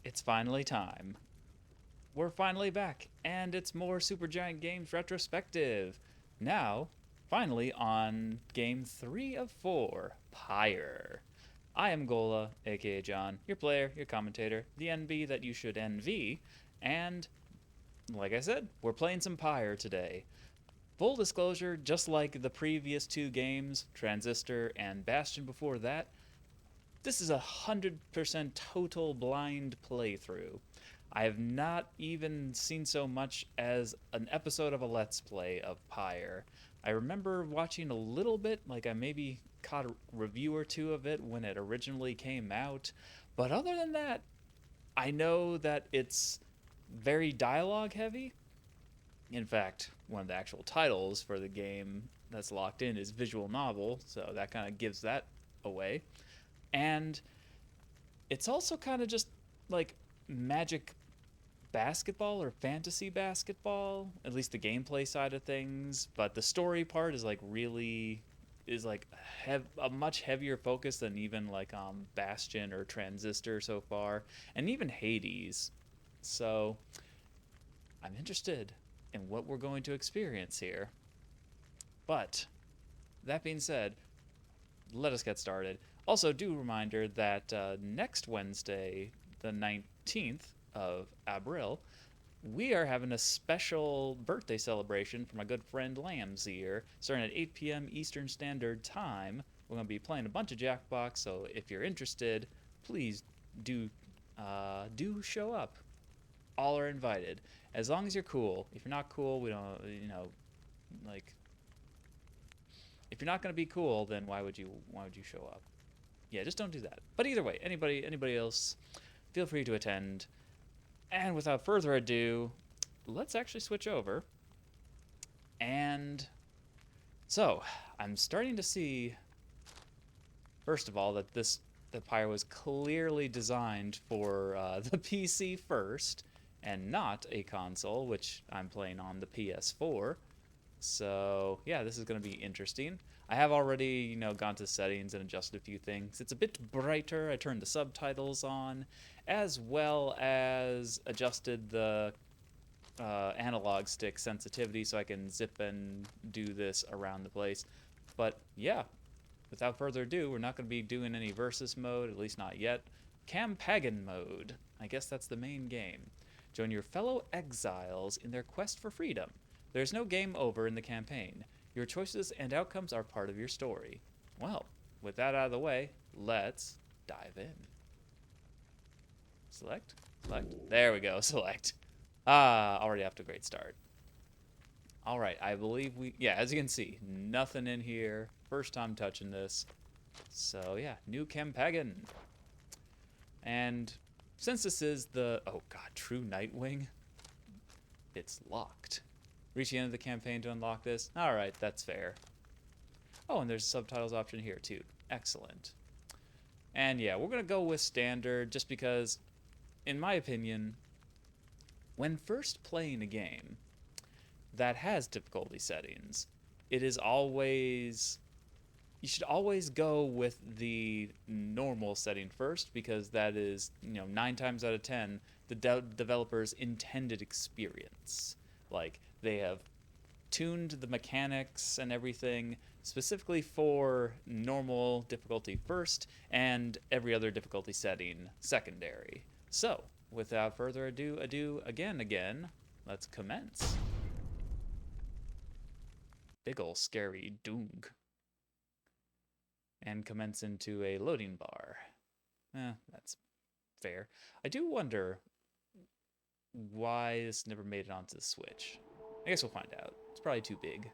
It's finally time. We're finally back, and it's more Supergiant Games retrospective. Now, finally, on game 3 of 4, Pyre. I am Gola, aka John, your player, your commentator, the NB that you should envy, and like I said, we're playing some Pyre today. Full disclosure, just like the previous two games, Transistor and Bastion before that, this is 100% total blind playthrough. I have not even seen so much as an episode of a Let's Play of Pyre. I remember watching a little bit, like I maybe caught a review or two of it when it originally came out, but other than that, I know that it's very dialogue heavy. In fact, one of the actual titles for the game that's locked in is visual novel, so that kind of gives that away. And it's also kind of just like magic basketball or fantasy basketball, at least the gameplay side of things, but the story part is like really is like a much heavier focus than even like Bastion or Transistor so far, and even Hades. So I'm interested in what we're going to experience here. But that being said, let us get started. Also, do reminder that next Wednesday, the 19th of April, we are having a special birthday celebration for my good friend Lamb's here, starting at 8 p.m. Eastern Standard Time. We're going to be playing a bunch of Jackbox, so if you're interested, please do do show up. All are invited, as long as you're cool. If you're not cool, we don't, like, if you're not going to be cool, then why would you show up? Yeah, just don't do that. But either way, anybody else, feel free to attend. And without further ado, let's actually switch over. And so, I'm starting to see, first of all, that the Pyre was clearly designed for the PC first, and not a console, which I'm playing on the PS4. So yeah, this is going to be interesting. I have already, gone to settings and adjusted a few things. It's a bit brighter. I turned the subtitles on, as well as adjusted the analog stick sensitivity so I can zip and do this around the place. But yeah, without further ado, we're not going to be doing any versus mode, at least not yet. Campaign mode. I guess that's the main game. Join your fellow exiles in their quest for freedom. There's no game over in the campaign. Your choices and outcomes are part of your story. Well, with that out of the way, let's dive in. Select? Select? There we go, select. Ah, already off to a great start. Alright, I believe yeah, as you can see, nothing in here. First time touching this. So yeah, new campaign. And since this is oh god, true Nightwing, it's locked. Reach the end of the campaign to unlock this. Alright, that's fair. Oh, and there's a subtitles option here too. Excellent. And yeah, we're going to go with standard just because, in my opinion, when first playing a game that has difficulty settings, it is always... You should always go with the normal setting first, because that is, 9 times out of 10, the developer's intended experience. Like, they have tuned the mechanics and everything specifically for normal difficulty first and every other difficulty setting secondary. So, without further ado, again, let's commence. Big ol' scary doong. And commence into a loading bar. That's fair. I do wonder why this never made it onto the Switch. I guess we'll find out. It's probably too big.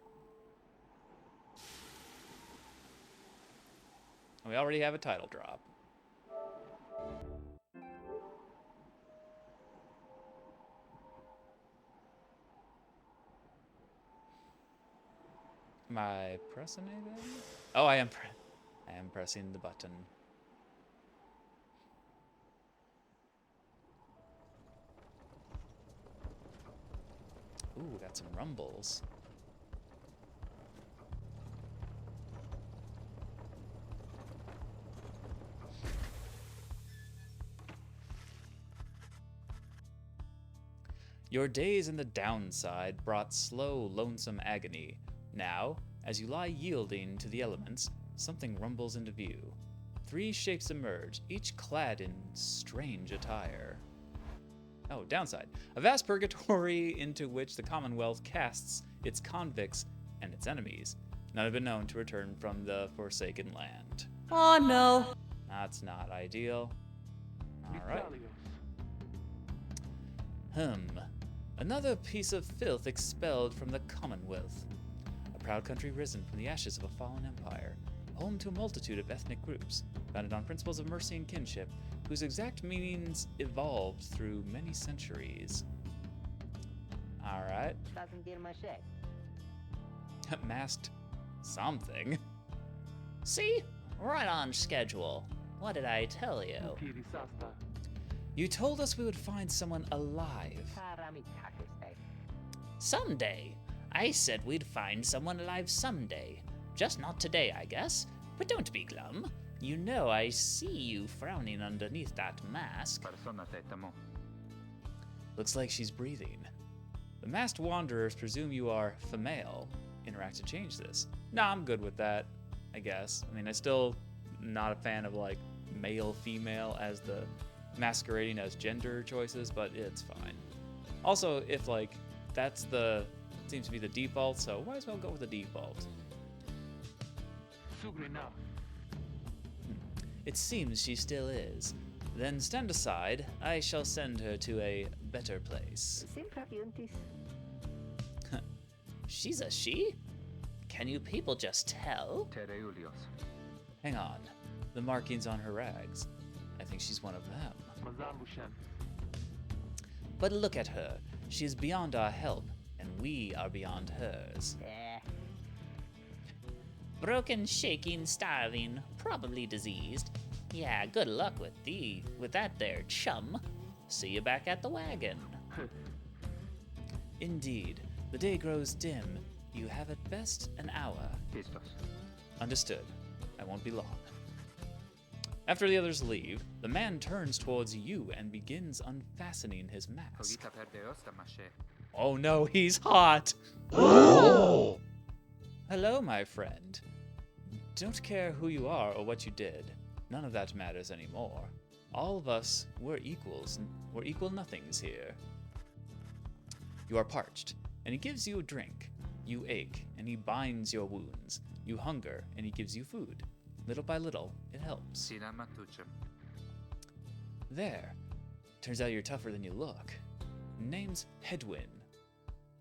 And we already have a title drop. Am I pressing anything? Oh, I am pressing the button. Ooh, got some rumbles. Your days in the downside brought slow, lonesome agony. Now, as you lie yielding to the elements, something rumbles into view. 3 shapes emerge, each clad in strange attire. Oh, downside. A vast purgatory into which the Commonwealth casts its convicts and its enemies. None have been known to return from the Forsaken Land. Oh no. That's not ideal. Alright. Another piece of filth expelled from the Commonwealth. A proud country risen from the ashes of a fallen empire, home to a multitude of ethnic groups, founded on principles of mercy and kinship, whose exact meanings evolved through many centuries. Alright. Masked something. See? Right on schedule. What did I tell you? You told us we would find someone alive. Someday. I said we'd find someone alive someday. Just not today, I guess. But don't be glum. You know I see you frowning underneath that mask. Looks like she's breathing. The masked wanderers presume you are female. Interact to change this. Nah, I'm good with that, I guess. I mean, I'm still not a fan of, like, male, female as the masquerading as gender choices, but it's fine. Also, if, like, that's seems to be the default, so might as well go with the default. It seems she still is. Then stand aside. I shall send her to a better place. She's a she? Can you people just tell? Hang on. The markings on her rags. I think she's one of them. But look at her. She is beyond our help, and we are beyond hers. Broken, shaking, starving, probably diseased. Yeah, good luck with that there, chum. See you back at the wagon. Indeed. The day grows dim. You have at best an hour. Understood. I won't be long. After the others leave, the man turns towards you and begins unfastening his mask. Oh no, he's hot! Oh! Hello, my friend. Don't care who you are or what you did. None of that matters anymore. All of us, we're equals. We're equal nothings here. You are parched, and he gives you a drink. You ache, and he binds your wounds. You hunger, and he gives you food. Little by little, it helps. There. Turns out you're tougher than you look. Name's Hedwin.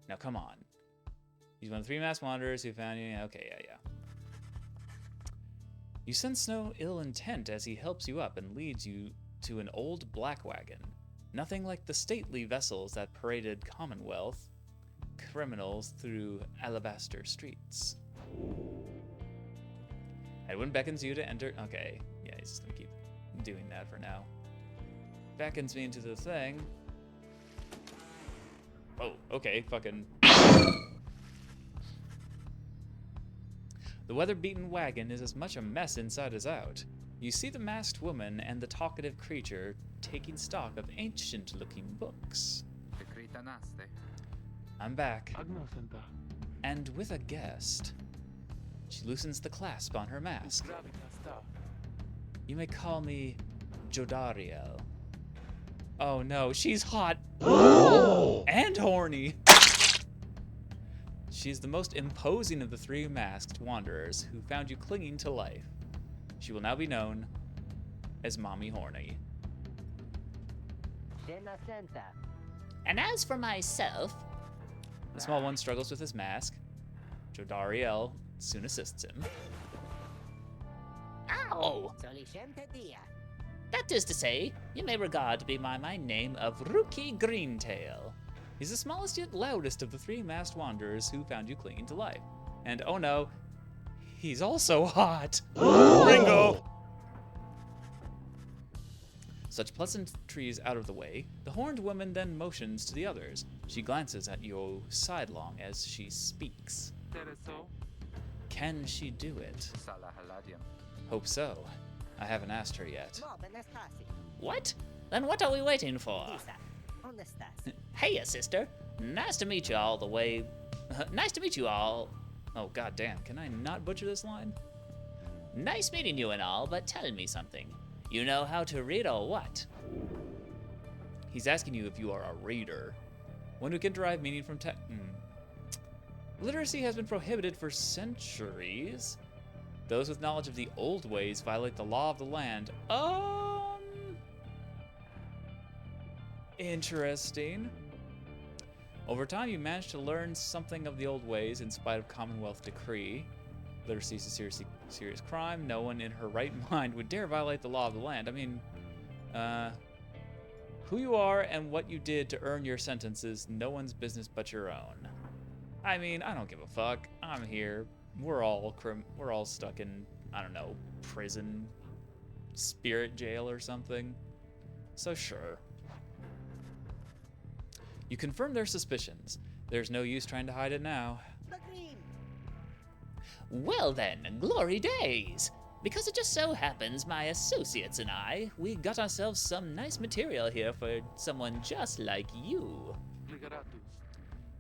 Now come on. He's one of the 3 masked wanderers who found you. Okay, yeah. You sense no ill intent as he helps you up and leads you to an old black wagon. Nothing like the stately vessels that paraded Commonwealth criminals through alabaster streets. Edwin beckons you to enter. Okay, yeah, he's just gonna keep doing that for now. Beckons me into the thing. Oh, okay, fucking. The weather-beaten wagon is as much a mess inside as out. You see the masked woman and the talkative creature taking stock of ancient-looking books. I'm back. And with a guest. She loosens the clasp on her mask. You may call me Jodariel. Oh no, she's hot! And horny! She is the most imposing of the 3 masked wanderers who found you clinging to life. She will now be known as Mommy Horny. And as for myself... The small one struggles with his mask. Jodariel soon assists him. Ow! That is to say, you may regard to be my name of Rookie Greentail. He's the smallest yet loudest of the 3 masked wanderers who found you clinging to life. And oh no, he's also hot! Ringo! Such pleasantries out of the way, the horned woman then motions to the others. She glances at you sidelong as she speaks. Can she do it? Hope so. I haven't asked her yet. What? Then what are we waiting for? Hey, sister. Nice to meet you all the way. Nice to meet you all. Oh, goddamn. Can I not butcher this line? Nice meeting you and all, but tell me something. You know how to read or what? He's asking you if you are a reader. One who can derive meaning from text. Literacy has been prohibited for centuries. Those with knowledge of the old ways violate the law of the land. Interesting. Over time, you managed to learn something of the old ways in spite of Commonwealth decree. Literacy is a serious crime. No one in her right mind would dare violate the law of the land. I mean, who you are and what you did to earn your sentence is no one's business but your own. I mean, I don't give a fuck. I'm here. We're all stuck in, I don't know, prison, spirit jail or something. So sure. You confirm their suspicions. There's no use trying to hide it now. Well then, glory days! Because it just so happens my associates and we got ourselves some nice material here for someone just like you.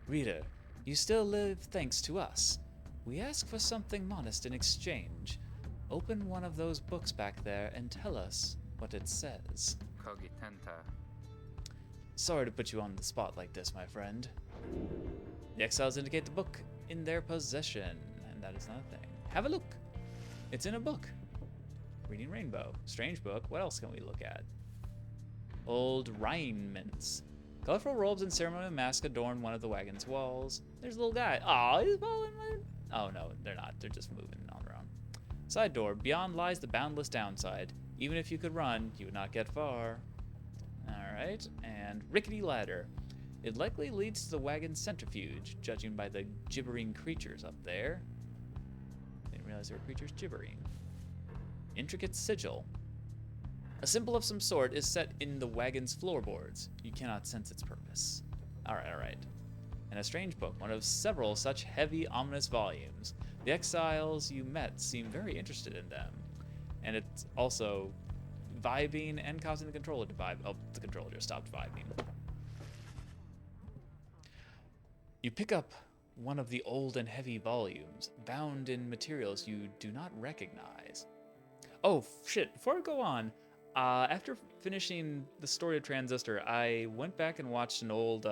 Reader, you still live thanks to us. We ask for something modest in exchange. Open one of those books back there and tell us what it says. Sorry to put you on the spot like this, my friend. The exiles indicate the book in their possession, and that is not a thing. Have a look. It's in a book. Reading Rainbow. Strange book. What else can we look at? Old rhinements. Colorful robes and ceremonial masks adorn one of the wagon's walls. There's a little guy. Aw, he's following my... Oh, no, they're not. They're just moving on their own. Side door. Beyond lies the boundless downside. Even if you could run, you would not get far. Alright, and rickety ladder. It likely leads to the wagon's centrifuge, judging by the gibbering creatures up there. Didn't realize there were creatures gibbering. Intricate sigil. A symbol of some sort is set in the wagon's floorboards. You cannot sense its purpose. Alright. And a strange book, one of several such heavy, ominous volumes. The exiles you met seem very interested in them. And it's also vibing and causing the controller to vibe. Oh, the controller just stopped vibing. You pick up one of the old and heavy volumes, bound in materials you do not recognize. Oh, shit. Before I go on, after finishing the story of Transistor, I went back and watched an old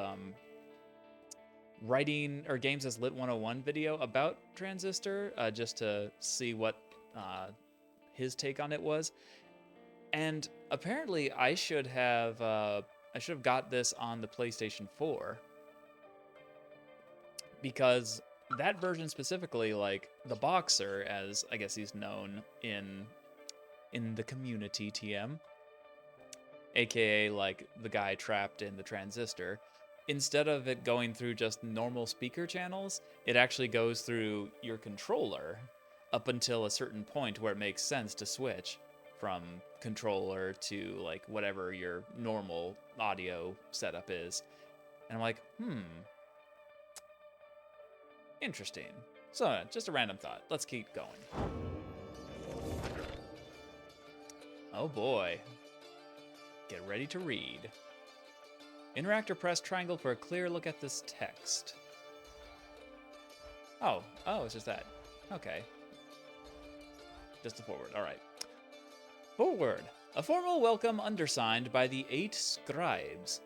writing or games as lit 101 video about Transistor, just to see what his take on it was. And apparently I should have got this on the PlayStation 4. Because that version specifically, like the boxer, as I guess he's known in the community TM, aka like the guy trapped in the transistor, instead of it going through just normal speaker channels, it actually goes through your controller up until a certain point where it makes sense to switch from controller to like whatever your normal audio setup is. And I'm like, interesting. So, just a random thought. Let's keep going. Oh boy. Get ready to read. Interact or press triangle for a clear look at this text. Oh, it's just that. Okay. Just the forward, alright. Forward. A formal welcome undersigned by the 8 scribes.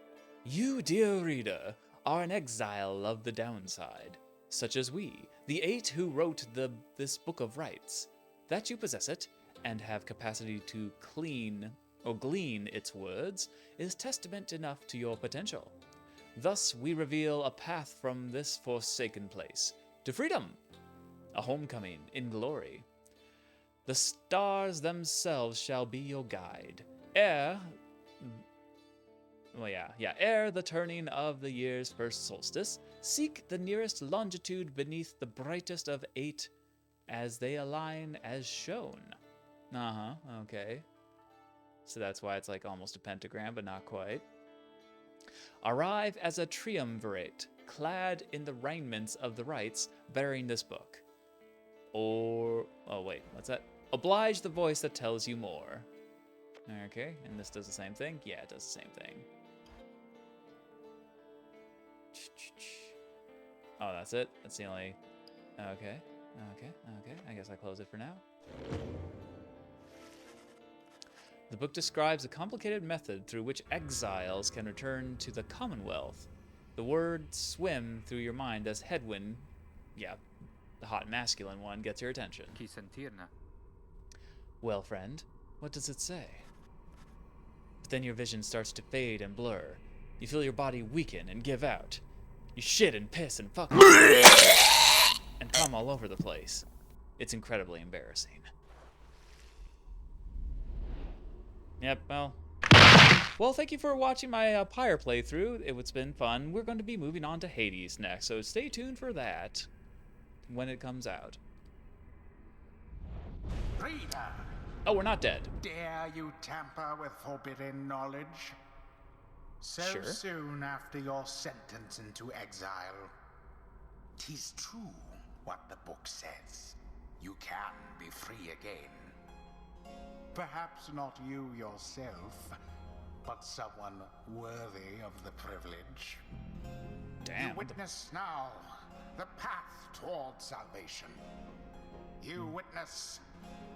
You, dear reader, are an exile of the downside, such as we, the 8 who wrote this book of rites. That you possess it, and have capacity to glean its words, is testament enough to your potential. Thus we reveal a path from this forsaken place to freedom, a homecoming in glory. The stars themselves shall be your guide. Ere the turning of the year's first solstice, seek the nearest longitude beneath the brightest of 8 as they align as shown. Okay. So that's why it's like almost a pentagram, but not quite. Arrive as a triumvirate, clad in the raiments of the rites, bearing this book. What's that? Oblige the voice that tells you more. Okay, and this does the same thing? Yeah, it does the same thing. Oh, that's it? That's the only... Okay. I guess I close it for now. The book describes a complicated method through which exiles can return to the Commonwealth. The word swim through your mind as headwind, yeah, the hot masculine one, gets your attention. Chi sentirne? Well, friend, what does it say? But then your vision starts to fade and blur. You feel your body weaken and give out. You shit and piss and fuck and come all over the place. It's incredibly embarrassing. Yep, well, thank you for watching my Pyre playthrough. It's been fun. We're going to be moving on to Hades next, so stay tuned for that when it comes out. Reader, Oh, we're not dead. dare you tamper with forbidden knowledge? So Sure. soon after your sentence into exile. 'Tis true what the book says. You can be free again. Perhaps not you yourself, but someone worthy of the privilege. Damn. You witness now the path toward salvation. You witness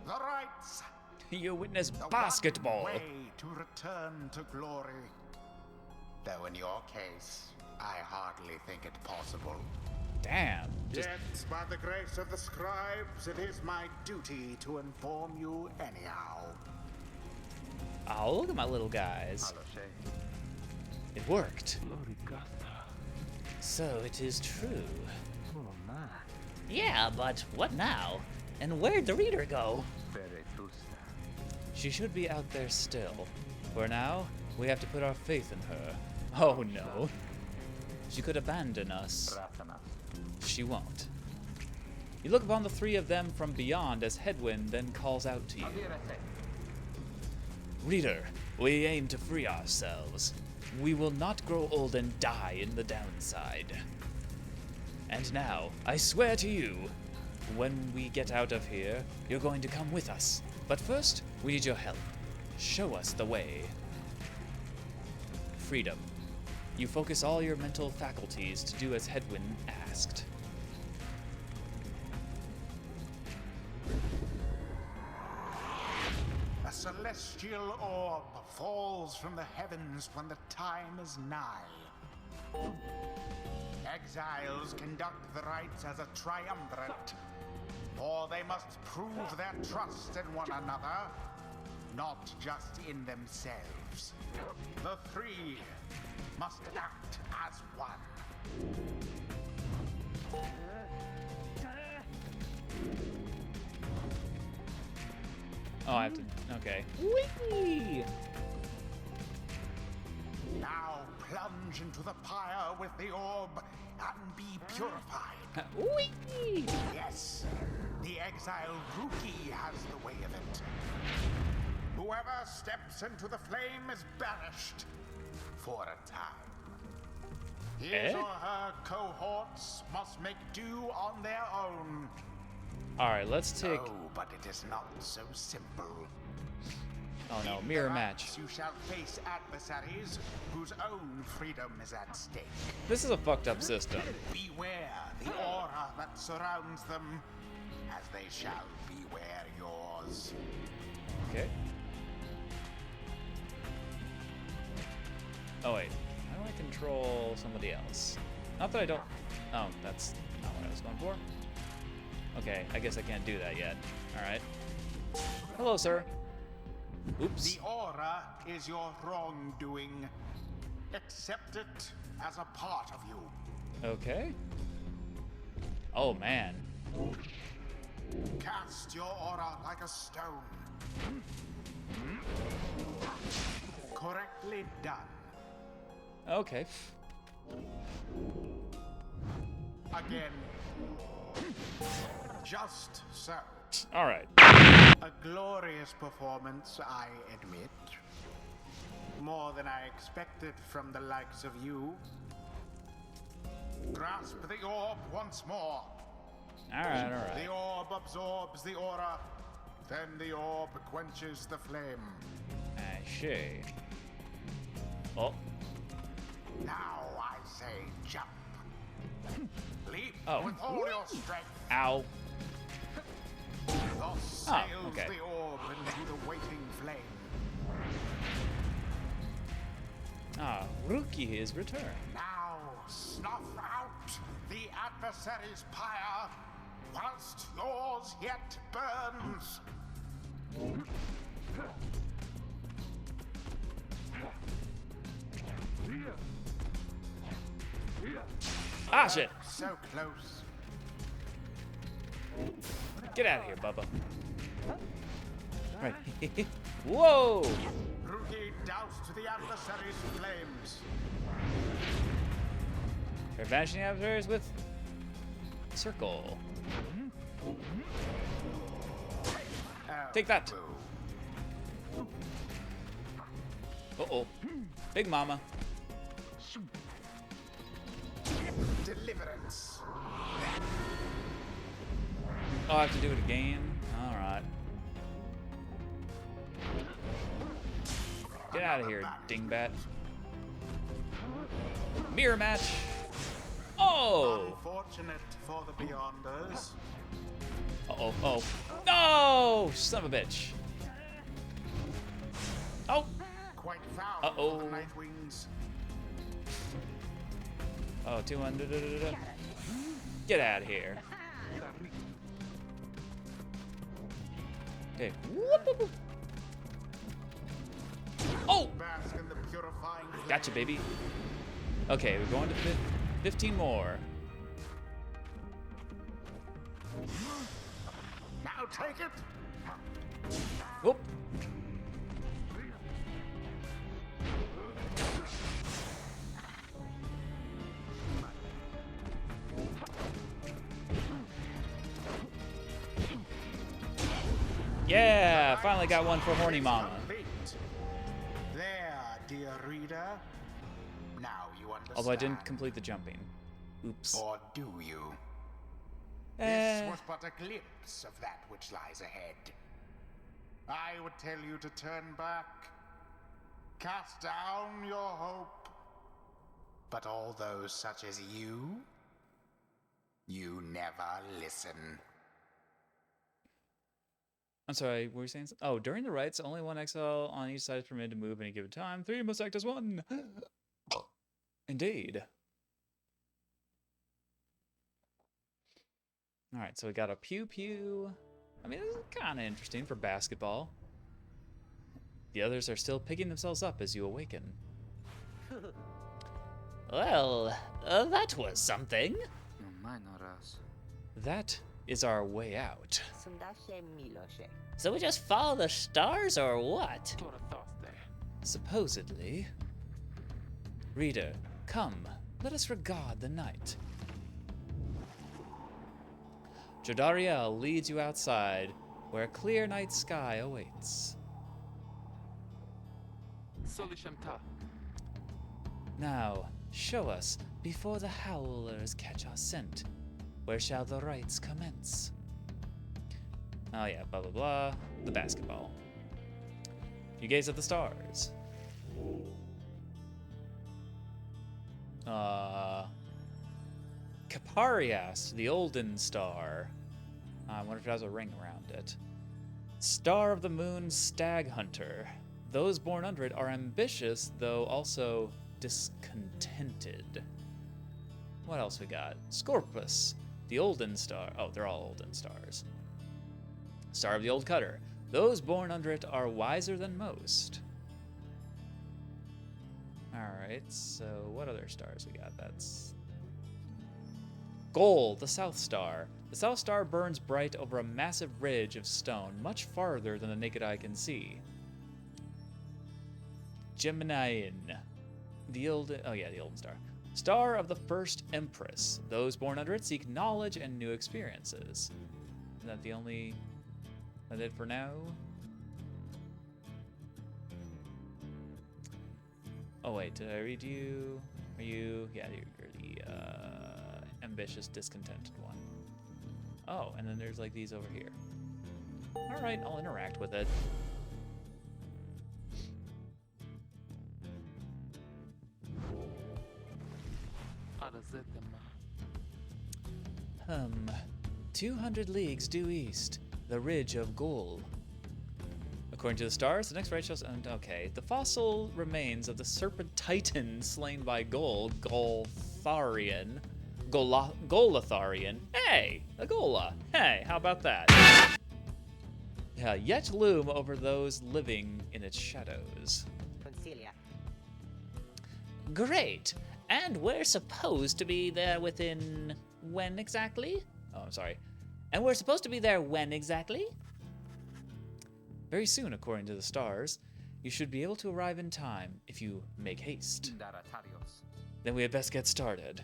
the rites. You witness The basketball. one way to return to glory. Though in your case, I hardly think it possible. Damn. Just Yet, by the grace of the scribes, it is my duty to inform you anyhow. oh, look at my little guys. Lo sei. It worked. Gloricata. So it is true. Oh, ma. Yeah, but what now? And where'd the reader go? Veretusta. She should be out there still. For now, we have to put our faith in her. Oh no. She could abandon us. Ratana. She won't. You look upon the three of them from beyond as Headwind then calls out to you. Adirete. Reader, we aim to free ourselves. We will not grow old and die in the downside. And now, I swear to you, when we get out of here, you're going to come with us. But first, we need your help. Show us the way. Freedom. You focus all your mental faculties to do as Headwind asked. A celestial orb falls from the heavens when the time is nigh. Exiles conduct the rites as a triumvirate, for they must prove their trust in one another, not just in themselves. The three must act as one. Oh, I have to. Okay. Whee! Now plunge into the pyre with the orb and be purified. Whee! Yes, the exile rookie has the way of it. Whoever steps into the flame is banished for a time. His Eh? or her cohorts must make do on their own. Alright, let's take. Oh, but it is not so simple. Oh no, In mirror the match. rites, you shall face adversaries whose own freedom is at stake. This is a fucked up system. Beware the aura that surrounds them, as they shall beware yours. Okay. Oh wait, how do I control somebody else? Not that I don't. Oh, that's not what I was going for. Okay, I guess I can't do that yet. All right. Hello, sir. Oops. The aura is your wrongdoing. Accept it as a part of you. Okay. Oh man. Cast your aura like a stone. Correctly done. Okay. Again. Just so. All right. A glorious performance, I admit. More than I expected from the likes of you. Grasp the orb once more. All right. All right. The orb absorbs the aura, then the orb quenches the flame. I see. Oh. Now I say jump. Leap Oh. with all your strength. Ow. Thus sails okay. the orb into the waiting flame. Ah, Ruki is returned. Now snuff out the adversary's pyre, whilst yours yet burns. Ah, shit. So close. Get out of here, Bubba. Right. Whoa! Ruki doused the adversary's flames. Try vanishing adversaries with circle. Take that. Uh-oh. Big mama. Deliverance. Oh, I have to do it again? Alright. Get out of here, dingbat. Mirror match. Oh! Unfortunate for the Beyonders. Uh-oh. Oh. No! Son of a bitch. Oh! Quite foul Uh-oh. for the Nightwings. Oh, 200. Get out of here. Okay. Whoop, whoop, whoop. Oh! Bask in the purifying flame. Gotcha, baby. Okay, we're going to 15 more. Now take it. Whoop. Yeah, finally got one for Horny Mama. Complete. There, dear reader. Now you understand. Although I didn't complete the jumping. Oops. Or do you? Eh. This was but a glimpse of that which lies ahead. I would tell you to turn back, cast down your hope. But all those such as you never listen. I'm sorry, what were you saying? Oh, during the rites, only one exile on each side is permitted to move any given time. 3 must act as one. Indeed. Alright, so we got a pew pew. I mean, this is kind of interesting for basketball. The others are still picking themselves up as you awaken. Well, that was something. No, mine not us. That is our way out. So we just follow the stars or what? Supposedly. Reader, come, let us regard the night. Jodariel leads you outside, where a clear night sky awaits. Now, show us, before the howlers catch our scent, where shall the rites commence? Oh yeah, blah blah blah, the basketball. You gaze at the stars. Caparias, the Olden Star. I wonder if it has a ring around it. Star of the Moon, Stag Hunter. Those born under it are ambitious, though also discontented. What else we got? Scorpus, the Olden Star. Oh, they're all Olden Stars. Star of the Old Cutter. Those born under it are wiser than most. Alright, so what other stars we got? That's Goal, the South Star. The South Star burns bright over a massive ridge of stone, much farther than the naked eye can see. Geminian. The Olden Star. Star of the First Empress. Those born under it seek knowledge and new experiences. Is that the only... That's it for now? Oh wait, did I read you? Are you... Yeah, you're the ambitious, discontented one. Oh, and then there's like these over here. Alright, I'll interact with it. Hmm. 200 leagues due east, the ridge of Gol. According to the stars, the next rite shows. Okay, the fossil remains of the serpent titan slain by Golatharian. Hey, a Gola. Hey, how about that? Yeah, yet loom over those living in its shadows. Concilia. Great. And we're supposed to be there within when exactly? Oh, I'm sorry. And we're supposed to be there when exactly? Very soon, according to the stars. You should be able to arrive in time if you make haste. Daratarios. Then we had best get started.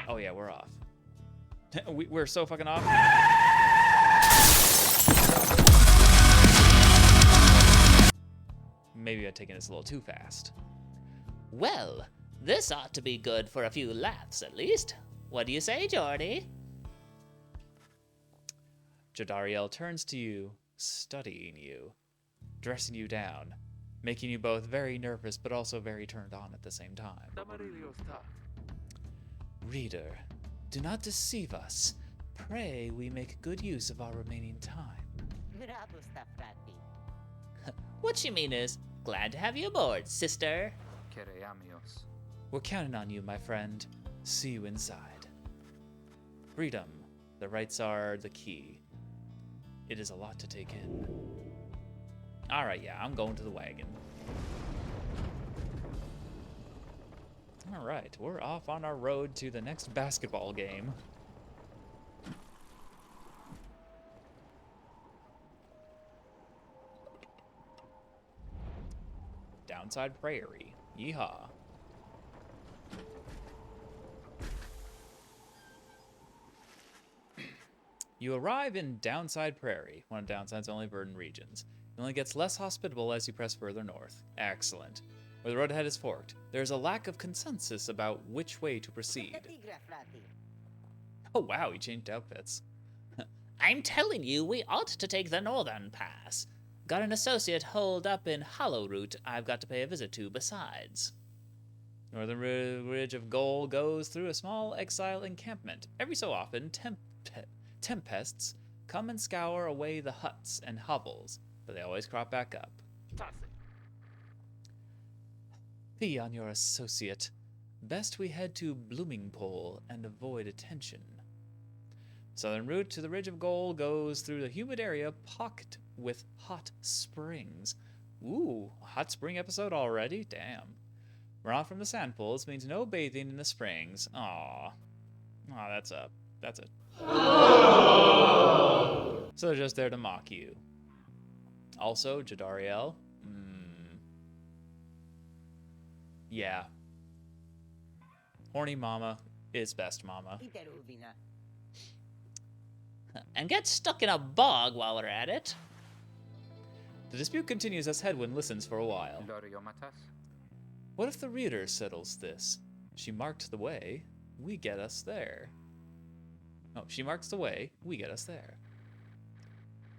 Oh yeah, we're off. We're so fucking off. Maybe I've taken this a little too fast. Well, this ought to be good for a few laughs at least. What do you say, Jordy? Jodariel turns to you, studying you, dressing you down, making you both very nervous but also very turned on at the same time. Reader, do not deceive us. Pray we make good use of our remaining time. Mirabusta, frati. What you mean is, glad to have you aboard, sister. Kereamios. We're counting on you, my friend. See you inside. Freedom. The rites are the key. It is a lot to take in. Alright, yeah, I'm going to the wagon. Alright, we're off on our road to the next basketball game. Downside Prairie. Yeehaw. You arrive in Downside Prairie, one of Downside's only verdant regions. It only gets less hospitable as you press further north. Excellent. Where the road ahead is forked, there is a lack of consensus about which way to proceed. Tigra, frati. Oh wow, he changed outfits. I'm telling you, we ought to take the northern pass. Got an associate holed up in Hollow Root I've got to pay a visit to besides. Northern Ridge of Gol goes through a small exile encampment. Every so often, tempests come and scour away the huts and hovels, but they always crop back up. Fee on your associate. Best we head to Bloomingpole and avoid attention. Southern route to the Ridge of Gol goes through the humid area pocked with hot springs. Ooh, a hot spring episode already? Damn. We're off from the sand pools means no bathing in the springs. Aw. Aw, that's a... So they're just there to mock you. Also, Jodariel. Yeah. Horny mama is best mama. Iteruvina. And get stuck in a bog while we're at it. The dispute continues as Hedwyn listens for a while. Loriomatas. What if the reader settles this? She marked the way, we get us there. Oh, she marks the way, we get us there.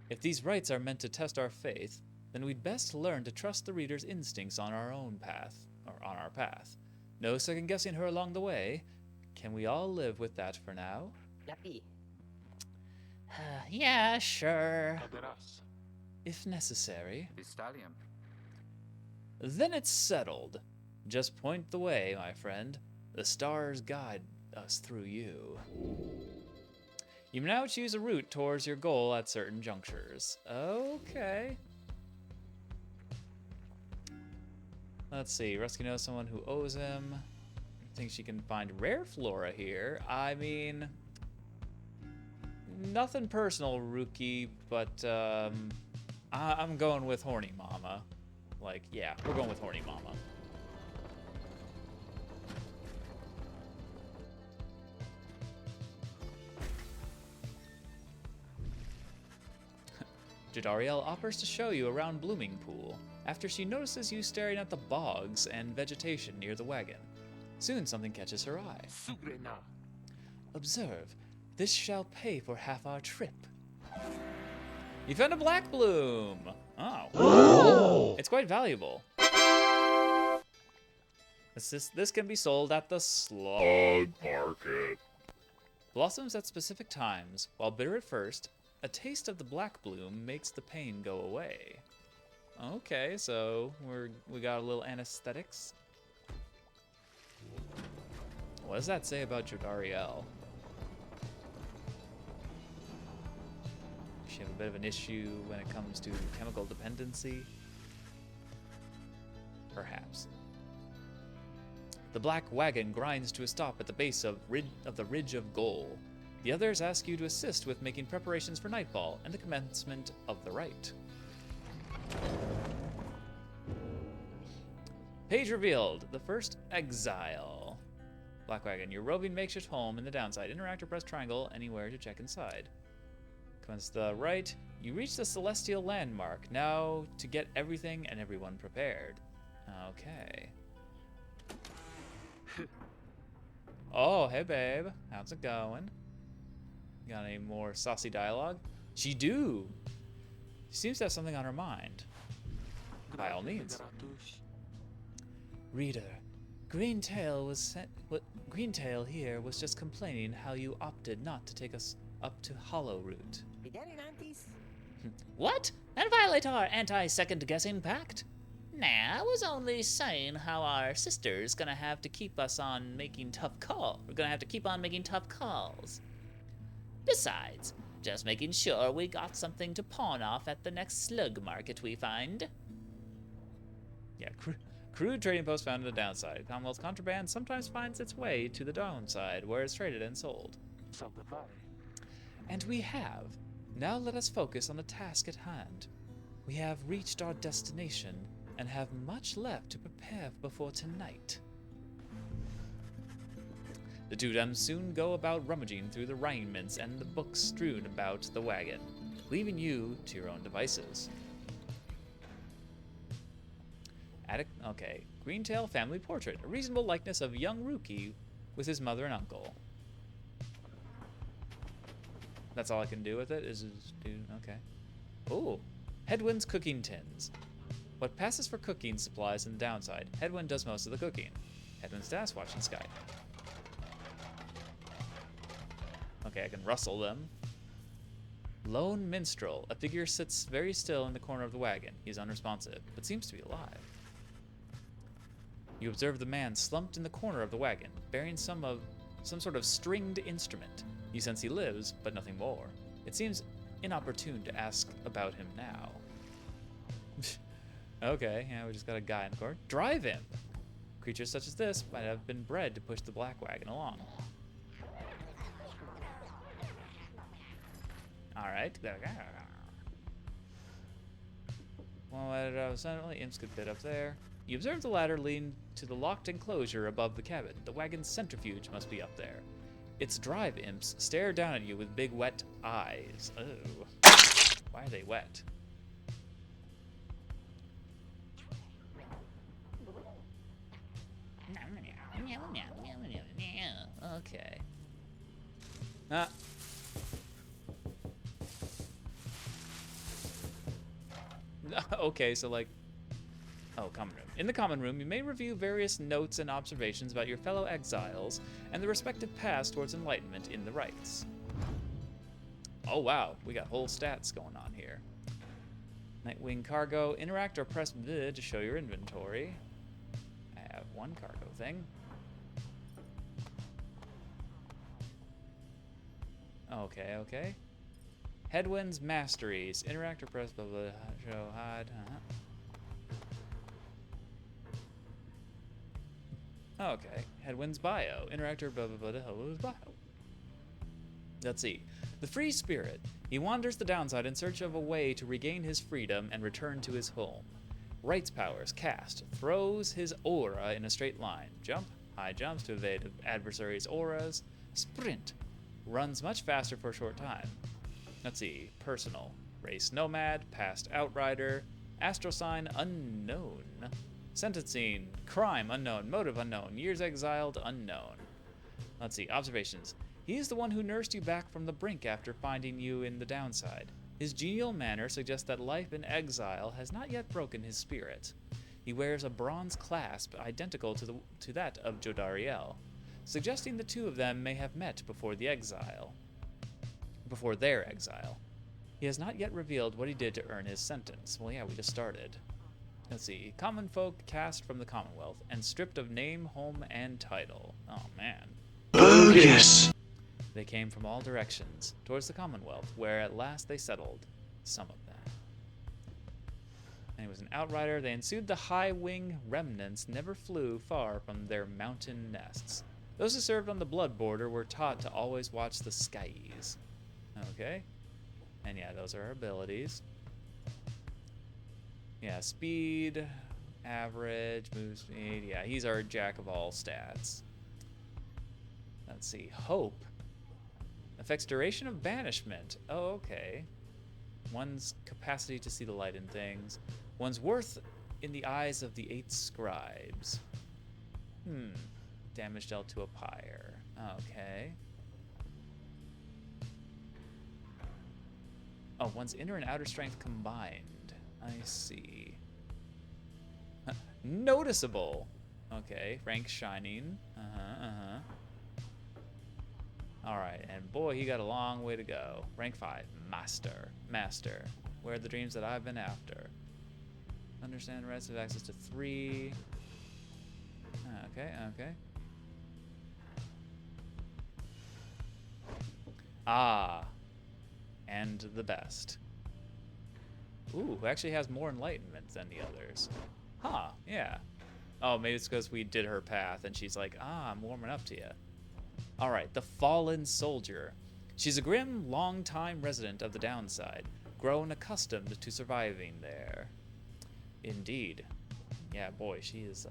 If these rites are meant to test our faith, then we'd best learn to trust the reader's instincts on our own path, or on our path. No second guessing her along the way. Can we all live with that for now? Lapi. Yeah, sure. If necessary. Vistalium. Then it's settled. Just point the way, my friend. The stars guide us through you. You may now choose a route towards your goal at certain junctures. Okay. Let's see. Rusky knows someone who owes him. Thinks she can find rare flora here. I mean, nothing personal, Rookie, but I'm going with Horny Mama. Like, yeah, we're going with Horny Mama. Jodariel offers to show you around Bloomingpool after she notices you staring at the bogs and vegetation near the wagon. Soon something catches her eye. Observe, this shall pay for half our trip. You found a black bloom. Oh. It's quite valuable. This can be sold at the slug market. Blossoms at specific times. While bitter at first, a taste of the black bloom makes the pain go away. Okay, so we got a little anesthetics. What does that say about Jodariel? She have a bit of an issue when it comes to chemical dependency? Perhaps. The black wagon grinds to a stop at the base of the Ridge of Goal. The others ask you to assist with making preparations for nightfall and the commencement of the rite. Page revealed. The first Exile. Black wagon. Your roving makeshift home in the downside. Interact or press triangle anywhere to check inside. Commence the rite. You reach the celestial landmark. Now to get everything and everyone prepared. Okay. Oh, hey babe. How's it going? Got any more saucy dialogue? She do. She seems to have something on her mind. By all means. Reader, Greentail here was just complaining how you opted not to take us up to Hollowroot. What? That violate our anti-second guessing pact? Nah, I was only saying how our sister's gonna have to keep us on making tough calls. We're gonna have to keep on making tough calls. Besides, just making sure we got something to pawn off at the next slug market we find. Yeah, crude trading post found in the downside. Commonwealth's contraband sometimes finds its way to the downside, where it's traded and sold. And we have. Now let us focus on the task at hand. We have reached our destination and have much left to prepare before tonight. The two of them soon go about rummaging through the raiments and the books strewn about the wagon, leaving you to your own devices. Okay, Greentail family portrait, a reasonable likeness of young Rookie with his mother and uncle. That's all I can do with it, is do, okay. Oh, Headwind's cooking tins. What passes for cooking supplies in the downside, Headwind does most of the cooking. Headwind's task, watching sky. Okay, I can rustle them. Lone minstrel, a figure sits very still in the corner of the wagon. He is unresponsive, but seems to be alive. You observe the man slumped in the corner of the wagon, bearing some sort of stringed instrument. You sense he lives, but nothing more. It seems inopportune to ask about him now. Okay, yeah, we just got a guy in the corner. Drive him! Creatures such as this might have been bred to push the black wagon along. Alright. Well, suddenly imps could fit up there. You observe the ladder leading to the locked enclosure above the cabin. The wagon's centrifuge must be up there. Its drive imps stare down at you with big wet eyes. Oh. Why are they wet? Okay. Okay, so like... Oh, common room. In the common room, you may review various notes and observations about your fellow exiles and the respective paths towards enlightenment in the rites. Oh wow, we got whole stats going on here. Nightwing cargo. Interact or press V to show your inventory. I have one cargo thing. Okay, okay. Headwind's masteries. Interact or press blah blah show hide. Okay. Headwind's bio. Interact or blah blah blah to help with his bio. Let's see. The free spirit. He wanders the downside in search of a way to regain his freedom and return to his home. Rites powers. Cast. Throws his aura in a straight line. Jump. High jumps to evade adversaries' auras. Sprint. Runs much faster for a short time. Let's see. Personal. Race nomad. Past outrider. Astral sign unknown. Sentencing. Crime unknown. Motive unknown. Years exiled unknown. Let's see. Observations. He is the one who nursed you back from the brink after finding you in the downside. His genial manner suggests that life in exile has not yet broken his spirit. He wears a bronze clasp identical to that of Jodariel, suggesting the two of them may have met before their exile. He has not yet revealed what he did to earn his sentence. Well, yeah, we just started. Let's see. Common folk cast from the Commonwealth and stripped of name, home, and title. Oh, man. Bogus! They came from all directions, towards the Commonwealth, where at last they settled. Some of them. And he was an outrider. They ensued the high-wing remnants never flew far from their mountain nests. Those who served on the blood border were taught to always watch the skies. Okay. And yeah, those are our abilities. Yeah, speed, average, move speed. Yeah, he's our jack of all stats. Let's see. Hope. Affects duration of banishment. Oh, okay. One's capacity to see the light in things. One's worth in the eyes of the 8 scribes. Damage dealt to a pyre. Okay. Oh, one's inner and outer strength combined. I see. Noticeable. Okay, rank shining. Alright, and boy, he got a long way to go. Rank 5, master. Master. Where are the dreams that I've been after? Understand the rights of access to 3. Okay. Ah. And the best. Ooh, who actually has more enlightenment than the others. Huh, yeah. Oh, maybe it's because we did her path and she's like, I'm warming up to you. Alright, the Fallen Soldier. She's a grim, long-time resident of the downside, grown accustomed to surviving there. Indeed. Yeah, boy, she is,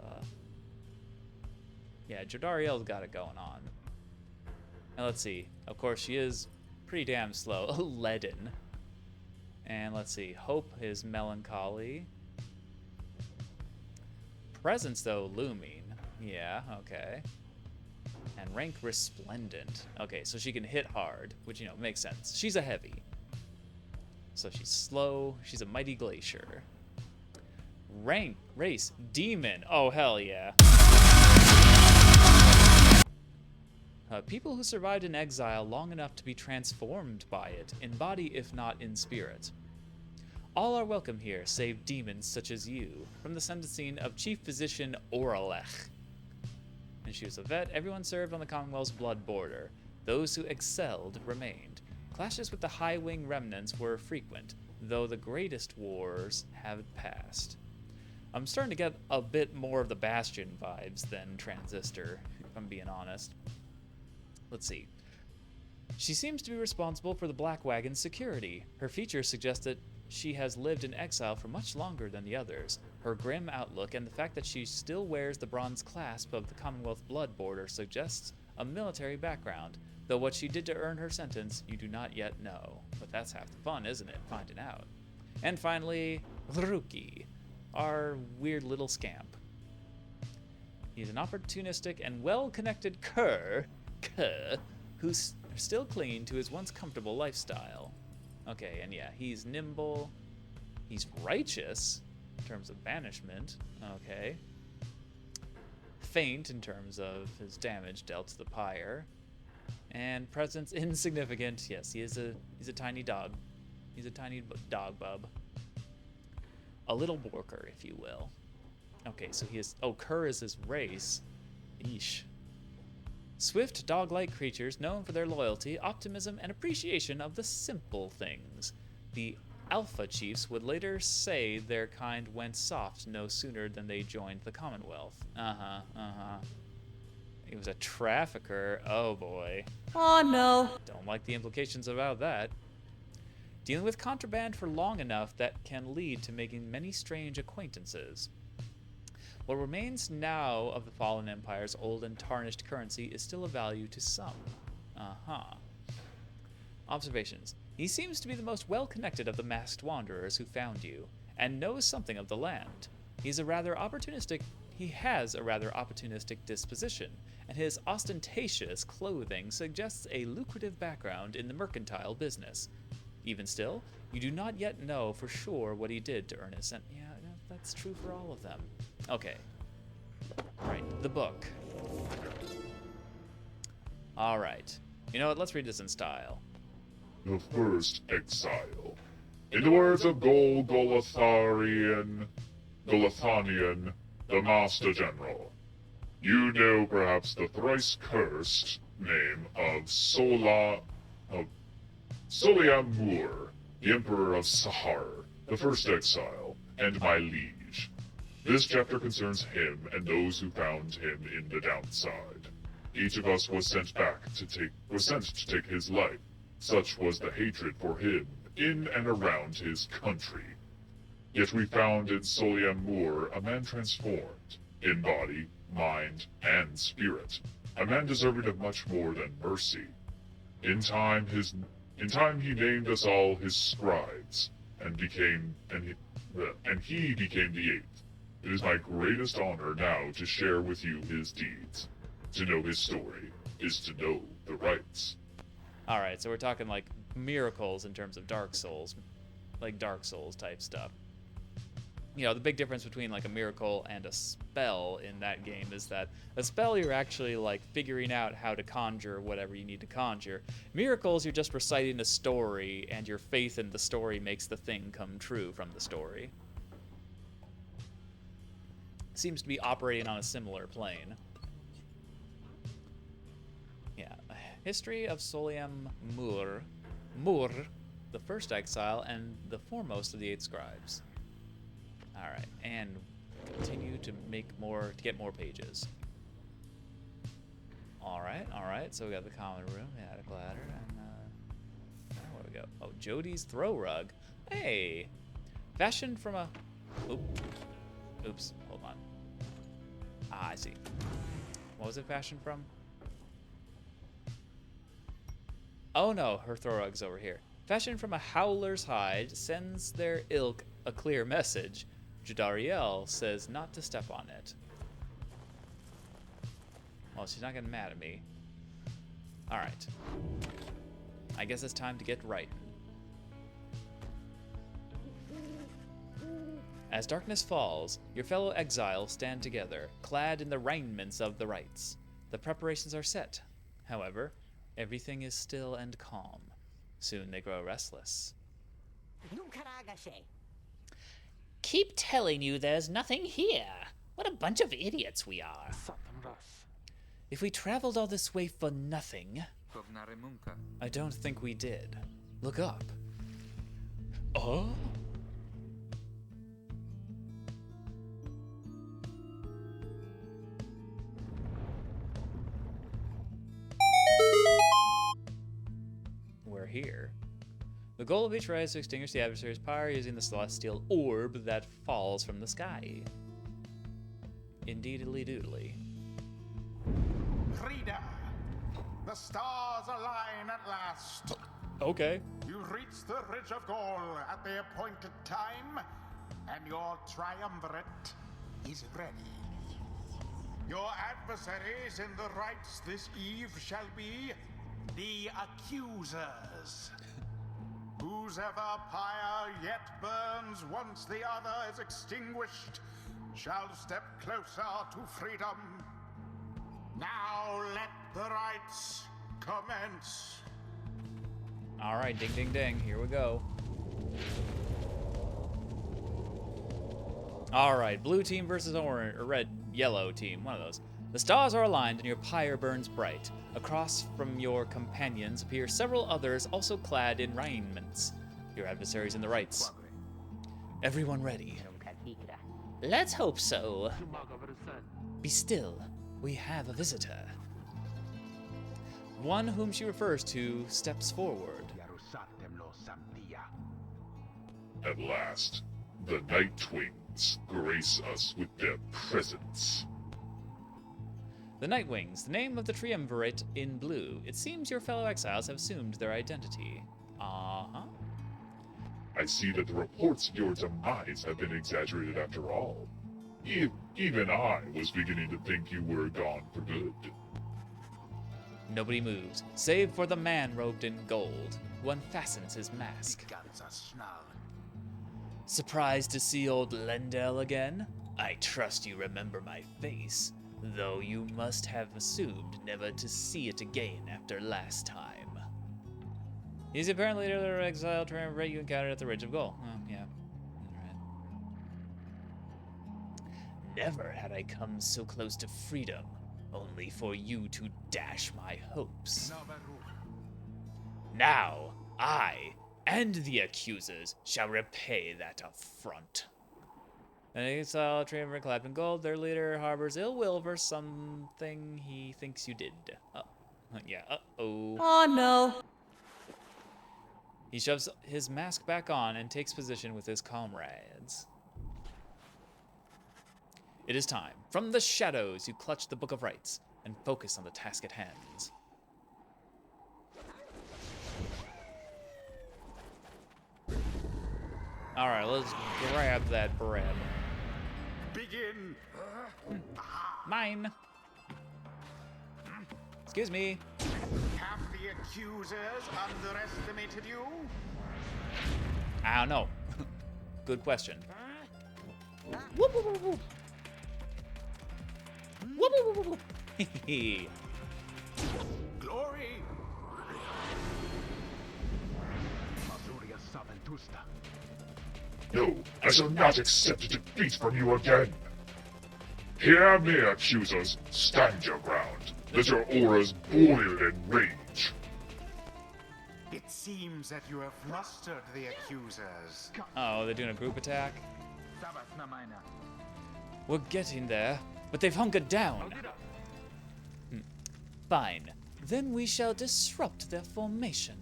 Yeah, Jodariel's got it going on. Now, let's see. Of course, she is pretty damn slow. Leaden. And let's see. Hope is melancholy. Presence, though, looming. Yeah, okay. And rank resplendent. Okay, so she can hit hard, which, you know, makes sense. She's a heavy. So she's slow. She's a mighty glacier. Rank, race, demon. Oh, hell yeah. People who survived in exile long enough to be transformed by it, in body if not in spirit. All are welcome here, save demons such as you, from the sentencing of Chief Physician Oralech. And she was a vet. Everyone served on the Commonwealth's blood border. Those who excelled remained. Clashes with the high-wing remnants were frequent, though the greatest wars have passed. I'm starting to get a bit more of the Bastion vibes than Transistor, if I'm being honest. Let's see. She seems to be responsible for the Black Wagon's security. Her features suggest that she has lived in exile for much longer than the others. Her grim outlook and the fact that she still wears the bronze clasp of the Commonwealth blood border suggests a military background, though what she did to earn her sentence you do not yet know. But that's half the fun, isn't it? Finding out. And finally, Vruki, our weird little scamp. He's an opportunistic and well-connected cur who's still clinging to his once comfortable lifestyle. Okay, and yeah, he's nimble. He's righteous in terms of banishment. Okay. Faint in terms of his damage dealt to the pyre. And presence insignificant. Yes, he's a tiny dog. He's a tiny dog bub. A little worker, if you will. Okay, so he is... Oh, cur is his race. Eesh. Swift, dog-like creatures known for their loyalty, optimism, and appreciation of the simple things. The Alpha Chiefs would later say their kind went soft no sooner than they joined the Commonwealth. He was a trafficker. Oh, boy. Oh, no. Don't like the implications about that. Dealing with contraband for long enough that can lead to making many strange acquaintances. What remains now of the fallen empire's old and tarnished currency is still of value to some. Observations. He seems to be the most well-connected of the masked wanderers who found you, and knows something of the land. He has a rather opportunistic disposition, and his ostentatious clothing suggests a lucrative background in the mercantile business. Even still, you do not yet know for sure what he did to earn his sentence. Yeah, that's true for all of them. Okay. Right, the book. All right. You know what? Let's read this in style. The first exile. In the words of Golathanian, the Master General, you know perhaps the thrice cursed name of Soliam Moor, the Emperor of Sahar, the first exile, and my liege. This chapter concerns him and those who found him in the downside. Each of us was sent to take his life. Such was the hatred for him in and around his country. Yet we found in Soliam Moor a man transformed, in body, mind, and spirit. A man deserving of much more than mercy. In time he named us all his scribes, and he became the eighth. It is my greatest honor now to share with you his deeds. To know his story is to know the rites. Alright, so we're talking like miracles in terms of Dark Souls. Like Dark Souls type stuff. You know, the big difference between like a miracle and a spell in that game is that a spell you're actually like figuring out how to conjure whatever you need to conjure. Miracles, you're just reciting a story and your faith in the story makes the thing come true from the story. Seems to be operating on a similar plane. Yeah. History of Soliam Moor, the first exile and the foremost of the 8 scribes. Alright, and continue to get more pages. Alright, so we got the common room, the attic ladder, and where we go? Oh, Jody's throw rug. Hey! Fashioned from a... Oops, hold on. Ah, I see. What was it fashioned from? Oh no, her throw rug's over here. Fashioned from a howler's hide, sends their ilk a clear message. Jodariel says not to step on it. Well, she's not getting mad at me. Alright. I guess it's time to get right. As darkness falls, your fellow exiles stand together, clad in the raiments of the rites. The preparations are set. However, everything is still and calm. Soon they grow restless. Keep telling you there's nothing here. What a bunch of idiots we are. If we traveled all this way for nothing, I don't think we did. Look up. Oh? We're here. The goal of each rite is to extinguish the adversary's pyre using the celestial orb that falls from the sky. Indeedly doodly. Reader, the stars align at last. Okay. You reach the Ridge of Gaul at the appointed time, and your triumvirate is ready. Your adversaries in the rites this eve shall be the accusers. Whose ever pyre yet burns once the other is extinguished shall step closer to freedom. Now let the rites commence. All right, ding, ding, ding. Here we go. All right, blue team versus orange or yellow team, one of those. The stars are aligned and your pyre burns bright. Across from your companions appear several others also clad in raiments. Your adversaries in the rites. Everyone ready? Let's hope so. Be still. We have a visitor. One whom she refers to steps forward. At last, the Nightwings grace us with their presence. The Nightwings, the name of the triumvirate in blue. It seems your fellow exiles have assumed their identity. Uh-huh. I see that the reports of your demise have been exaggerated after all. Even I was beginning to think you were gone for good. Nobody moves, save for the man robed in gold, who unfastens his mask. Surprised to see old Lendell again? I trust you remember my face, though you must have assumed never to see it again after last time. He's apparently the leader of Exile triumvirate you encountered at the Ridge of Gold. Oh, yeah. Alright. Never had I come so close to freedom, only for you to dash my hopes. Now, I and the accusers shall repay that affront. An Exile triumvirate clad in gold, their leader harbors ill will for something he thinks you did. Oh, yeah, uh-oh. Oh no. He shoves his mask back on and takes position with his comrades. It is time. From the shadows, you clutch the Book of Rites and focus on the task at hand. All right, let's grab that bread. Begin! Mine. Excuse me. Have the accusers underestimated you? I don't know. Good question. Whoop, whoop, whoop, whoop. Whoop, whoop, whoop, whoop. Hehe. Glory! No, I shall not accept defeat from you again. Hear me, accusers. Stand your ground. Let your auras boil in rage. It seems that you have flustered the accusers. Oh, they're doing a group attack? We're getting there, but they've hunkered down. Fine. Then we shall disrupt their formation.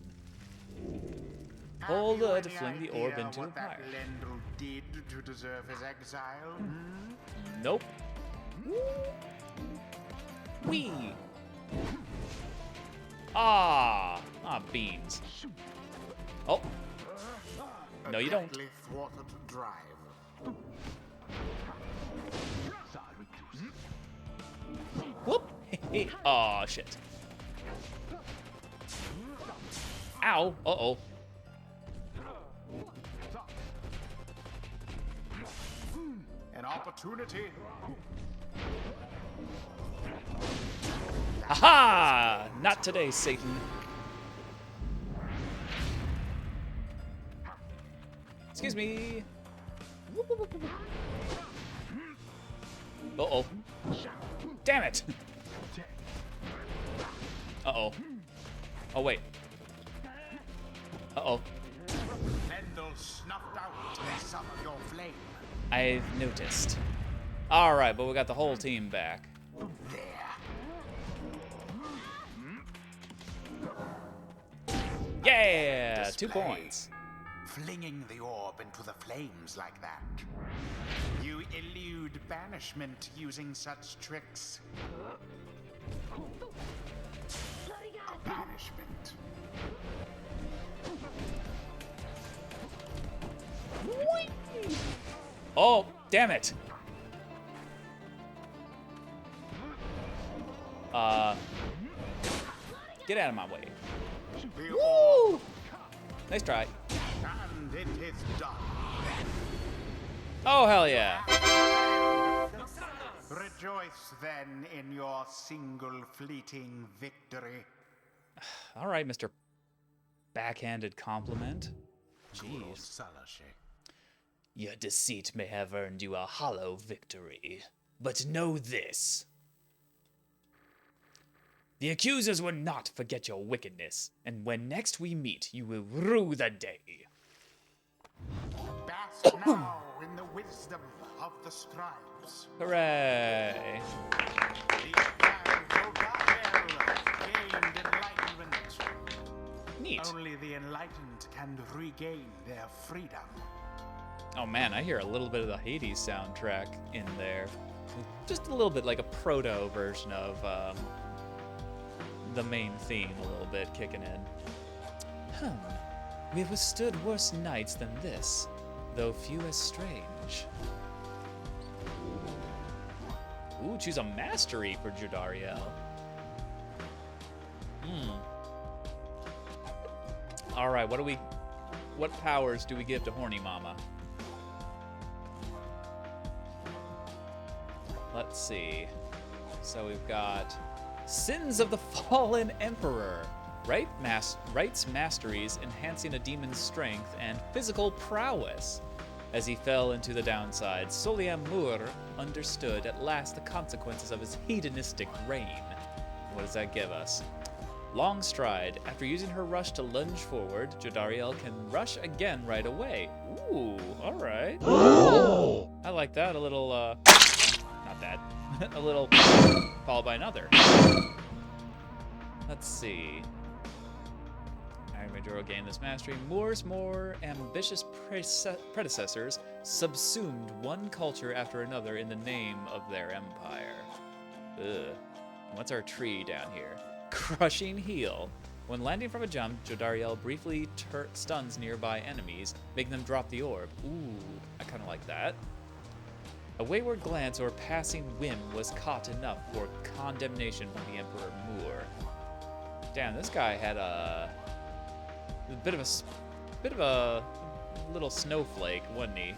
Hold Have you to any fling the idea orb into what that Pyre. Lendl did to deserve his exile? Nope. Wee. Ah, beans. Oh. No, you don't. Deadly thwarted drive. Whoop. Aw, shit. Ow. Uh-oh. An opportunity. Haha! Not today, Satan. Excuse me. Uh-oh. Damn it! Uh-oh. Oh, wait. Uh-oh. Lendl snuffed out some of your flame. I've noticed. Alright, but we got the whole team back. There. Yeah! Display. 2 points. Flinging the orb into the flames like that. You elude banishment using such tricks. A banishment. Oh, damn it! Get out of my way. The Woo! Nice try. And it is done. Oh, hell yeah. Rejoice then in your single fleeting victory. All right, Mr. Backhanded compliment. Jeez. Your deceit may have earned you a hollow victory, but know this. The accusers will not forget your wickedness, and when next we meet, you will rue the day. Bask now in the wisdom of the scribes. Hooray. The jovial gained enlightenment. Neat. Only the enlightened can regain their freedom. Oh man, I hear a little bit of the Hades soundtrack in there. Just a little bit, like a proto version of the main theme, a little bit kicking in. We have withstood worse nights than this, though few as strange. Ooh, choose a mastery for Judariel. All right, what powers do we give to Horny Mama? let's see. So we've got Sins of the Fallen Emperor. Rites masteries enhancing a demon's strength and physical prowess. As he fell into the downside, Soliamur understood at last the consequences of his hedonistic reign. What does that give us? Long stride. After using her rush to lunge forward, Jodariel can rush again right away. Ooh, alright. I like that. A little, not that. A little followed by another. Let's see. Majoro gained this mastery. Moor's more ambitious predecessors subsumed one culture after another in the name of their empire. Ugh. What's our tree down here? Crushing Heel. When landing from a jump, Jodariel briefly stuns nearby enemies, making them drop the orb. Ooh, I kind of like that. A wayward glance or passing whim was caught enough for condemnation by the Emperor Moor. Damn, this guy had a bit of a little snowflake, wasn't he?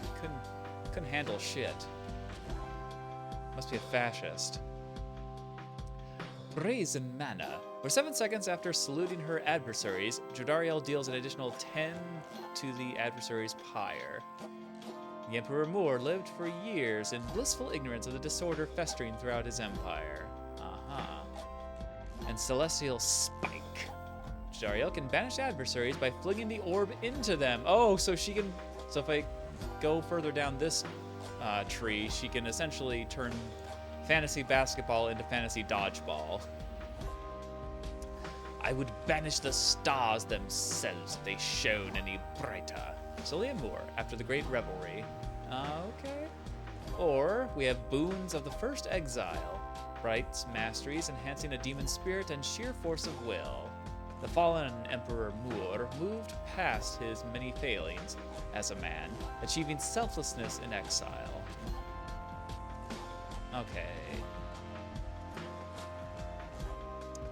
Couldn't handle shit. Must be a fascist. Brazen Mana. For 7 seconds after saluting her adversaries, Jodariel deals an additional 10 to the adversary's pyre. The Emperor Moor lived for years in blissful ignorance of the disorder festering throughout his empire. And Celestial Spike. Jodariel can banish adversaries by flinging the orb into them. Oh, so she can. So if I go further down this tree, she can essentially turn fantasy basketball into fantasy dodgeball. I would banish the stars themselves if they shone any brighter. Soliam Moor, after the great revelry. Okay. Or we have boons of the first exile. Rites, masteries, enhancing a demon's spirit and sheer force of will. The fallen Emperor Moor moved past his many failings as a man, achieving selflessness in exile. Okay.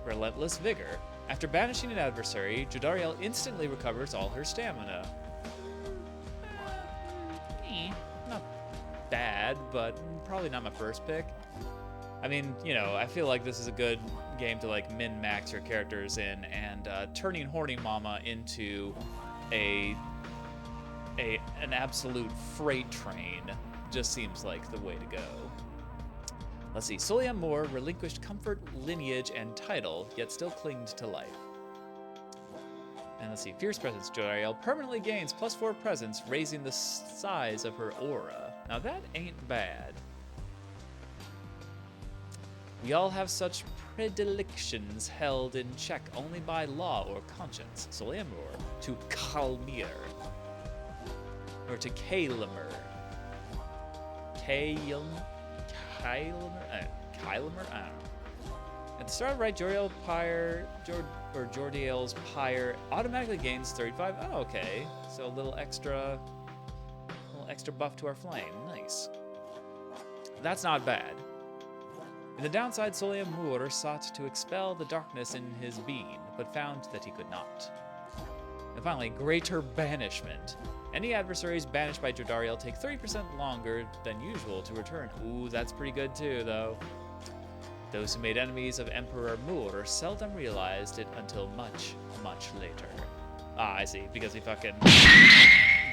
Relentless Vigor. After banishing an adversary, Jodariel instantly recovers all her stamina. Not bad, but probably not my first pick. I mean, you know, I feel like this is a good game to like min-max your characters in, and turning Horny Mama into an absolute freight train just seems like the way to go. Let's see, Soliam Moor relinquished comfort, lineage, and title, yet still clinged to life. And let's see, Fierce Presence. Jodariel permanently gains +4 presence, raising the size of her aura. Now that ain't bad. We all have such predilections held in check only by law or conscience. Soliam Moor to Kalmir. Or to Kaelimer. Kaelimer? I don't know. At the start of Rite, Jordiel's Pyre automatically gains 35. Oh, okay. So a little extra buff to our flame. Nice. That's not bad. In the downside, Soliam Moor sought to expel the darkness in his being, but found that he could not. And finally, Greater Banishment. Any adversaries banished by Jodariel take 30% longer than usual to return. Ooh, that's pretty good too, though. Those who made enemies of Emperor Moor seldom realized it until much, much later. Ah, I see, because he fucking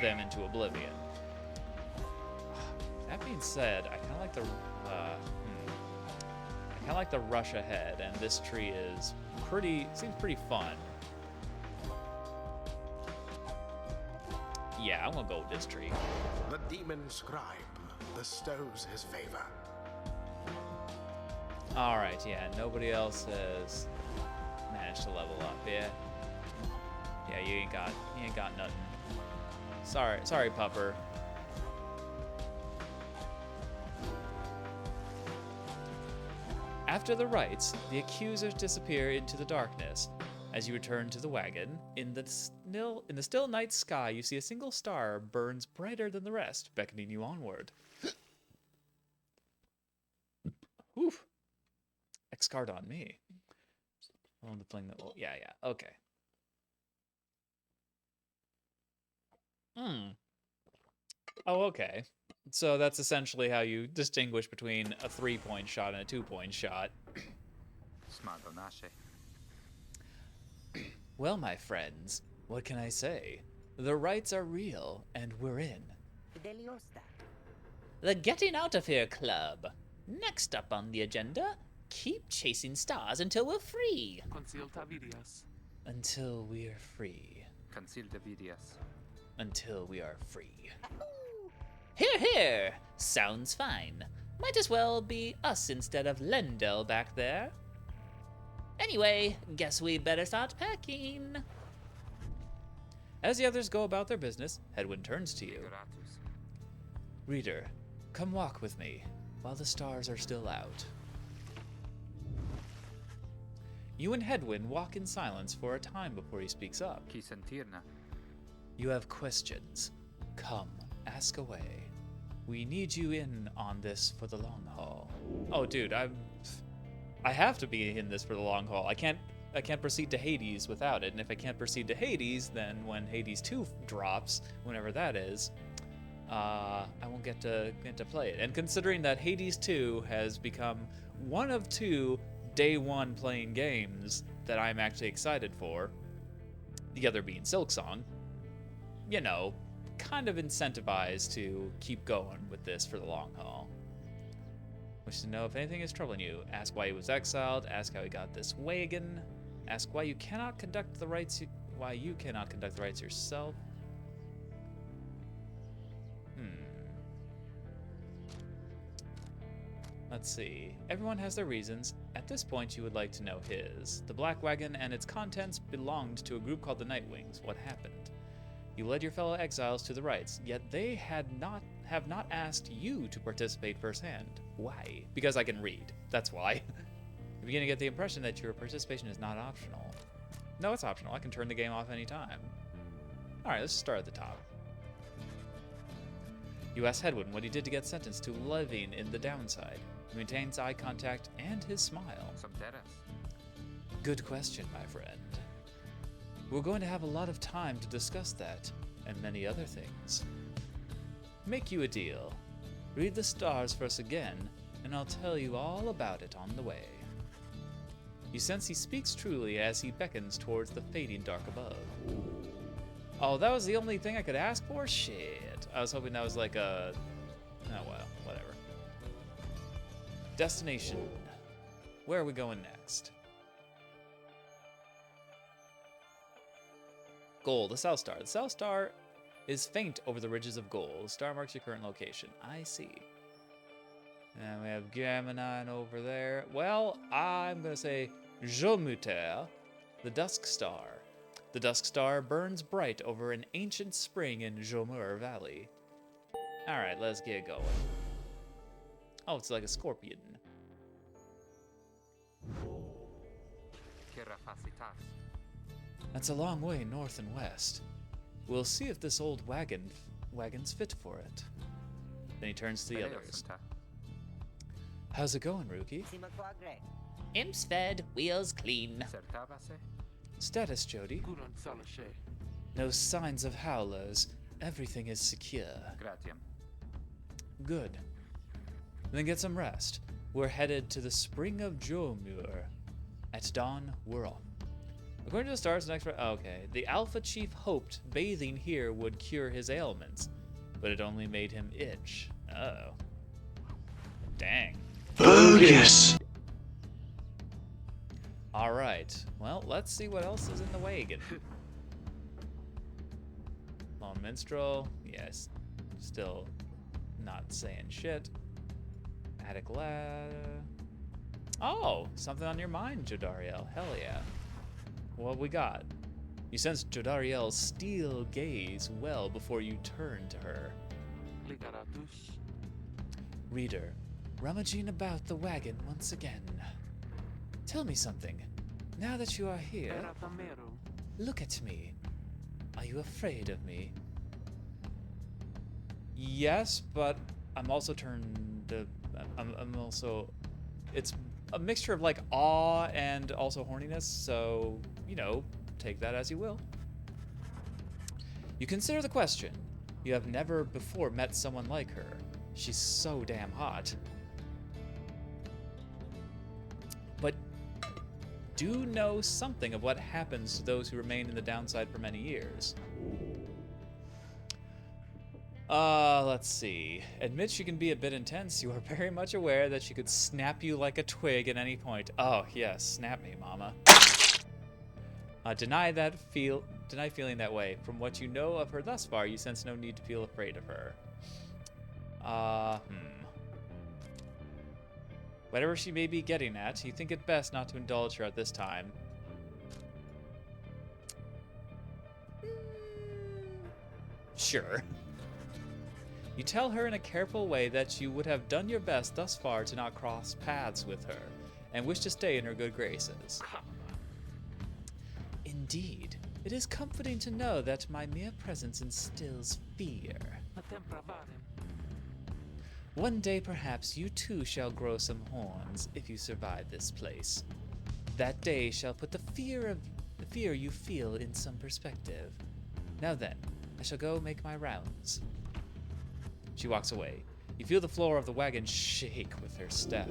them into oblivion. That being said, I kind of like the rush ahead, and this tree is seems pretty fun. Yeah, I'm gonna go with this tree. The demon scribe bestows his favor. Alright, yeah, nobody else has managed to level up yet. Yeah, you ain't got nothing. Sorry, pupper. After the rites, the accusers disappear into the darkness. As you return to the wagon, in the still night sky, you see a single star burns brighter than the rest, beckoning you onward. Oof. X-card on me. Oh, the thing that. Yeah. Okay. Oh, okay. So that's essentially how you distinguish between a 3-point shot and a 2-point shot. Smadonashe. Well, my friends, what can I say? The rites are real, and we're in. Deliosta. The Getting Out of Here Club. Next up on the agenda, keep chasing stars until we're free. Consilta vidias. Until we're free. Consilta vidias. Until we are free. Here, here! Sounds fine. Might as well be us instead of Lendel back there. Anyway, guess we better start packing. As the others go about their business, Hedwyn turns to you. Gratus. Reader, come walk with me while the stars are still out. You and Hedwyn walk in silence for a time before he speaks up. Qui sentirna. You have questions. Come, ask away. We need you in on this for the long haul. Oh, dude, I have to be in this for the long haul. I can't proceed to Hades without it. And if I can't proceed to Hades, then when Hades 2 drops, whenever that is, I won't get to play it. And considering that Hades 2 has become one of 2 day 1 playing games that I'm actually excited for, the other being Silksong, you know, kind of incentivized to keep going with this for the long haul. Wish to know if anything is troubling you. Ask why he was exiled. Ask how he got this wagon. Ask why you cannot conduct the rites. Why you cannot conduct the rites yourself. Let's see. Everyone has their reasons. At this point, you would like to know his. The black wagon and its contents belonged to a group called the Nightwings. What happened? You led your fellow exiles to the rites, yet they have not asked you to participate firsthand. Why? Because I can read. That's why. You begin to get the impression that your participation is not optional. No, it's optional. I can turn the game off anytime. Alright, let's start at the top. You ask Hedwyn what he did to get sentenced to living in the downside. He maintains eye contact and his smile. Subteras. Good question, my friend. We're going to have a lot of time to discuss that, and many other things. Make you a deal. Read the stars for us again, and I'll tell you all about it on the way. You sense he speaks truly as he beckons towards the fading dark above. Oh, that was the only thing I could ask for? Shit. I was hoping that was like a... Oh, well, whatever. Destination. Where are we going next? Goal, the South Star. The South Star is faint over the ridges of gold. The star marks your current location. I see. And we have Gemini over there. Well, I'm going to say jomuer, the Dusk Star. The Dusk Star burns bright over an ancient spring in Jomuer Valley. Alright, let's get going. Oh, it's like a scorpion. Kerafacitas. That's a long way north and west. We'll see if this old wagon's fit for it. Then he turns to the others. Peleosanta. How's it going, Rookie? Simaquagre. Imps fed, wheels clean. Certabase. Status, Jody? Guron salashe. No signs of howlers. Everything is secure. Gratiam. Good. Then get some rest. We're headed to the Spring of Jomuer. At dawn, we're off. According to the stars, the next... Okay. The Alpha Chief hoped bathing here would cure his ailments, but it only made him itch. Uh-oh. Dang. Bogus! Alright. Well, let's see what else is in the wagon. Lone Minstrel. Yes. Still not saying shit. Attic Lad. Oh! Something on your mind, Jodariel. Hell yeah. What we got? You sense Jodariel's steel gaze well before you turn to her. Ligaratus. Reader, rummaging about the wagon once again. Tell me something. Now that you are here, Eratamero. look at me. Are you afraid of me? Yes, but I'm also turned... I'm also... It's a mixture of, like, awe and also horniness, so, you know, take that as you will. You consider the question. You have never before met someone like her. She's so damn hot. But do know something of what happens to those who remain in the downside for many years. Let's see. Admit she can be a bit intense. You are very much aware that she could snap you like a twig at any point. Oh, yes, snap me, mama. Deny feeling that way. From what you know of her thus far, you sense no need to feel afraid of her. Whatever she may be getting at, you think it best not to indulge her at this time. Sure. You tell her in a careful way that you would have done your best thus far to not cross paths with her, and wish to stay in her good graces. Indeed, it is comforting to know that my mere presence instills fear. Atem pravarem. One day, perhaps, you too shall grow some horns, if you survive this place. That day shall put the fear you feel in some perspective. Now then, I shall go make my rounds. She walks away. You feel the floor of the wagon shake with her step.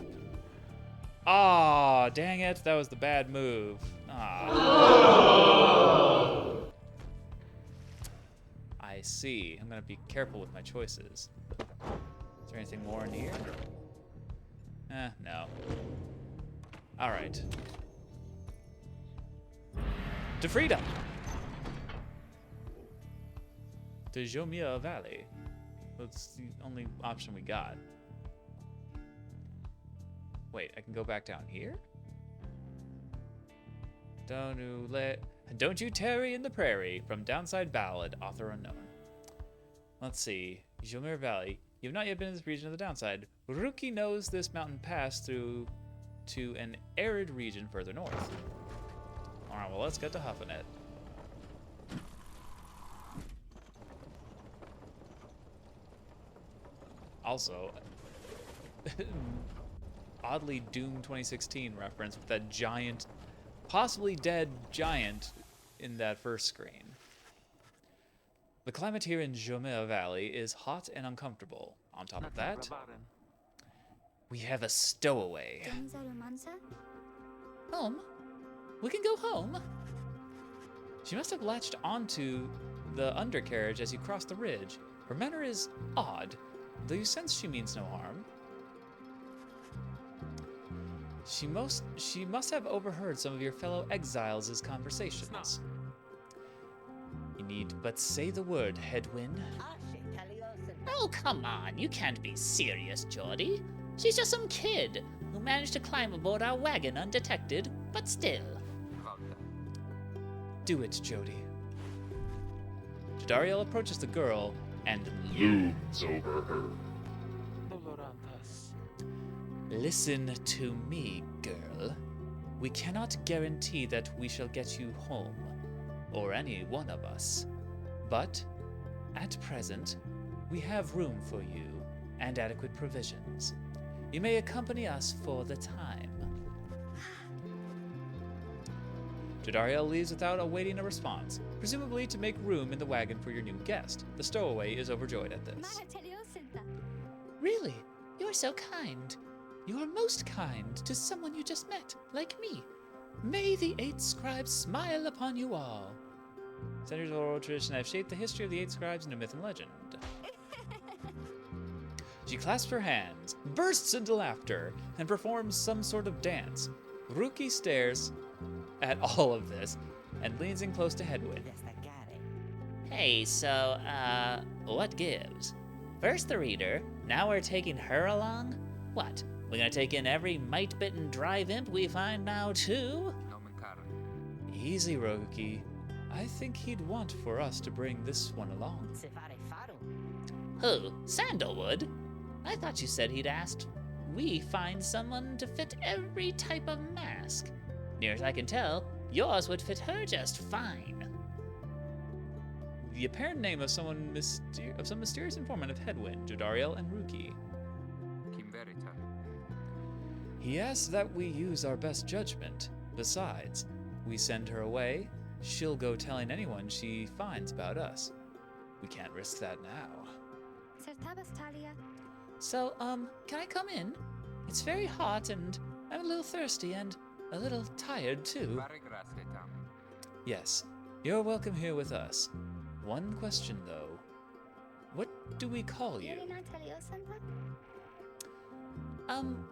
Ah, dang it, that was the bad move. Ah. I see. I'm gonna be careful with my choices. Is there anything more in here? No. Alright. To freedom! To Jomuer Valley. That's the only option we got. Wait, I can go back down here? Don't you tarry in the prairie, from Downside Ballad, author unknown. Let's see. Jomuer Valley. You have not yet been in this region of the downside. Rookie knows this mountain pass through to an arid region further north. Alright, well, let's get to huffing it. Also, oddly Doom 2016 reference with that giant, possibly dead giant in that first screen. The climate here in Jomuer Valley is hot and uncomfortable. On top of that, we have a stowaway. Home? We can go home? She must have latched onto the undercarriage as you cross the ridge. Her manner is odd, though you sense she means no harm. She must have overheard some of your fellow exiles' conversations. You need but say the word, Headwind. Oh, come on. You can't be serious, Geordie. She's just some kid who managed to climb aboard our wagon undetected, but still. Do it, Jody. Jadariel approaches the girl and Looms over her. Dolorantas. Listen to me, girl. We cannot guarantee that we shall get you home, or any one of us. But, at present, we have room for you, and adequate provisions. You may accompany us for the time. Jadariel leaves without awaiting a response, presumably to make room in the wagon for your new guest. The stowaway is overjoyed at this. Really? You're so kind. You are most kind to someone you just met, like me. May the 8 scribes smile upon you all. Centuries of oral tradition have shaped the history of the 8 scribes into myth and legend. She clasps her hands, bursts into laughter, and performs some sort of dance. Rookie stares at all of this and leans in close to Headwind. Hey, so, what gives? First the reader, now we're taking her along? What, we're gonna take in every mite-bitten drive imp we find now, too? Easy, Rookie. I think he'd want for us to bring this one along. Who? Sandalwood? I thought you said he'd asked we find someone to fit every type of mask. Near as I can tell, yours would fit her just fine. The apparent name of some mysterious informant of Headwind, Jadariel and Rookie. He asks that we use our best judgment. Besides, we send her away, she'll go telling anyone she finds about us. We can't risk that now. So, can I come in? It's very hot and I'm a little thirsty and a little tired too. Pare grazie, Tam. Yes, you're welcome here with us. One question though. What do we call you?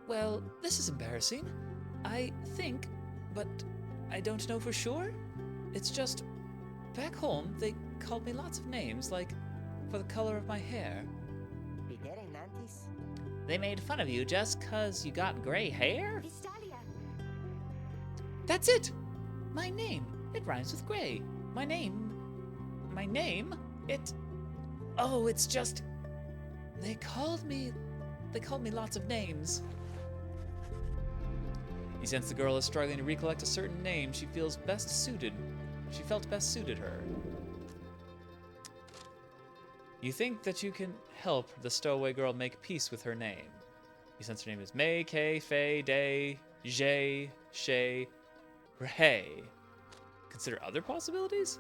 Well, this is embarrassing. I think, but I don't know for sure. It's just, back home, they called me lots of names, like, for the color of my hair. They made fun of you just 'cause you got gray hair? That's it! My name, it rhymes with gray. My name, it's just, they called me lots of names. You sense the girl is struggling to recollect a certain name she felt best suited her. You think that you can help the stowaway girl make peace with her name. You sense her name is May, Kay, Fei, Day, Jay, Shay, Rahay. Consider other possibilities?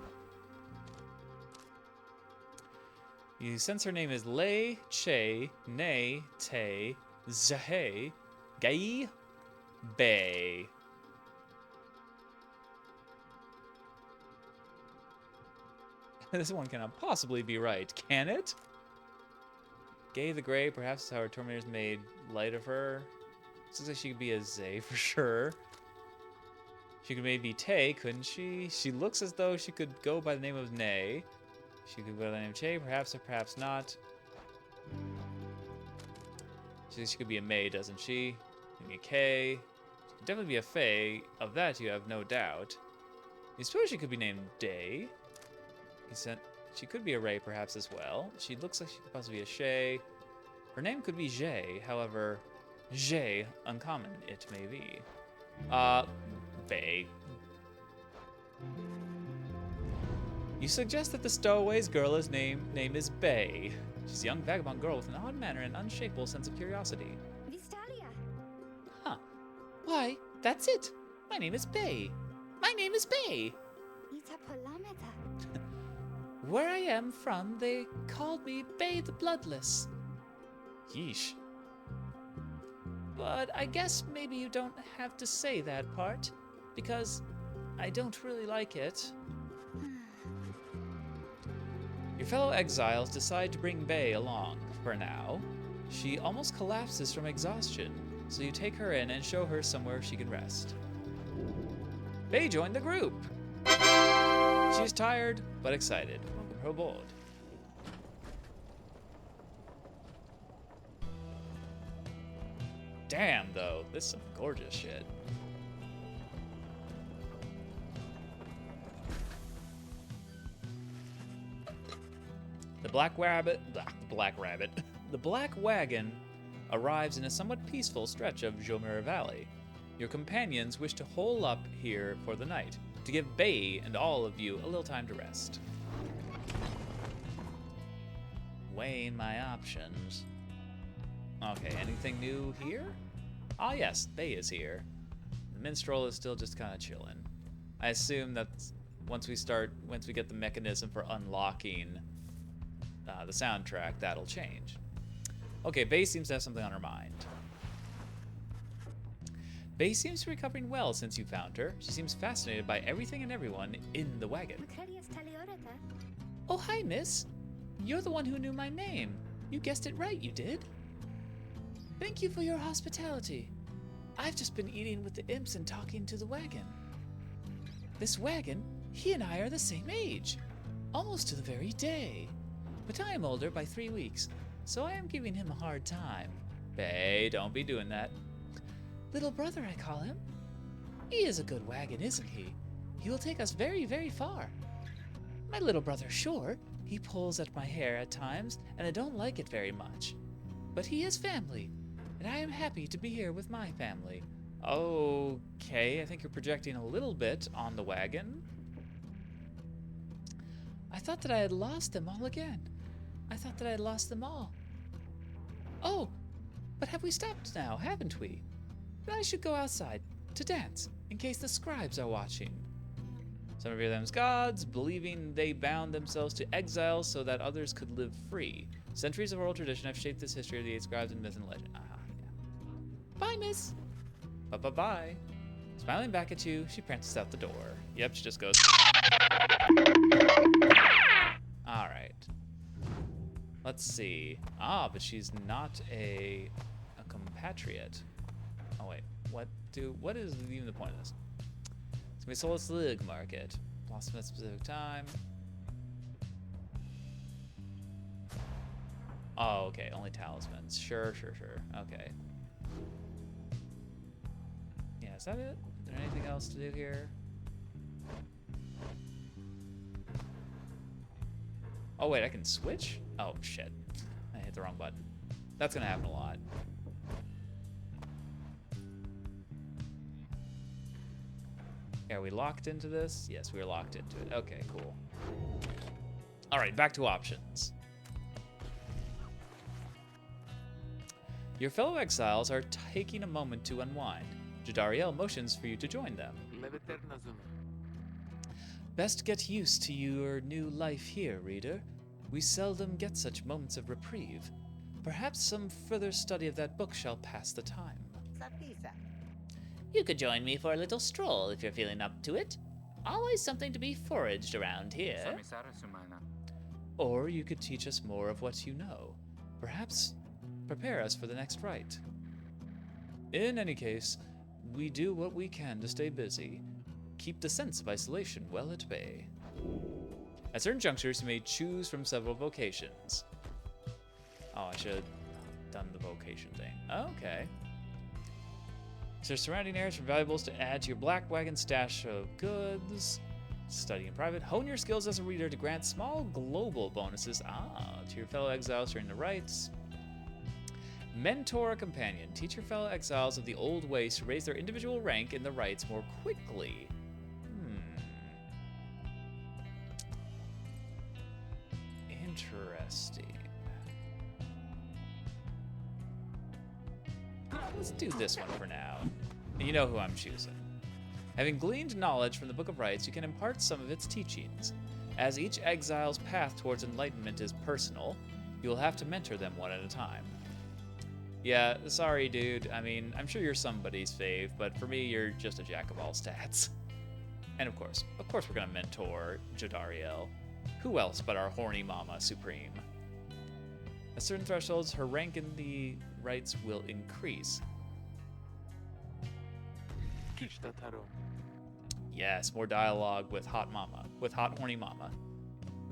You sense her name is Lei, Che, Nay, Te, Zahe, Gai, Bay. This one cannot possibly be right, can it? Gay the Grey, perhaps is how her tormentors made light of her. Looks like she could be a Zay for sure. She could maybe be Tay, couldn't she? She looks as though she could go by the name of Nay. She could go by the name of Che, perhaps or perhaps not. She could be a May, doesn't she? Maybe a K. She could definitely be a Fae. Of that you have no doubt. You suppose she could be named Day. She could be a Ray perhaps as well. She looks like she could possibly be a Shay. Her name could be Jay, however, Jay, uncommon it may be. Fae. You suggest that the stowaway's girl's name is Bay. She's a young vagabond girl with an odd manner and unshakable sense of curiosity. Huh. Why, that's it. My name is Bay. My name is Bay. Where I am from, they called me Bay the Bloodless. Yeesh. But I guess maybe you don't have to say that part, because I don't really like it. Your fellow exiles decide to bring Bay along, for now. She almost collapses from exhaustion, so you take her in and show her somewhere she can rest. Bay joined the group! She's tired, but excited. Welcome her aboard. Damn, though, this is some gorgeous shit. The Black Wagon arrives in a somewhat peaceful stretch of Jomuer Valley. Your companions wish to hole up here for the night, to give Bay and all of you a little time to rest. Weighing my options. Okay, anything new here? Ah yes, Bay is here. The minstrel is still just kind of chilling. I assume that once we get the mechanism for unlocking the soundtrack, that'll change. Okay, Bay seems to have something on her mind. Bay seems to be recovering well since you found her. She seems fascinated by everything and everyone in the wagon. Oh, hi, miss. You're the one who knew my name. You guessed it right, you did. Thank you for your hospitality. I've just been eating with the imps and talking to the wagon. This wagon, he and I are the same age. Almost to the very day. But I am older by 3 weeks, so I am giving him a hard time. Bay, don't be doing that. Little brother, I call him. He is a good wagon, isn't he? He will take us very, very far. My little brother, sure, he pulls at my hair at times, and I don't like it very much. But he is family, and I am happy to be here with my family. Okay, I think you're projecting a little bit on the wagon. I thought that I had lost them all again. I thought that I had lost them all. Oh, but have we stopped now, haven't we? Then I should go outside to dance, in case the scribes are watching. Some of them gods, believing they bound themselves to exile so that others could live free. Centuries of oral tradition have shaped this history of the 8 scribes and myth and legend. Yeah. Bye, miss. Bye-bye-bye. Smiling back at you, she prances out the door. Yep, she just goes. All right. Let's see. Ah, but she's not a compatriot. Oh wait, what is even the point of this? It's gonna be sold at the Lig Market. Blossom at a specific time. Oh, okay, only talismans. Sure. Okay. Yeah, is that it? Is there anything else to do here? Oh wait, I can switch? Oh shit. I hit the wrong button. That's gonna happen a lot. Are we locked into this? Yes, we are locked into it. Okay, cool. Alright, back to options. Your fellow exiles are taking a moment to unwind. Jodariel motions for you to join them. Best get used to your new life here, reader. We seldom get such moments of reprieve. Perhaps some further study of that book shall pass the time. Sapisa. You could join me for a little stroll if you're feeling up to it. Always something to be foraged around here. Samisara Sumana. Or you could teach us more of what you know. Perhaps prepare us for the next rite. In any case, we do what we can to stay busy. Keep the sense of isolation well at bay. At certain junctures, you may choose from several vocations. Oh, I should have done the vocation thing. Okay. Search surrounding areas for valuables to add to your black wagon stash of goods. Study in private. Hone your skills as a reader to grant small global bonuses to your fellow exiles during the rites. Mentor a companion. Teach your fellow exiles of the old ways to raise their individual rank in the rites more quickly. Interesting. Let's do this one for now. You know who I'm choosing. Having gleaned knowledge from the Book of Rites, you can impart some of its teachings. As each exile's path towards enlightenment is personal, you will have to mentor them one at a time. Yeah, sorry, dude. I mean, I'm sure you're somebody's fave, but for me, you're just a jack of all stats. And of course, we're gonna mentor Jodariel. Who else but our horny mama supreme? At certain thresholds, her rank in the rites will increase. Yes, more dialogue with hot horny mama.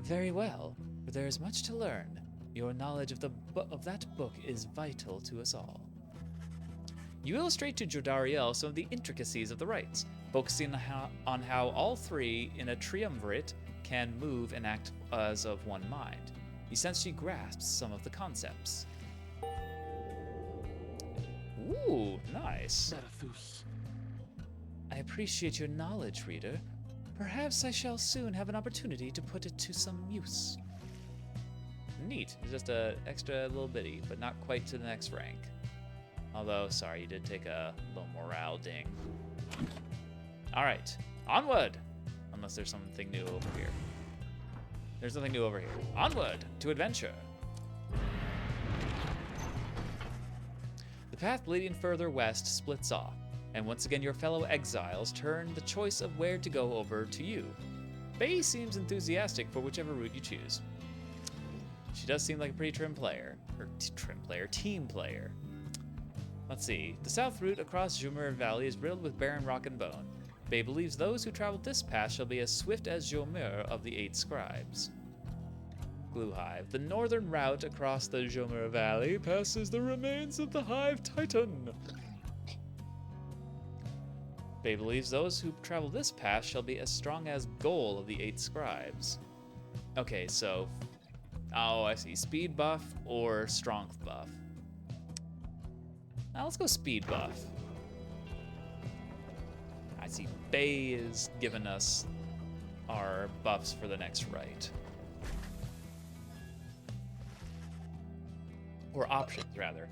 Very well, but there is much to learn. Your knowledge of that book is vital to us all. You illustrate to Jodariel some of the intricacies of the rites, focusing on how all three in a triumvirate can move and act as of one mind. You sense she grasps some of the concepts. Ooh, nice. I appreciate your knowledge, reader. Perhaps I shall soon have an opportunity to put it to some use. Neat. It's just a extra little bitty, but not quite to the next rank. Although, sorry, you did take a little morale ding. All right, onward! Unless there's something new over here. There's nothing new over here. Onward to adventure. The path leading further west splits off, and once again your fellow exiles turn the choice of where to go over to you. Faye seems enthusiastic for whichever route you choose. She does seem like a pretty team player. Let's see. The south route across Jomuer Valley is riddled with barren rock and bone. Faye believes those who travel this path shall be as swift as jomuer of the 8 scribes. Glue Hive. The northern route across the Jomuer Valley passes the remains of the Hive Titan. Faye believes those who travel this path shall be as strong as Goal of the 8 scribes. Okay, so... Oh, I see. Speed buff or strength buff. Now let's go speed buff. I see Faye is giving us our buffs for the next rite. Or options, rather.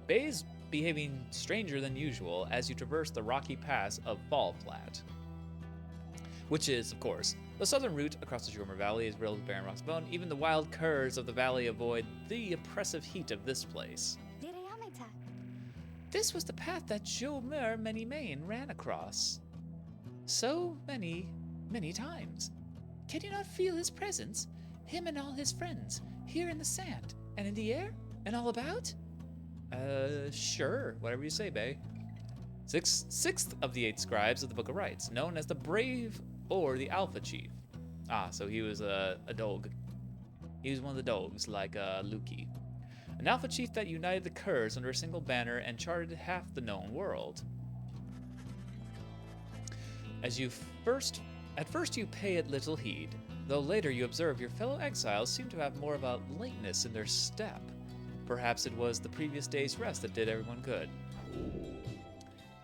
Faye's behaving stranger than usual as you traverse the rocky pass of Fallflat. which is, of course, the southern route across the Jomuer Valley is riddled with barren rocks bone. Even the wild curs of the valley avoid the oppressive heat of this place. This was the path that jomuer many Main ran across so many times. Can you not feel his presence? Him and all his friends, here in the sand, and in the air, and all about? Sure, whatever you say, bae. Sixth of the 8 scribes of the Book of Rites, known as the Brave or the Alpha Chief. Ah, so he was a dog. He was one of the dogs, like Lukey. An Alpha Chief that united the curs under a single banner and charted half the known world. At first you pay it little heed, though later you observe your fellow exiles seem to have more of a lightness in their step. Perhaps it was the previous day's rest that did everyone good.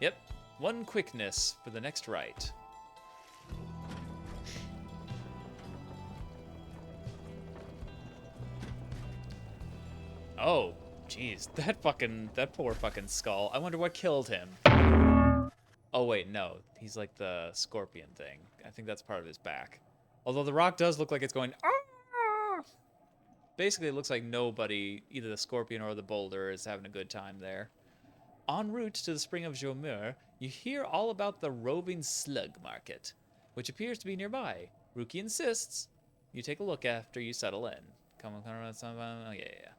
Yep, 1 quickness for the next rite. Oh, jeez, that poor fucking skull. I wonder what killed him. Oh wait, no, he's like the scorpion thing. I think that's part of his back. Although the rock does look like it's going, ah! Basically, it looks like nobody, either the scorpion or the boulder, is having a good time there. En route to the spring of Jomuer, you hear all about the roving slug market, which appears to be nearby. Ruki insists you take a look after you settle in. Come on, oh yeah.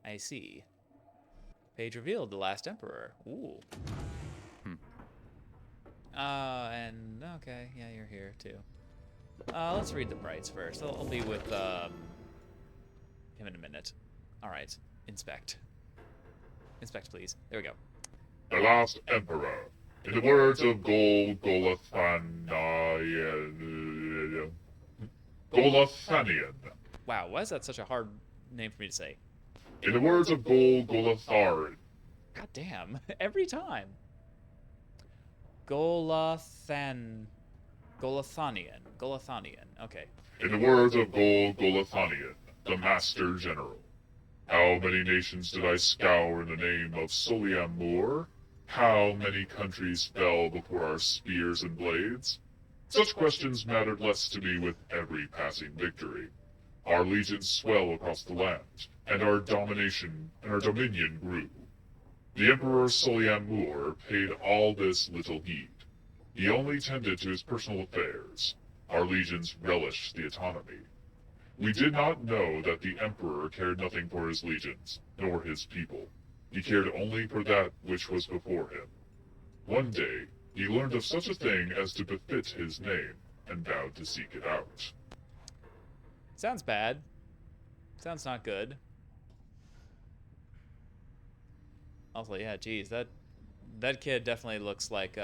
I see. Page revealed the last emperor. Ooh. And okay, yeah, you're here too. Let's read the rites first. I'll be with him in a minute. All right, inspect. Inspect, please. There we go. The last emperor. In the words of Golathanian. Wow, why is that such a hard name for me to say? In the words of Golatharin. God damn, every time. Golathanian. Okay. In the words of Golathanian, the Master General. How many nations did I scour in the name of Soliam Moor? How many countries fell before our spears and blades? Such questions mattered less to me with every passing victory. Our legions swell across the land, and our dominion grew. The Emperor Soliam Moor paid all this little heed. He only tended to his personal affairs. Our legions relished the autonomy. We did not know that the Emperor cared nothing for his legions, nor his people. He cared only for that which was before him. One day, he learned of such a thing as to befit his name, and vowed to seek it out. Sounds bad. Sounds not good. Also, yeah, geez, that kid definitely looks like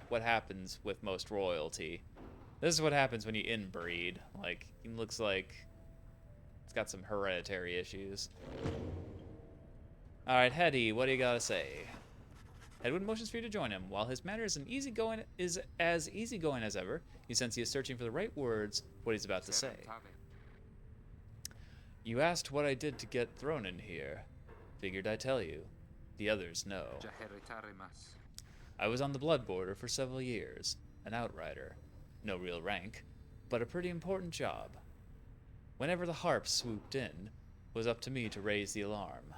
what happens with most royalty. This is what happens when you inbreed. Like, he looks like he's got some hereditary issues. All right, Hetty, what do you gotta say? Hedwin motions for you to join him. While his manner is as easygoing as ever, you sense he is searching for the right words for what he's about to say. You asked what I did to get thrown in here. Figured I'd tell you. The others know. I was on the blood border for several years, an outrider. No real rank, but a pretty important job. Whenever the harps swooped in, it was up to me to raise the alarm.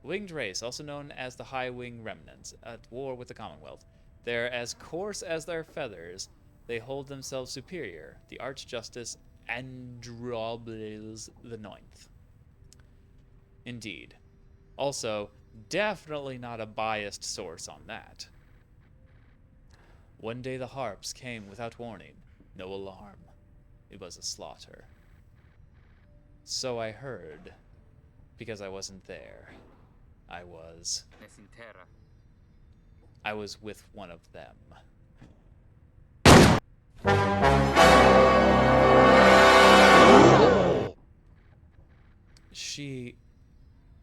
Winged race, also known as the High Wing Remnants, at war with the Commonwealth. They're as coarse as their feathers. They hold themselves superior. The Archjustice Androbles the Ninth. Indeed. Also, definitely not a biased source on that. One day the harps came without warning. No alarm. It was a slaughter. So I heard, because I wasn't there. I was with one of them.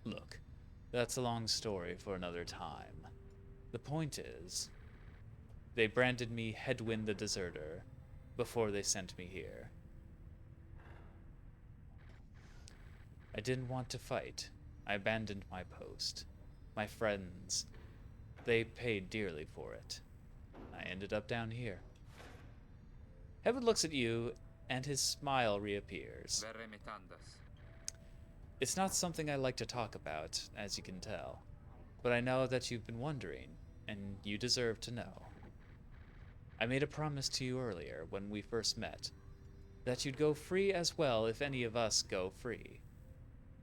Look, that's a long story for another time. The point is, they branded me Hedwin the Deserter before they sent me here. I didn't want to fight. I abandoned my post. My friends they paid dearly for it. I ended up down here. Heaven looks at you, and his smile reappears. Verre metandas. It's not something I like to talk about, as you can tell, but I know that you've been wondering, and you deserve to know. I made a promise to you earlier, when we first met, that you'd go free as well if any of us go free.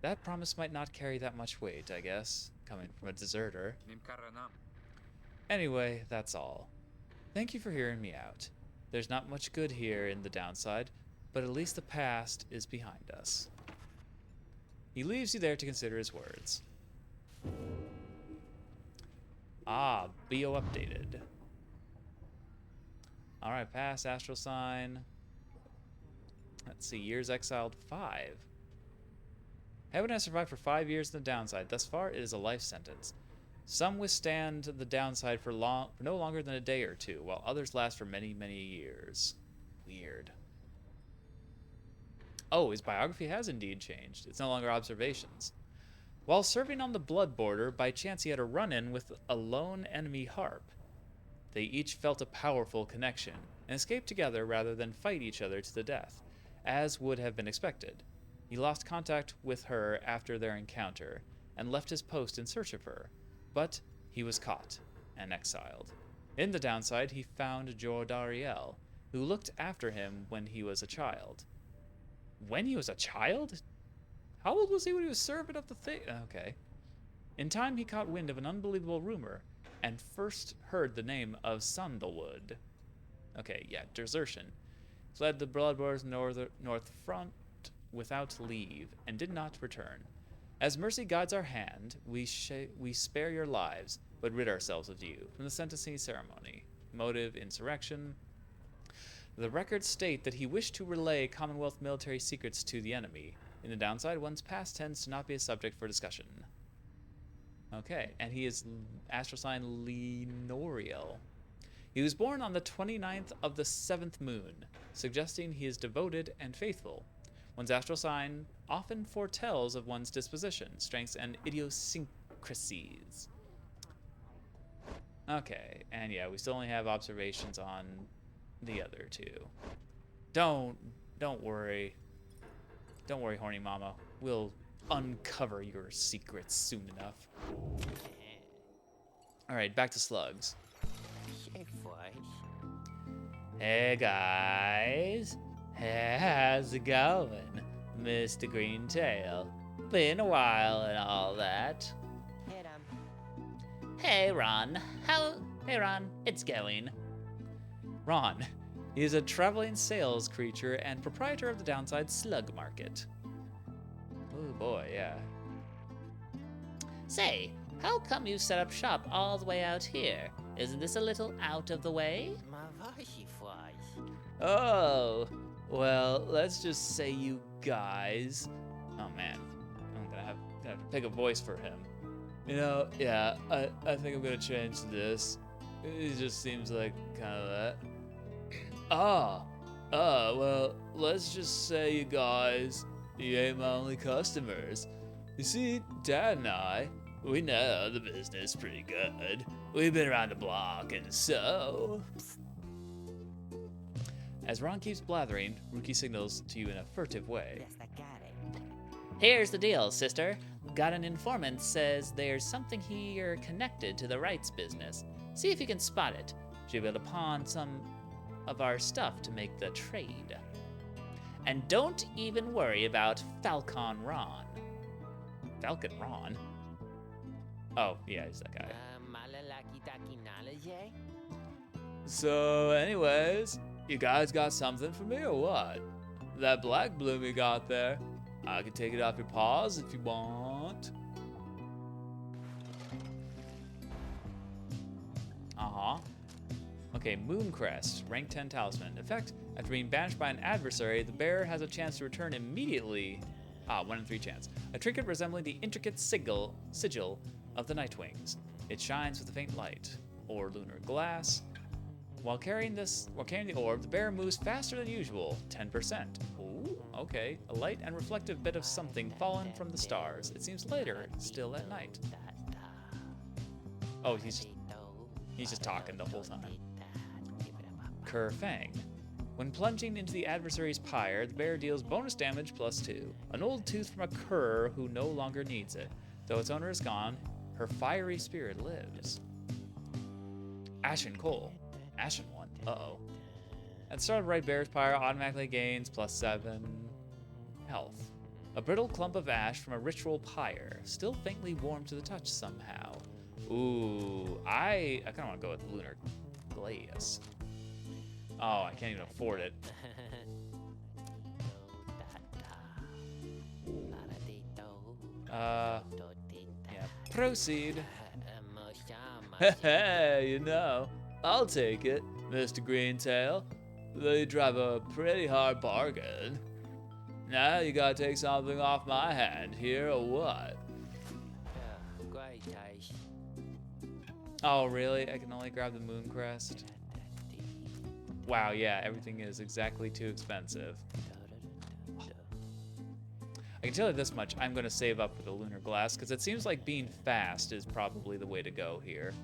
That promise might not carry that much weight, I guess, coming from a deserter. Nim karanam. Anyway, that's all. Thank you for hearing me out. There's not much good here in the downside, but at least the past is behind us. He leaves you there to consider his words. Ah, Bio updated. Alright, past, astral sign. Let's see, years exiled 5. Heaven has survived for 5 years in the downside. Thus far, it is a life sentence. Some withstand the downside for no longer than a day or two, while others last for many, many years. Weird. Oh, his biography has indeed changed. It's no longer observations. While serving on the blood border, by chance he had a run-in with a lone enemy harp. They each felt a powerful connection, and escaped together rather than fight each other to the death, as would have been expected. He lost contact with her after their encounter, and left his post in search of her. But he was caught and exiled. In the downside, he found jovial, who looked after him when he was a child. When he was a child? How old was he when he was serving up the thing? Okay. In time, he caught wind of an unbelievable rumor, and first heard the name of Sandalwood. Okay, yeah, desertion. Fled the Bloodborne's north front without leave, and did not return. As mercy guides our hand, we spare your lives, but rid ourselves of you. From the sentencing ceremony. Motive, insurrection. The records state that he wished to relay Commonwealth military secrets to the enemy. In the downside, one's past tends to not be a subject for discussion. Okay, and he is astral sign Lenoriel. He was born on the 29th of the 7th moon, suggesting he is devoted and faithful. One's astral sign often foretells of one's disposition, strengths, and idiosyncrasies. Okay, and yeah, we still only have observations on the other two. Don't worry. Don't worry, horny mama. We'll uncover your secrets soon enough. Alright, back to slugs. Hey guys, how's it going, Mr. Greentail? Been a while and all that. Hey, Ron. Hey, Ron. It's going. Ron. He is a traveling sales creature and proprietor of the downside slug market. Oh boy, yeah. Say, how come you set up shop all the way out here? Isn't this a little out of the way? Oh, well, let's just say you guys. Oh man, I'm gonna have to pick a voice for him. You know, yeah, I think I'm gonna change this. It just seems like kind of that. Well, let's just say you guys, you ain't my only customers. You see, Dad and I, we know the business pretty good. We've been around the block, and so... As Ron keeps blathering, Rookie signals to you in a furtive way. Here's the deal, sister. Got an informant says there's something here connected to the rites business. See if you can spot it. She'll be able to pawn some of our stuff to make the trade. And don't even worry about Falcon Ron. Falcon Ron? Oh, yeah, he's that guy. So, anyways, you guys got something for me or what? That black bloom you got there, I can take it off your paws if you want. Okay, Mooncrest, rank 10 talisman. Effect, after being banished by an adversary, the bearer has a chance to return immediately. 1 in 3 chance. A trinket resembling the intricate sigil of the Nightwings. It shines with a faint light, or lunar glass. While carrying the orb, the bearer moves faster than usual, 10%. Ooh, okay. A light and reflective bit of something fallen from the stars. It seems later, still at night. Oh, he's He's just talking the whole time. Kerfang. When plunging into the adversary's pyre, the bear deals bonus damage +2. An old tooth from a cur who no longer needs it. Though its owner is gone, her fiery spirit lives. Ashen Coal. Ashen one. Uh-oh. At the start of right bear's pyre, automatically gains +7 health. A brittle clump of ash from a ritual pyre, still faintly warm to the touch somehow. Ooh, I kind of want to go with Lunar Glaze. Oh, I can't even afford it. Yeah, proceed. Hey, you know, I'll take it, Mr. Greentail. Though you drive a pretty hard bargain. Now you gotta take something off my hand here, or what? Oh, really? I can only grab the moon crest? Wow, yeah, everything is exactly too expensive. I can tell you this much, I'm gonna save up for the lunar glass, because it seems like being fast is probably the way to go here.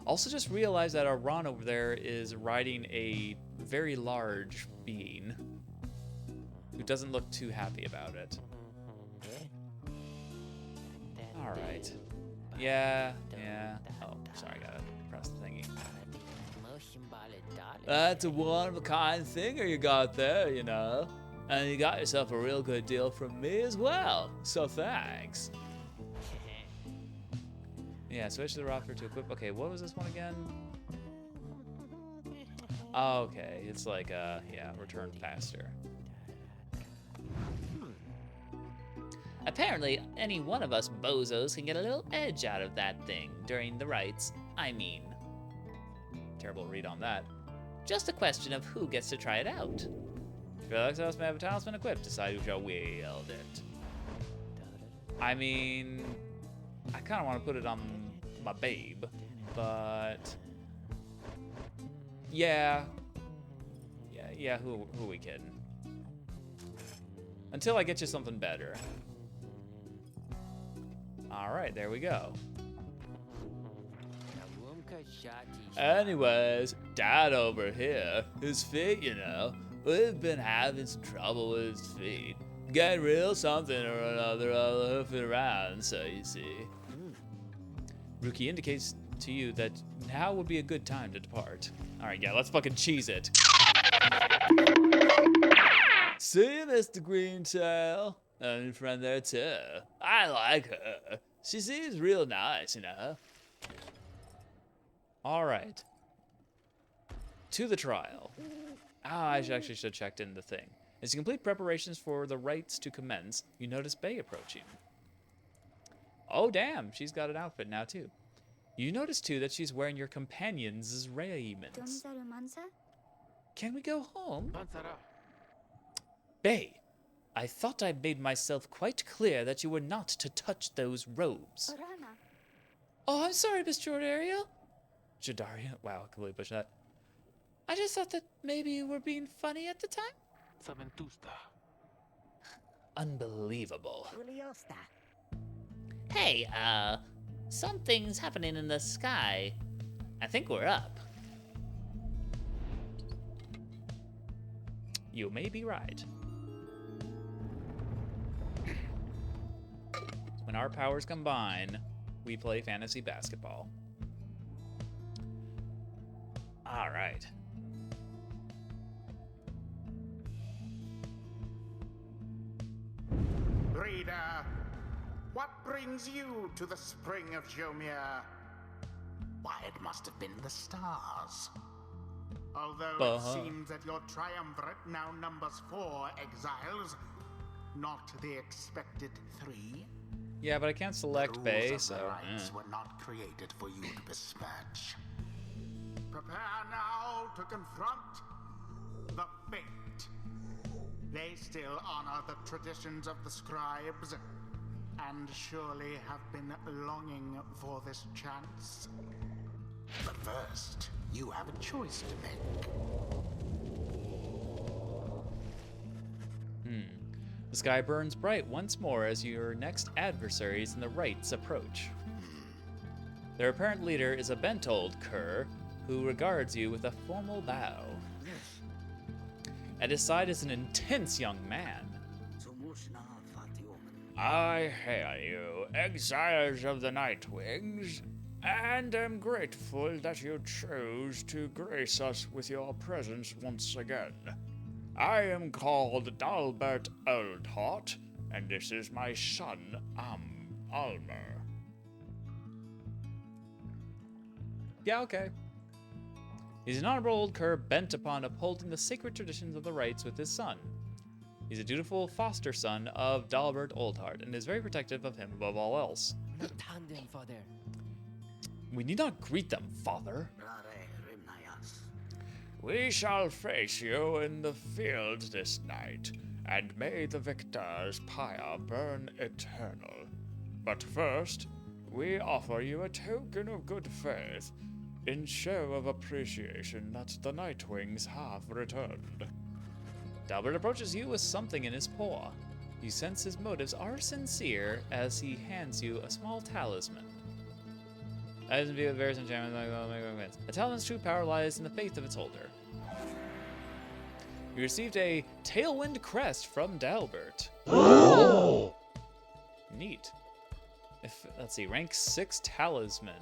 Also just realized that our Ron over there is riding a very large being who doesn't look too happy about it. Alright. Yeah. Oh, sorry, I gotta press the thingy. That's a one-of-a-kind thinger you got there, you know. And you got yourself a real good deal from me as well, so thanks. Yeah, switch the roster to equip. Okay, what was this one again? Oh, okay, it's like, yeah, return faster. Apparently, any one of us bozos can get a little edge out of that thing during the rites. I mean, Terrible read on that. just a question of who gets to try it out. Felix else may have a talisman equipped. Decide who shall wield it. I mean, I kind of want to put it on my babe, but yeah, who are we kidding? Until I get you something better. All right, there we go. Anyways, Dad over here, his feet, you know, we've been having some trouble with his feet. Getting real something or another hoofing around, so you see. Rookie indicates to you that now would be a good time to depart. All right, yeah, let's fucking cheese it. See you, Mr. Greentail. And your friend there, too. I like her. She seems real nice, you know. All right. To the trial. I actually should have checked in the thing. As you complete preparations for the rites to commence, you notice Bay approaching. Oh, damn. She's got an outfit now, too. You notice, too, that she's wearing your companion's raiments. Can we go home? Bay, I thought I made myself quite clear that you were not to touch those robes. Oh, I'm sorry, Miss Jordario. Jordario? Wow, I completely pushed that. I just thought that maybe you were being funny at the time. Unbelievable. Hey, something's happening in the sky. I think we're up. You may be right. When our powers combine, we play fantasy basketball. All right. Reader, what brings you to the spring of Jomuer? Why, it must have been the stars. Although it seems that your triumvirate now numbers 4 exiles, not the expected 3. Yeah, but I can't select The Bay, rules of so. the rites were not created for you to besmirch. Prepare now to confront the fate. They still honor the traditions of the scribes, and surely have been longing for this chance. But first, you have a choice to make. The sky burns bright once more as your next adversaries in the rites approach. Their apparent leader is a bent old cur who regards you with a formal bow. At his side is an intense young man. I hail you, exiles of the Nightwings, and am grateful that you chose to grace us with your presence once again. I am called Dalbert Oldheart, and this is my son, Almer. Yeah, okay. He's an honorable old cur bent upon upholding the sacred traditions of the rites with his son. He's a dutiful foster son of Dalbert Oldheart and is very protective of him above all else. Tandem, father. We need not greet them, father. We shall face you in the field this night, and may the victor's pyre burn eternal. But first, we offer you a token of good faith, in show of appreciation that the Nightwings have returned. Dalbert approaches you with something in his paw. You sense his motives are sincere as he hands you a small talisman. As in view of various enchantments, a talisman's true power lies in the faith of its holder. You received a Tailwind Crest from Dalbert. Oh! Neat. Let's see, rank 6 talisman.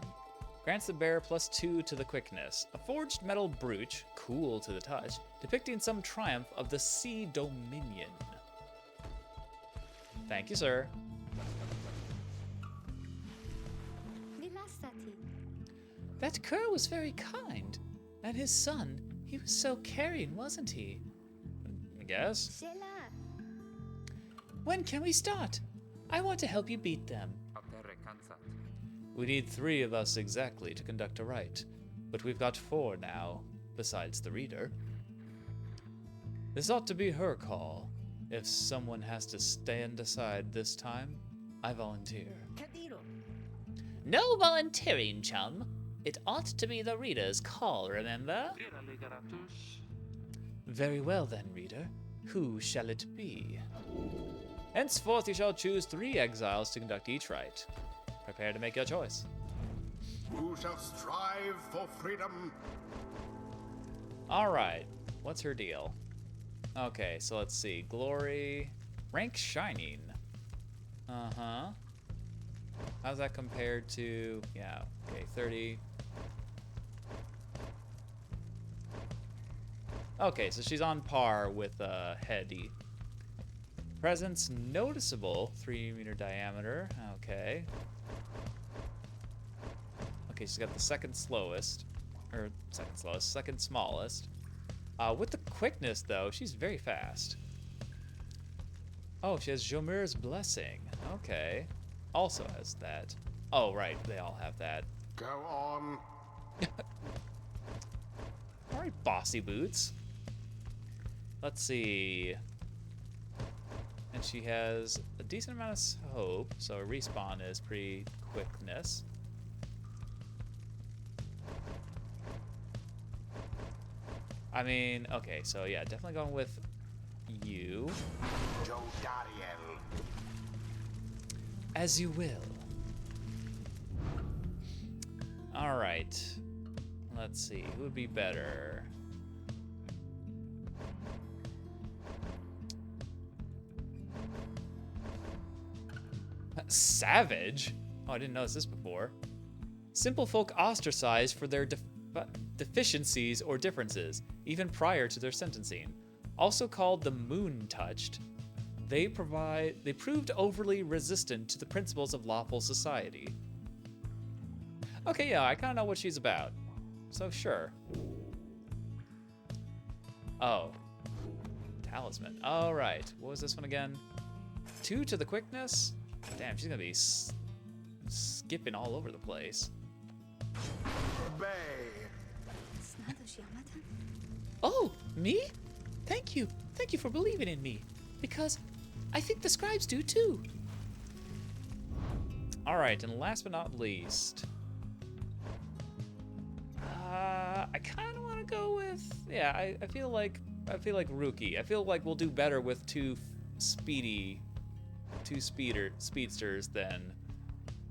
Grants the bearer +2 to the quickness. A forged metal brooch, cool to the touch, depicting some triumph of the Sea Dominion. Thank you, sir. That cur was very kind. And his son, he was so caring, wasn't he? I guess. When can we start? I want to help you beat them. We need 3 of us exactly to conduct a rite, but we've got 4 now, besides the reader. This ought to be her call. If someone has to stand aside this time, I volunteer. No volunteering, chum. It ought to be the reader's call, remember? Very well then, reader. Who shall it be? Henceforth you shall choose 3 exiles to conduct each rite. Prepare to make your choice. Who shall strive for freedom? Alright, what's her deal? Okay, so let's see. Glory. Rank Shining. Uh-huh. How's that compared to... Yeah, okay, 30. Okay, so she's on par with Hedy. Presence noticeable, 3-meter diameter. Okay. Okay, she's got the second slowest. Or second smallest. With the quickness, though, she's very fast. Oh, she has jomuer's blessing. Okay. Also has that. Oh, right, they all have that. Go on. Alright, bossy boots. Let's see. And she has a decent amount of hope, so a respawn is pre-quickness. I mean, okay, so yeah, definitely going with you. Jodariel. As you will. Alright. Let's see, who would be better? Savage? Oh, I didn't notice this before. Simple folk ostracized for their deficiencies or differences, even prior to their sentencing. Also called the moon-touched, they proved overly resistant to the principles of lawful society. Okay, yeah, I kind of know what she's about. So sure. Oh. Talisman. All right. What was this one again? 2 to the quickness? Damn, she's gonna be skipping all over the place. Bay. Oh, me? Thank you. Thank you for believing in me. Because I think the scribes do too. All right, and last but not least, I kind of want to go with, yeah, I feel like Rookie. I feel like we'll do better with 2 speedsters than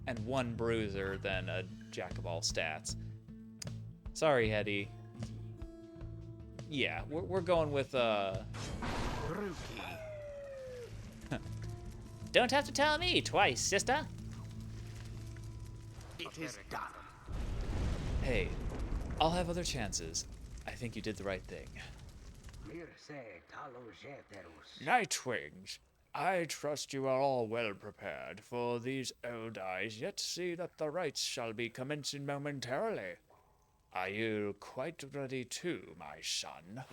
and 1 bruiser than a jack of all stats. Sorry, Hetty. Yeah, we're going with Rookie. Don't have to tell me twice, sister. It is done. Hey, I'll have other chances. I think you did the right thing. Nightwings, I trust you are all well prepared, for these old eyes yet see that the rites shall be commencing momentarily. Are you quite ready too, my son?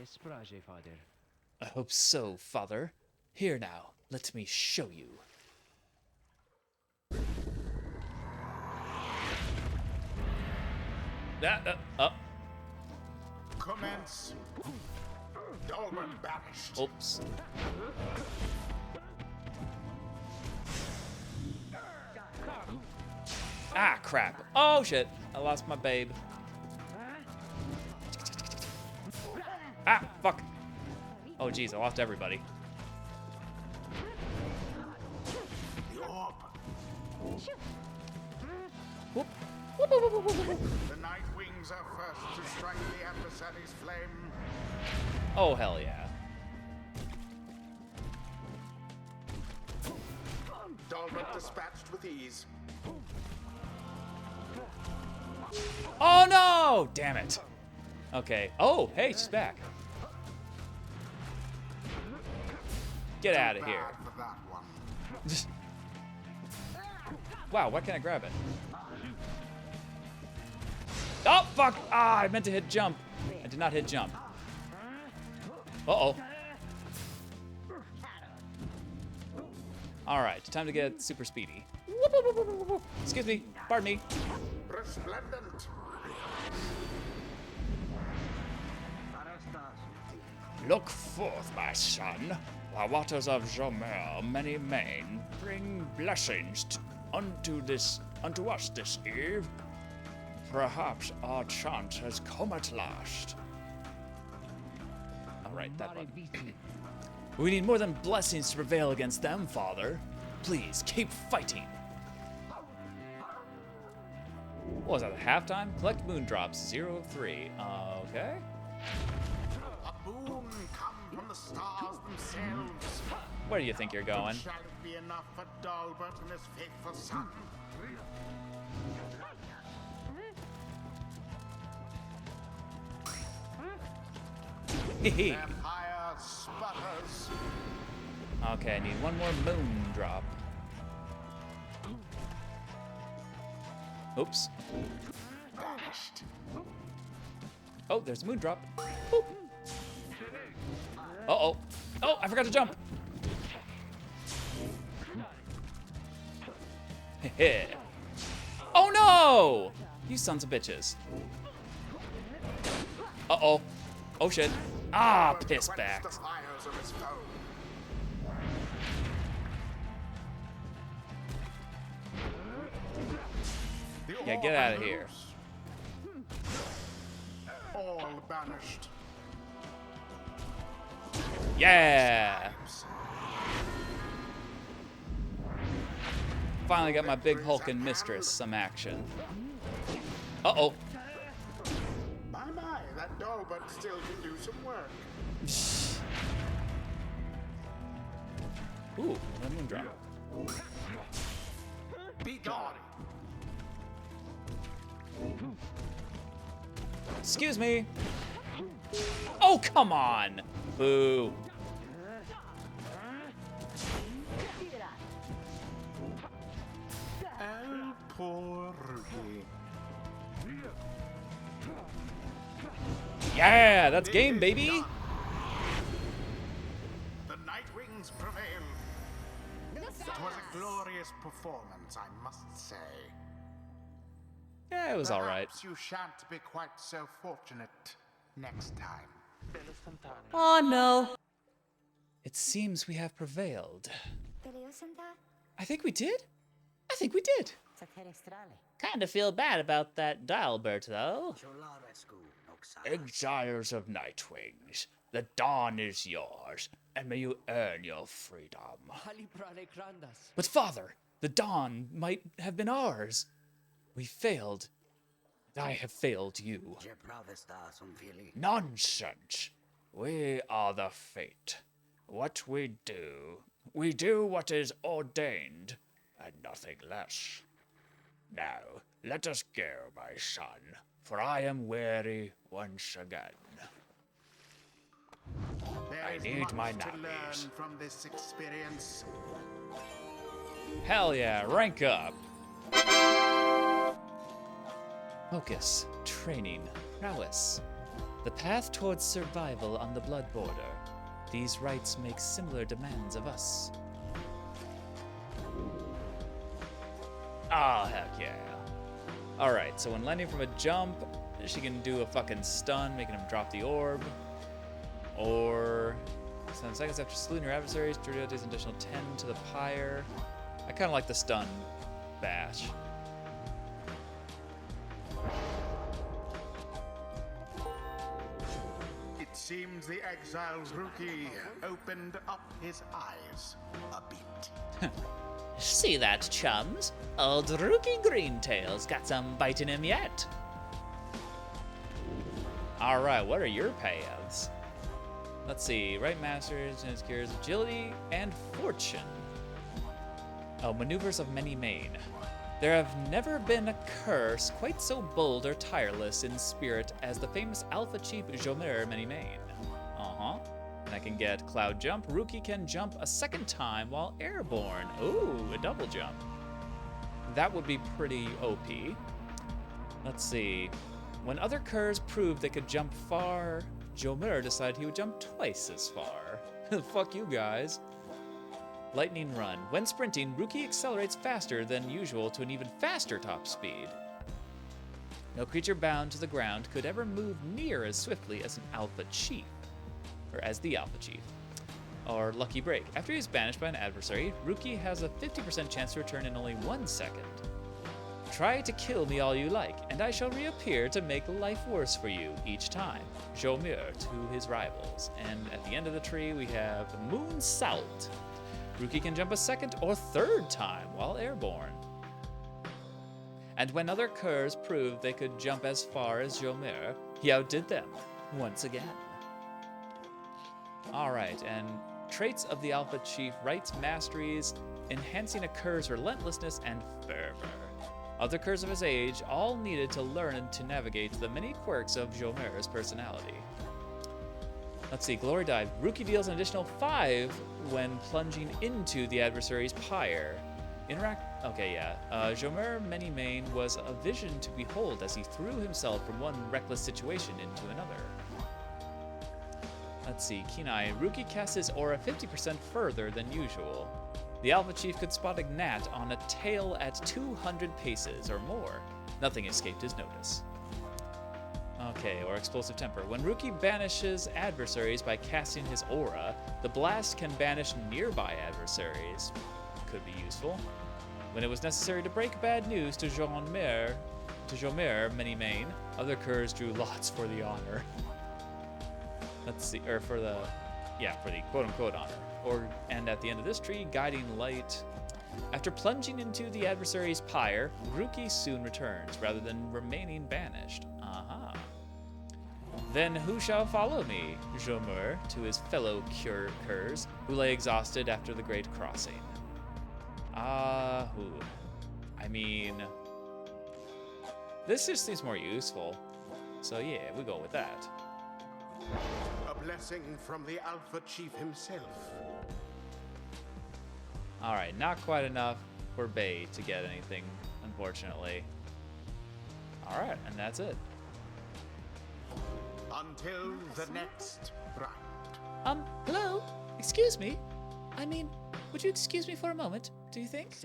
I hope so, father. Here now, let me show you. Commence. Dolmen banished. Oops. Ah, crap. Oh, shit. I lost my babe. Ah, fuck. Oh, jeez, I lost everybody. The orb. Whoop. The Nightwings are first to strike the adversary's flame. Oh, hell yeah. Dolmen dispatched with ease. Oh, no! Damn it. Okay. Oh, hey, she's back. Get out of here. Bad for that one. Wow, why can't I grab it? Oh, fuck! Ah, I meant to hit jump. I did not hit jump. Uh-oh. Alright, time to get super speedy. Excuse me, pardon me. Resplendent. Look forth, my son. The waters of Jomuer, many main, bring blessings unto us this eve. Perhaps our chance has come at last. Alright, that one. We need more than blessings to prevail against them, Father. Please, keep fighting. What was that, halftime? Collect moon drops, 0 of 3. Okay. A boon come from the stars themselves. Where do you think you're going? Shall it be enough for Dalbert and his faithful son? Empire sputters. Okay, I need one more moon drop. Oops. Banished. Oh, there's a moon drop. Boop. Uh-oh. Oh, I forgot to jump. Oh no! You sons of bitches. Uh-oh. Oh shit. Ah, piss Quench back. the fires of his foe. The Yeah, get orb out of here. loose. All banished. Yeah! Finally got my big hulking mistress some action. Uh-oh. My, that Dalbert still can do some work. Ooh, a moon drop. Be gone. Excuse me. Oh, come on. Boo. El poor rookie. Yeah, that's game, baby. The Nightwings prevail. It was a glorious performance, I must say. Yeah, it was all right. Perhaps you shan't be quite so fortunate next time. Oh no. It seems we have prevailed. I think we did. I think we did. Kinda feel bad about that Dalbert, though. Exiles of Nightwings, the dawn is yours, and may you earn your freedom. But Father, The dawn might have been ours. We failed. And I have failed you. Nonsense. We are the fate. What we do what is ordained, and nothing less. Now, let us go, my son, for I am weary once again. I need my nappies. From this experience. Hell yeah, rank up. Focus, training, prowess. The path towards survival on the blood border. These rites make similar demands of us. Oh, heck yeah. Alright, so when landing from a jump, she can do a fucking stun, making him drop the orb. Or 7 seconds after saluting your adversaries, Druid does an additional 10 to the pyre. I kind of like the stun bash. It seems the exiled rookie opened up his eyes a bit. See that, chums? Old Rookie Greentail's got some bite in him yet. Alright, what are your paths? Let's see, right masters and his cures agility and fortune. Oh, maneuvers of many main. There have never been a curse quite so bold or tireless in spirit as the famous Alpha Chief Jomuer many main. And I can get Cloud Jump. Rookie can jump a second time while airborne. Ooh, a double jump. That would be pretty OP. Let's see. When other curs proved they could jump far, Jomuer decided he would jump twice as far. Fuck you guys. Lightning Run. When sprinting, Rookie accelerates faster than usual to an even faster top speed. No creature bound to the ground could ever move near as swiftly as an Alpha Chief. Or as the Alpha Chief. Or Lucky Break. After he is banished by an adversary, Rookie has a 50% chance to return in only 1 second. Try to kill me all you like, and I shall reappear to make life worse for you each time. Jomuer to his rivals. And at the end of the tree, we have Moon Salt. Rookie can jump a second or third time while airborne. And when other curs proved they could jump as far as Jomuer, he outdid them once again. Alright, and traits of the Alpha Chief: rites, masteries, enhancing a cur's relentlessness and fervor. Other curs of his age all needed to learn to navigate the many quirks of Jomuer's personality. Let's see, Glory Dive. Rookie deals an additional 5 when plunging into the adversary's pyre. Jomuer Many Mane was a vision to behold as he threw himself from one reckless situation into another. Let's see, Canine. Rookie casts his aura 50% further than usual. The Alpha Chief could spot a gnat on a tail at 200 paces or more. Nothing escaped his notice. Okay, or Explosive Temper. When Rookie banishes adversaries by casting his aura, the blast can banish nearby adversaries. Could be useful. When it was necessary to break bad news to Jomuer Many Mane, other curs drew lots for the honor. Let's see, or for the quote-unquote honor. And at the end of this tree, Guiding Light. After plunging into the adversary's pyre, Rookie soon returns, rather than remaining banished. Then who shall follow me? Jomuer to his fellow curs, who lay exhausted after the great crossing. Who? I mean, this just seems more useful. So yeah, we go with that. A blessing from the Alpha Chief himself. Alright, not quite enough for Bay to get anything, unfortunately. Alright, and that's it. Until the next rite. Hello? Excuse me? I mean, would you excuse me for a moment, do you think?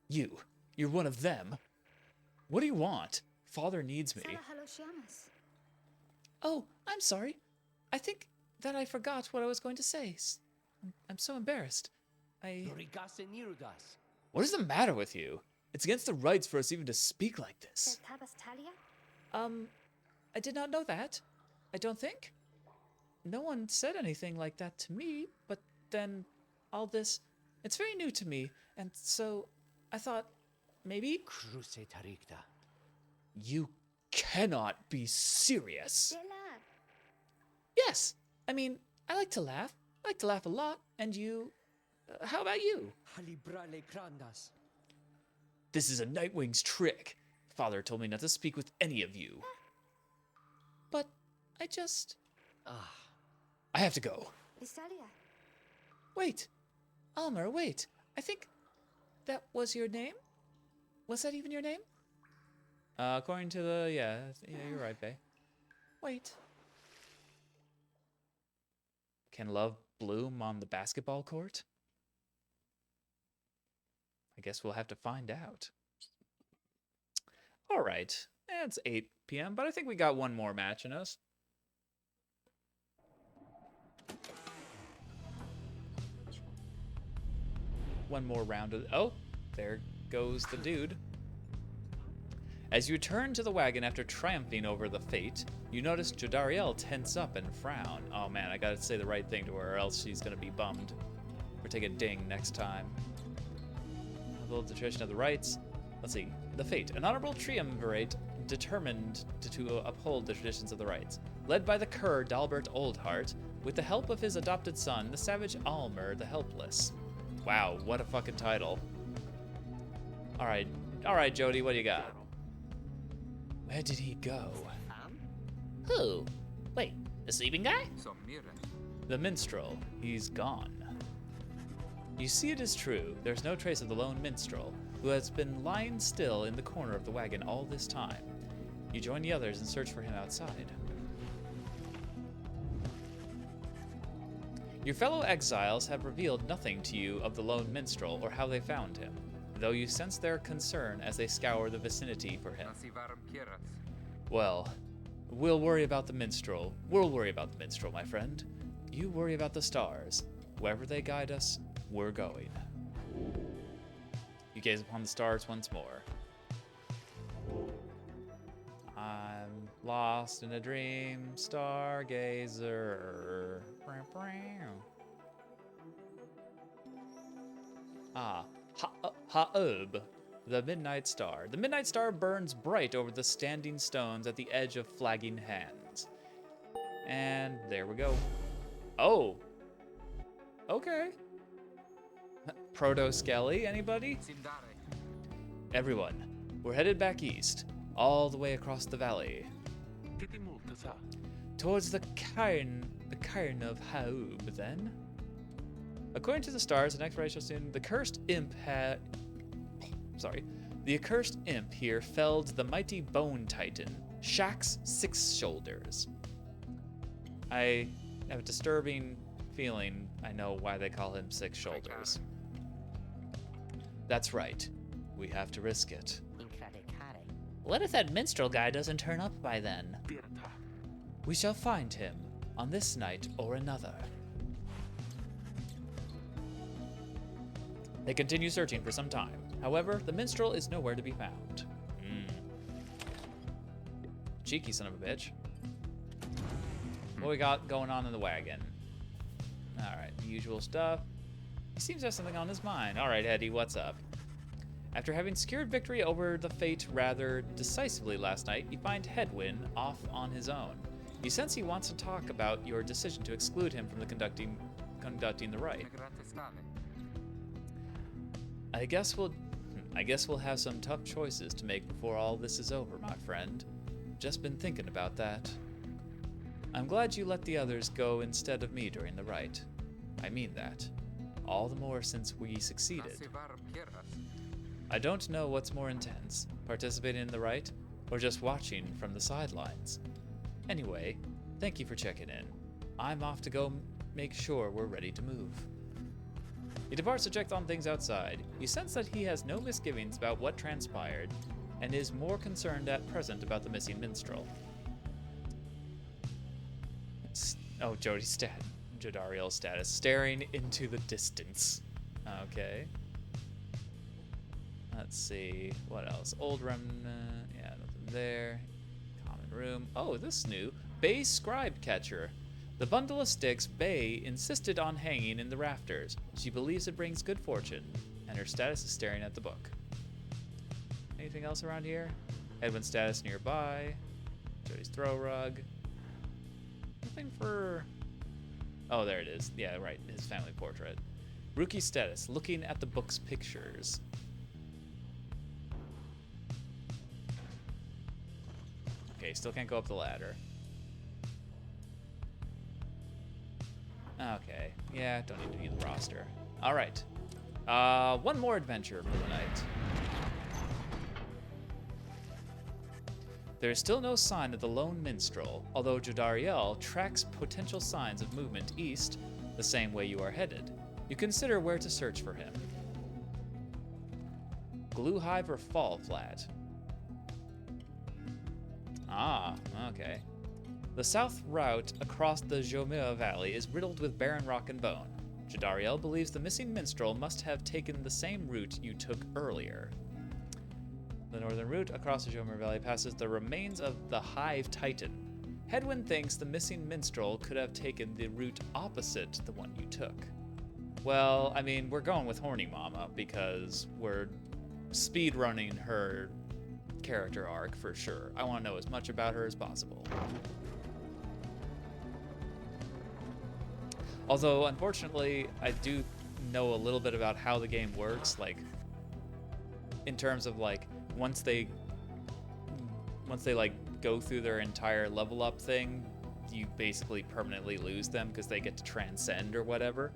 You're one of them. What do you want? Father needs me. Oh, I'm sorry. I think that I forgot what I was going to say. I'm so embarrassed. What is the matter with you? It's against the rites for us even to speak like this. I did not know that. I don't think. No one said anything like that to me, but then all this It's very new to me, and so I thought maybe. Cruce tarikta. You cannot be serious. Bella. Yes, I mean, I like to laugh. I like to laugh a lot, and you. How about you? Halibrale grandas. This is a Nightwing's trick. Father told me not to speak with any of you. But I just. I have to go. Visalia. Wait. Almer, wait. I think that was your name? Was that even your name? According to the. Yeah, you're right, Faye. Wait. Can love bloom on the basketball court? I guess we'll have to find out. All right. It's 8 p.m., but I think we got one more match in us. One more round of... Oh, there goes the dude. As you turn to the wagon after triumphing over the fate, you notice Jodariel tense up and frown. Oh man, I gotta say the right thing to her or else she's gonna be bummed. Or take a ding next time. The tradition of the rites. Let's see. The fate. An honorable triumvirate determined to uphold the traditions of the rites. Led by the cur Dalbert Oldheart, with the help of his adopted son, the savage Almer the Helpless. Wow, what a fucking title. Alright, Jody, what do you got? Where did he go? Who? Wait, the sleeping guy? Jomuer. The minstrel. He's gone. You see it is true. There's no trace of the lone minstrel, who has been lying still in the corner of the wagon all this time. You join the others and search for him outside. Your fellow exiles have revealed nothing to you of the lone minstrel or how they found him, though you sense their concern as they scour the vicinity for him. Nasivarum Kiras. Well, we'll worry about the minstrel. We'll worry about the minstrel, my friend. You worry about the stars. Wherever they guide us, we're going. You gaze upon the stars once more. I'm lost in a dream, stargazer. Ha'ub, the midnight star. The midnight star burns bright over the standing stones at the edge of flagging hands. And there we go. Oh. Okay. Proto-Skelly, anybody? Sindare. Everyone, we're headed back east, all the way across the valley, Che di molto sa? towards the cairn of Haub, then. According to the stars, an exploration soon, the accursed imp here felled the mighty bone titan, Shaq's Six Shoulders. I have a disturbing feeling I know why they call him Six Shoulders. That's right. We have to risk it. Incradicare. What if that minstrel guy doesn't turn up by then? Virta. We shall find him on this night or another. They continue searching for some time. However, the minstrel is nowhere to be found. Cheeky son of a bitch. What we got going on in the wagon? Alright, the usual stuff. He seems to have something on his mind. Alright, Eddie, what's up? After having secured victory over the fate rather decisively last night, you find Hedwyn off on his own. You sense he wants to talk about your decision to exclude him from the conducting the rite. Negrate scale. I guess we'll have some tough choices to make before all this is over, my friend. Just been thinking about that. I'm glad you let the others go instead of me during the rite. I mean that. All the more since we succeeded. Nasivarum Kiras. I don't know what's more intense, participating in the rite, or just watching from the sidelines. Anyway, thank you for checking in. I'm off to go make sure we're ready to move. He departs to check on things outside. You sense that he has no misgivings about what transpired, and is more concerned at present about the missing minstrel. Oh, Jodariel's status. Staring into the distance. Okay. Let's see. What else? Old remnant. Yeah, nothing there. Common room. Oh, this is new. Bay Scribe Catcher. The bundle of sticks Bay insisted on hanging in the rafters. She believes it brings good fortune, and her status is staring at the book. Anything else around here? Edwin's status nearby. Jody's throw rug. Nothing for... Oh, there it is. Yeah, right. His family portrait. Rookie status, looking at the book's pictures. Okay, still can't go up the ladder. Okay, yeah, don't need to view the roster. All right, one more adventure for the night. There is still no sign of the lone minstrel, although Jodariel tracks potential signs of movement east, the same way you are headed. You consider where to search for him. Glue Hive or Fall Flat? Ah, okay. The south route across the jomuer valley is riddled with barren rock and bone. Jodariel believes the missing minstrel must have taken the same route you took earlier. The northern route across the jomuer valley passes the remains of the Hive Titan. Hedwyn thinks the missing minstrel could have taken the route opposite the one you took. Well, I mean, we're going with Horny Mama because we're speedrunning her character arc for sure. I want to know as much about her as possible. Although, unfortunately, I do know a little bit about how the game works, like, in terms of, like, once they like, go through their entire level up thing, you basically permanently lose them because they get to transcend or whatever.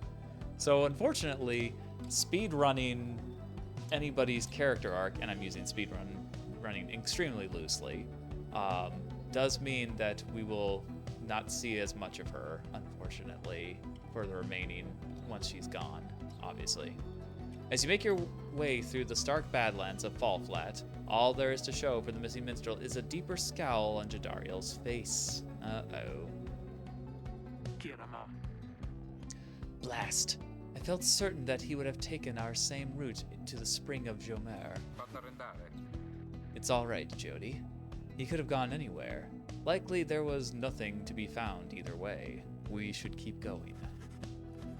So, unfortunately, speedrunning anybody's character arc, and I'm using running extremely loosely, does mean that we will not see as much of her, unfortunately, for the remaining once she's gone, obviously. As you make your way through the stark badlands of Fall Flat, all there is to show for the missing minstrel is a deeper scowl on Jodariel's face. Uh-oh. Blast! I felt certain that he would have taken our same route to the spring of Jomuer. It's all right, Jody. He could have gone anywhere. Likely there was nothing to be found either way. We should keep going.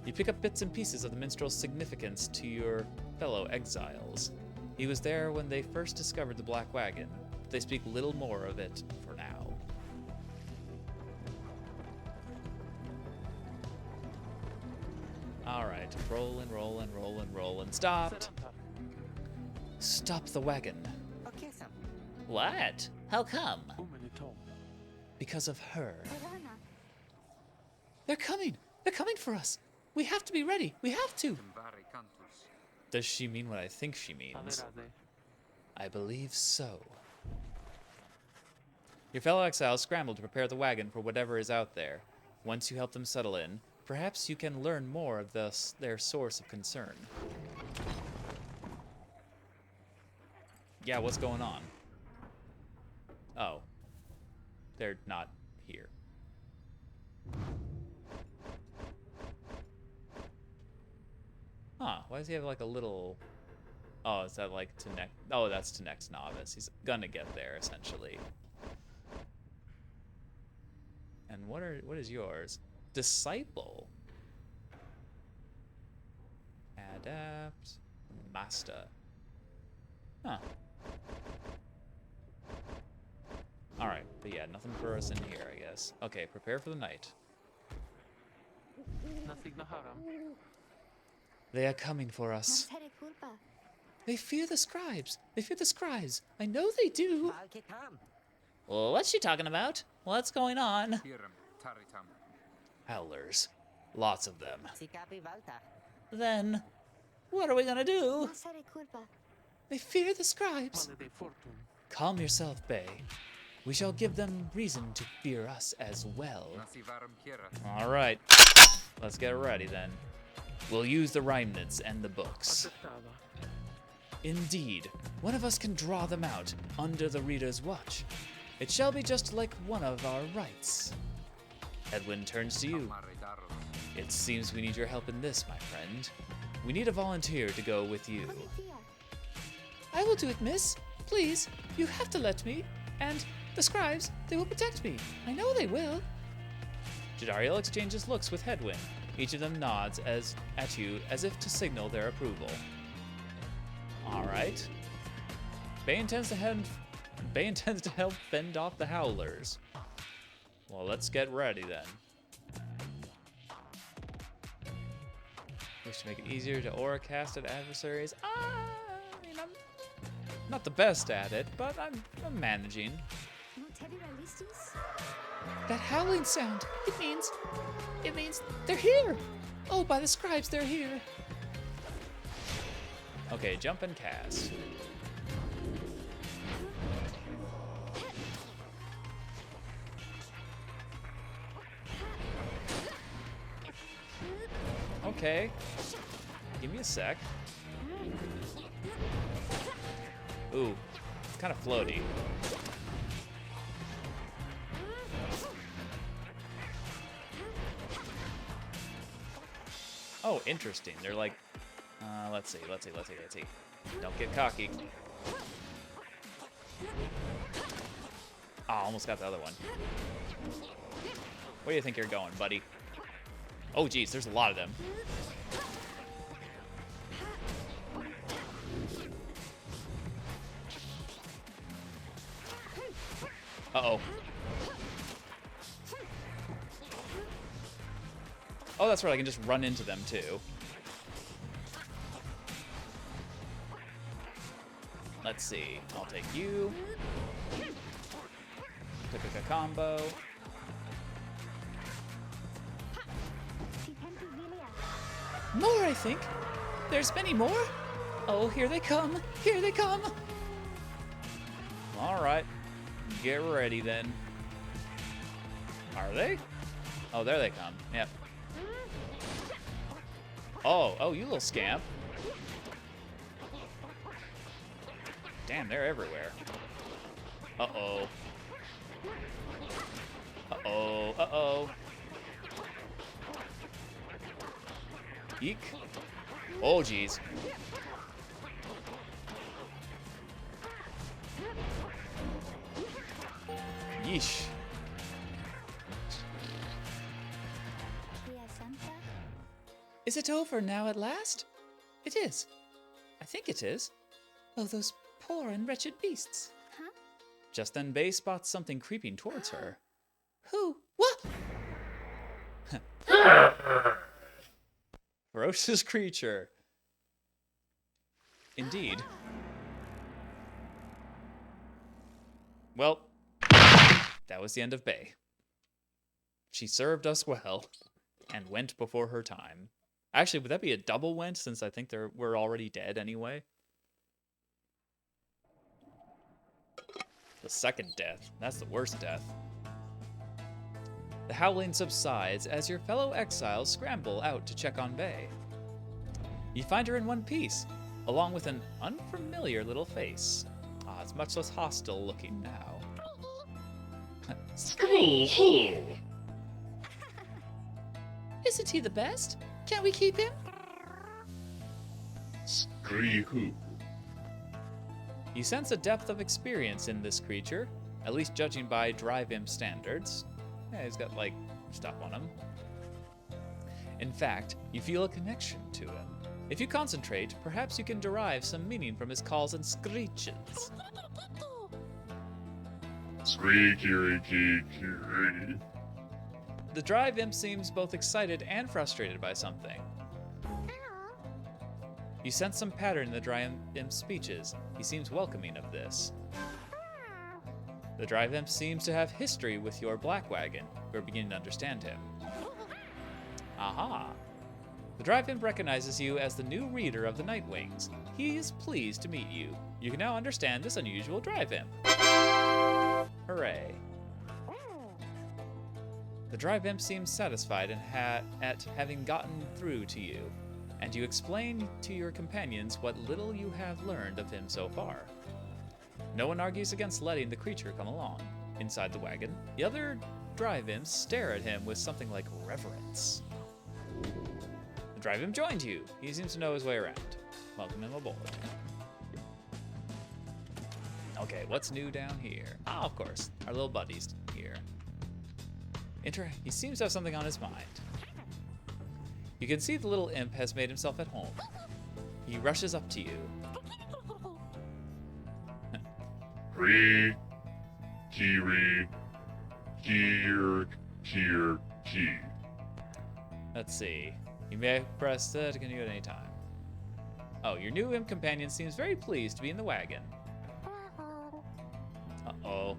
You pick up bits and pieces of the minstrel's significance to your fellow exiles. He was there when they first discovered the Black Wagon, but they speak little more of it for now. Alright, roll and stopped. Stop the wagon. Okay, Sam. What? How come? Because of her. They're coming! They're coming for us! We have to be ready! We have to! Does she mean what I think she means? I believe so. Your fellow exiles scramble to prepare the wagon for whatever is out there. Once you help them settle in, perhaps you can learn more of their source of concern. Yeah, what's going on? Oh. They're not here. Huh, why does he have like a little... Oh, is that like to next... Oh, that's to next novice. He's gonna get there, essentially. And what is yours? Disciple. Adapt. Master. Huh. Alright, but yeah, nothing for us in here, I guess. Okay, prepare for the night. They are coming for us. They fear the scribes. They fear the scribes. I know they do. Well, what's she talking about? What's going on? Howlers. Lots of them. Then, what are we gonna do? They fear the scribes. Calm yourself, Bay. We shall give them reason to fear us as well. All right. Let's get ready then. We'll use the remnants and the books. Indeed, one of us can draw them out under the reader's watch. It shall be just like one of our rites. Edwin turns to you. It seems we need your help in this, my friend. We need a volunteer to go with you. I will do it, miss. Please, you have to let me. And the scribes, they will protect me. I know they will. Jadariel exchanges looks with Headwind. Each of them nods at you as if to signal their approval. Alright. Bay intends to help fend off the howlers. Well, let's get ready then. Wish to make it easier to aura cast at adversaries. I mean, I'm not the best at it, but I'm managing. That howling sound, it means they're here. Oh, by the scribes, they're here. Okay, jump and cast. Okay, give me a sec. Ooh, it's kind of floaty. Oh, interesting. They're like, let's see. Don't get cocky. Oh, almost got the other one. Where do you think you're going, buddy? Oh, geez, there's a lot of them. Uh-oh. Oh, that's right, I can just run into them, too. Let's see. I'll take you. Took a combo. More, I think. There's many more. Oh, here they come. Here they come. All right. Get ready, then. Are they? Oh, there they come. Yep. Oh, you little scamp. Damn, they're everywhere. Uh-oh. Uh-oh, uh-oh. Eek. Oh, geez. Yeesh. Is it over now at last? It is. I think it is. Oh, those poor and wretched beasts. Huh? Just then Bay spots something creeping towards her. Who? What? Ferocious creature. Indeed. Well, that was the end of Bay. She served us well and went before her time. Actually, would that be a double went, since I think we're already dead anyway? The second death. That's the worst death. The howling subsides as your fellow exiles scramble out to check on Bay. You find her in one piece, along with an unfamiliar little face. Ah, it's much less hostile looking now. Screw-hoo! Isn't he the best? Can't we keep him? Scree-hoo. You sense a depth of experience in this creature, at least judging by Drive Imp standards. Yeah, he's got, like, stuff on him. In fact, you feel a connection to him. If you concentrate, perhaps you can derive some meaning from his calls and screeches. Scree-kiri-kiri-kiri. The Drive Imp seems both excited and frustrated by something. You sense some pattern in the Drive Imp's speeches. He seems welcoming of this. The Drive Imp seems to have history with your Black Wagon. You're beginning to understand him. Aha! The Drive Imp recognizes you as the new reader of the Nightwings. He is pleased to meet you. You can now understand this unusual Drive Imp. Hooray. The Drive Imp seems satisfied at having gotten through to you, and you explain to your companions what little you have learned of him so far. No one argues against letting the creature come along. Inside the wagon, the other Drive Imps stare at him with something like reverence. The Drive Imp joined you. He seems to know his way around. Welcome him aboard. Okay, what's new down here? Ah, of course, our little buddies here. He seems to have something on his mind. You can see the little imp has made himself at home. He rushes up to you. Re, kiri, kir, ki. Let's see. You may press to continue at any time. Oh, your new imp companion seems very pleased to be in the wagon. Uh-oh.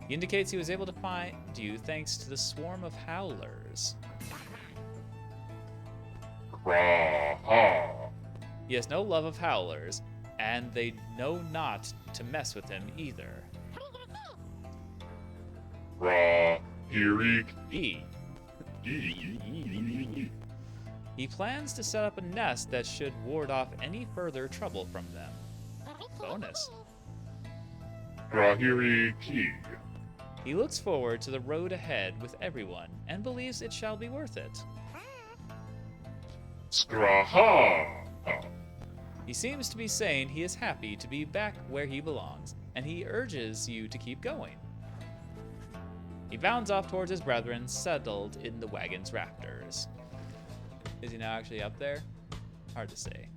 He indicates he was able to find you thanks to the swarm of howlers. Kraha. He has no love of howlers, and they know not to mess with him either. Hirik. He plans to set up a nest that should ward off any further trouble from them. Bonus. Rahiriki. He looks forward to the road ahead with everyone and believes it shall be worth it. Skraha. He seems to be saying he is happy to be back where he belongs, and he urges you to keep going. He bounds off towards his brethren settled in the wagon's rafters. Is he now actually up there? Hard to say.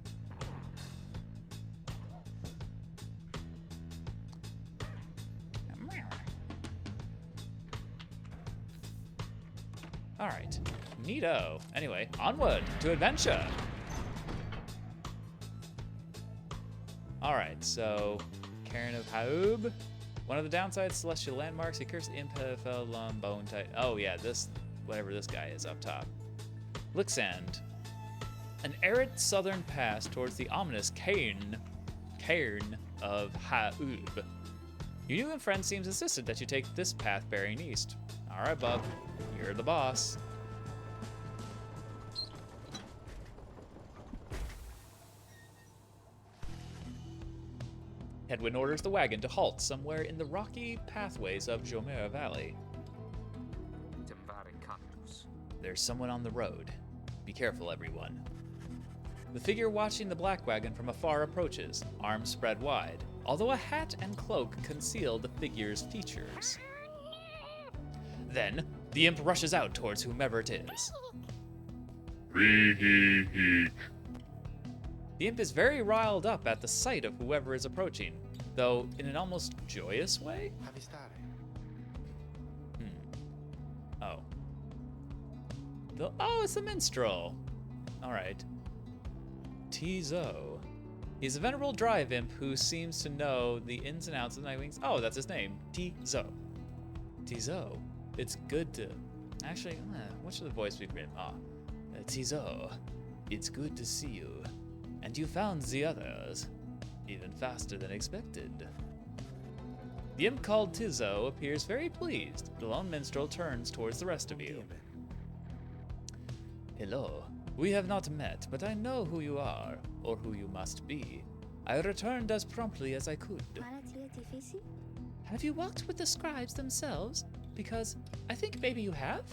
Alright. Neato. Anyway, onward to adventure! Alright, so Cairn of Haub. One of the downsides, celestial landmarks, a cursed imp fell on bone tight. Oh yeah, this, whatever this guy is up top. Lixand. An arid southern pass towards the ominous cairn of Haub. Your new friend seems insistent that you take this path bearing east. Alright, bub. You're the boss. Hedwyn orders the wagon to halt somewhere in the rocky pathways of Jomuer Valley. There's someone on the road. Be careful, everyone. The figure watching the black wagon from afar approaches, arms spread wide, although a hat and cloak conceal the figure's features. Then, the imp rushes out towards whomever it is. Rihihik. The imp is very riled up at the sight of whoever is approaching, though in an almost joyous way? Oh. Oh, it's the minstrel. Alright. Tizo. He's a venerable drive imp who seems to know the ins and outs of Nightwing's. Oh, that's his name. Tizo. Tizo. It's good to... Actually, what should the voice be for him? Tizo. It's good to see you. And you found the others. Even faster than expected. The imp called Tizo appears very pleased. The lone minstrel turns towards the rest of you. Hello. We have not met, but I know who you are, or who you must be. I returned as promptly as I could. Have you walked with the scribes themselves? Because I think maybe you have?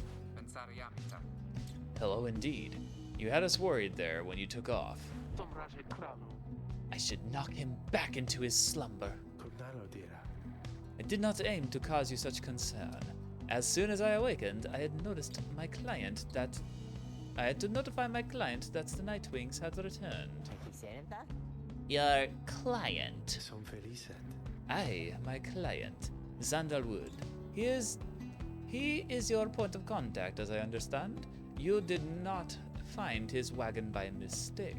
Hello indeed. You had us worried there when you took off. I should knock him back into his slumber. I did not aim to cause you such concern. As soon as I awakened, I had to notify my client that the Nightwings had returned. Your client? Aye, my client, Zandalwood. He is your point of contact, as I understand. You did not find his wagon by mistake.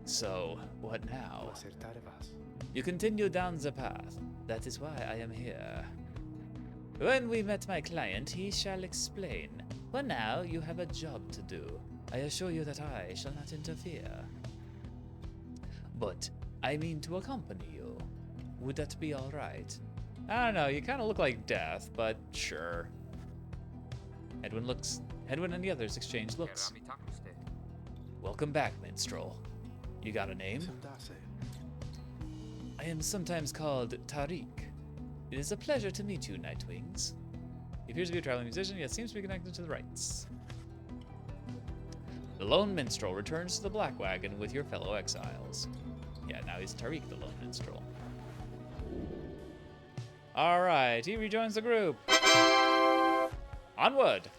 So, what now? You continue down the path. That is why I am here. When we met my client, he shall explain. For now, you have a job to do. I assure you that I shall not interfere. But I mean to accompany you. Would that be all right? I don't know, you kind of look like Death, but sure. Hedwyn and the others exchange looks. Welcome back, minstrel. You got a name? I am sometimes called Tariq. It is a pleasure to meet you, Nightwings. He appears to be a traveling musician, yet seems to be connected to the rites. The lone minstrel returns to the black wagon with your fellow exiles. Yeah, now he's Tariq the lone minstrel. All right, he rejoins the group. Onward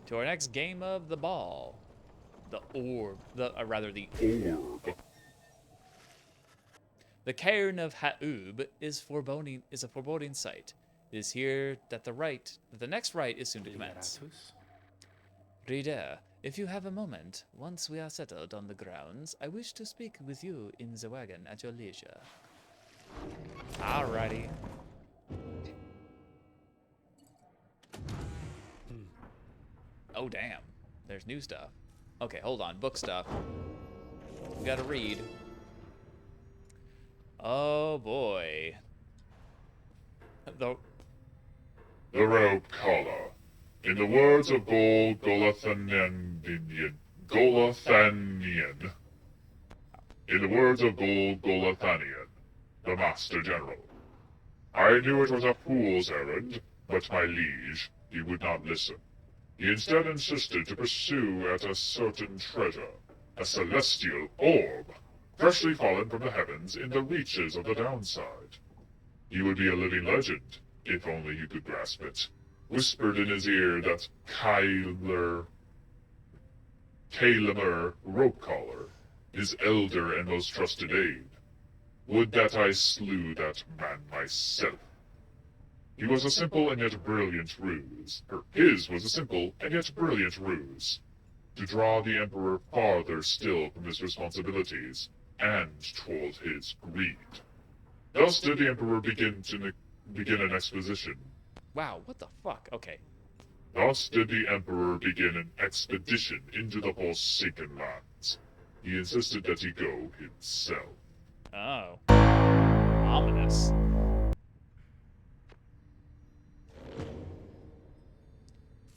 to our next game of the ball. The orb, the orb. The cairn of Ha'ub is a foreboding sight. It is here that the next rite is soon to commence. Reader, if you have a moment, once we are settled on the grounds, I wish to speak with you in the wagon at your leisure. Alrighty. Oh, damn. There's new stuff. Okay, hold on. Book stuff. We gotta read. Oh, boy. The rope collar. In the words of Golathanian. In the words of Golathanian, the Master General. I knew it was a fool's errand, but my liege, he would not listen. He instead insisted to pursue at a certain treasure, a celestial orb, freshly fallen from the heavens in the reaches of the downside. He would be a living legend, if only he could grasp it. Whispered in his ear that Kailamer rope collar, his elder and most trusted aide. Would that I slew that man myself. He was a simple and yet brilliant ruse. His was a simple and yet brilliant ruse. To draw the Emperor farther still from his responsibilities, and toward his greed. Thus did the Emperor begin an exposition. Wow, what the fuck? Okay. Thus did the Emperor begin an expedition into the Forsaken Lands. He insisted that he go himself. Oh. Ominous.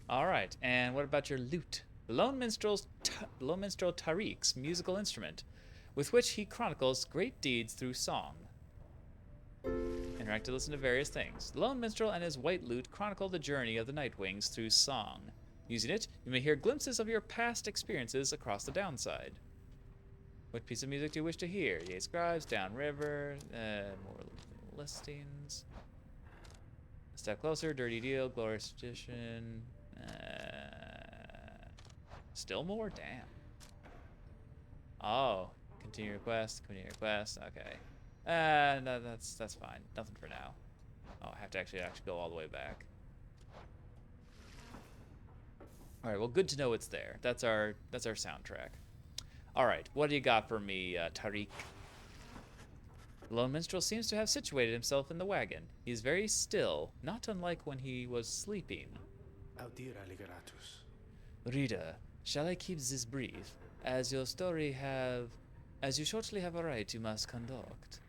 Alright, and what about your lute? The lone minstrel Tariq's musical instrument, with which he chronicles great deeds through song. Interact to listen to various things. The lone minstrel and his white lute chronicle the journey of the Nightwings through song. Using it, you may hear glimpses of your past experiences across the downside. What piece of music do you wish to hear? Yea, scribes, downriver, more listings. A step closer, dirty deal, glorious edition. Still more? Damn. Oh, continue request, okay. No, that's fine. Nothing for now. Oh, I have to actually go all the way back. All right, well, good to know it's there. That's our soundtrack. All right, what do you got for me, Tariq? The lone minstrel seems to have situated himself in the wagon. He is very still, not unlike when he was sleeping. Reader, shall I keep this brief, as you shortly have a rite you must conduct?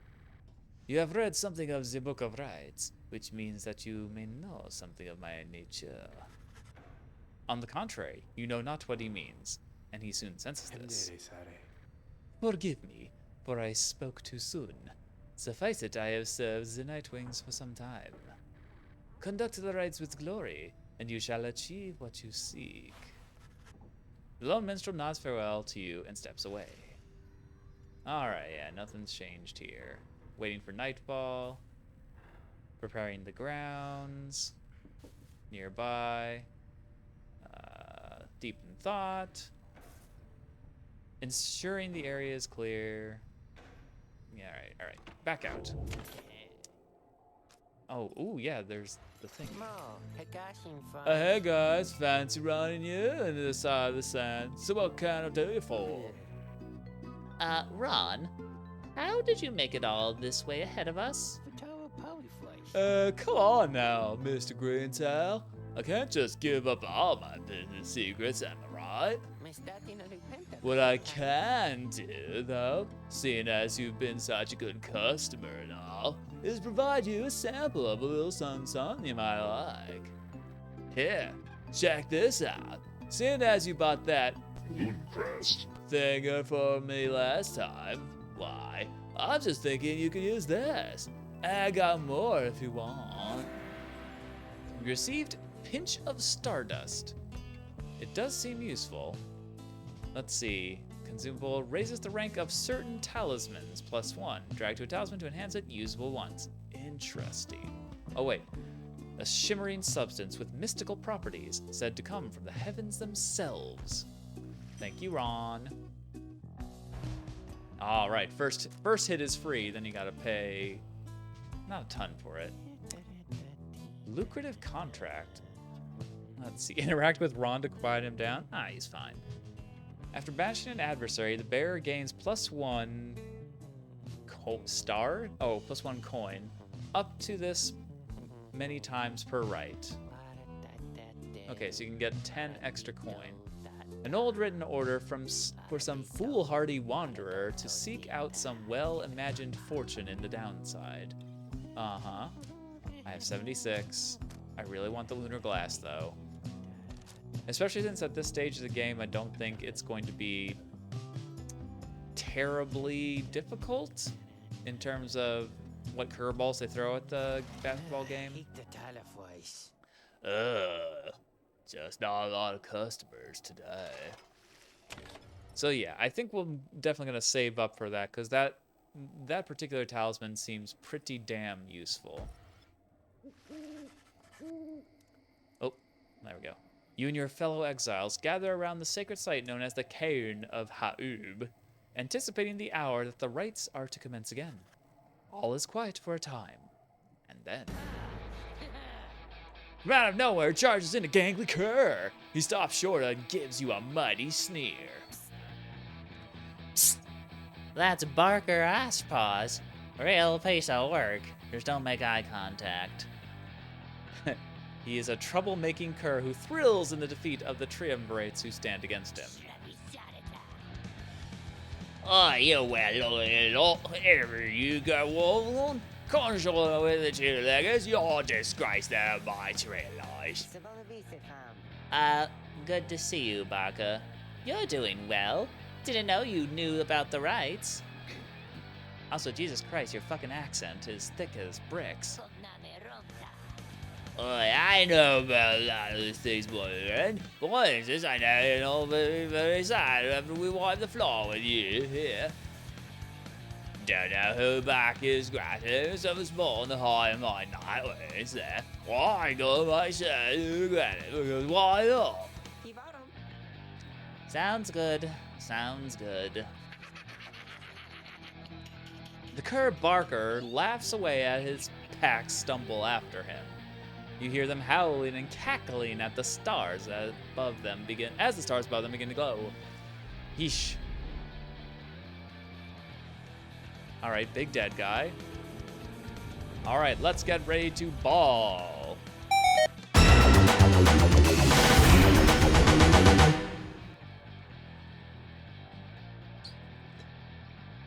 You have read something of the Book of Rites, which means that you may know something of my nature. On the contrary, you know not what he means, and he soon senses this. Forgive me, for I spoke too soon. Suffice it, I have served the Nightwings for some time. Conduct the rites with glory, and you shall achieve what you seek. The lone minstrel nods farewell to you and steps away. Alright, yeah, nothing's changed here. Waiting for nightfall. Preparing the grounds. Nearby. Deep in thought. Ensuring the area is clear. Yeah, alright. Back out. Oh, ooh, yeah, there's the thing. Hey guys, fancy running you into the side of the sand. So what can I do you for? Ron, how did you make it all this way ahead of us? Come on now, Mr. Greentail. I can't just give up all my business secrets, am I right? What I can do, though, seeing as you've been such a good customer and all, is provide you a sample of a little something you might like. Here, check this out. Seeing as you bought that Mooncrest thinger for me last time, why, I'm just thinking you can use this. I got more if you want. You received Pinch of Stardust. It does seem useful. Let's see. consumable raises the rank of certain talismans +1. Drag to a talisman to enhance it, usable once. Interesting. Oh wait. A shimmering substance with mystical properties said to come from the heavens themselves. Thank you, Ron. All right, first hit is free, then you gotta pay not a ton for it. Lucrative contract. Let's see, interact with Ron to quiet him down. Ah, he's fine. After banishing an adversary, the bearer gains +1 star? Oh, +1 coin. Up to this many times per rite. Okay, so you can get 10 extra coin. An old written order for some foolhardy wanderer to seek out some well-imagined fortune in the downside. Uh-huh. I have 76. I really want the lunar glass, though. Especially since at this stage of the game, I don't think it's going to be terribly difficult in terms of what curveballs they throw at the basketball game. Just not a lot of customers today. So yeah, I think we're definitely gonna save up for that because that particular talisman seems pretty damn useful. Oh, there we go. You and your fellow exiles gather around the sacred site known as the cairn of Ha'ub, anticipating the hour that the rites are to commence again. All is quiet for a time, and then... From out of nowhere, charges in a gangly cur. He stops short and gives you a mighty sneer. Psst. That's Barker Asspaws. Real piece of work. Just don't make eye contact. He is a troublemaking cur who thrills in the defeat of the triumvirates who stand against him. Oh, you well, ever you go on? Console with the two-leggers, your disgrace there might realize. Good to see you, Barker. You're doing well. Didn't know you knew about the rites. Also, Jesus Christ, your fucking accent is thick as bricks. I know about a lot of these things, boy. For instance, I know you're all very, very sad after we wipe the floor with you here. Don't know who back is granted, something small in the high and my night is there. Why go myself to granted, because why not? Sounds good. Sounds good. The cur Barker laughs away at his pack stumble after him. You hear them howling and cackling at the stars above them as the stars above them begin to glow. Yeesh. Alright, big dead guy. Alright, let's get ready to ball.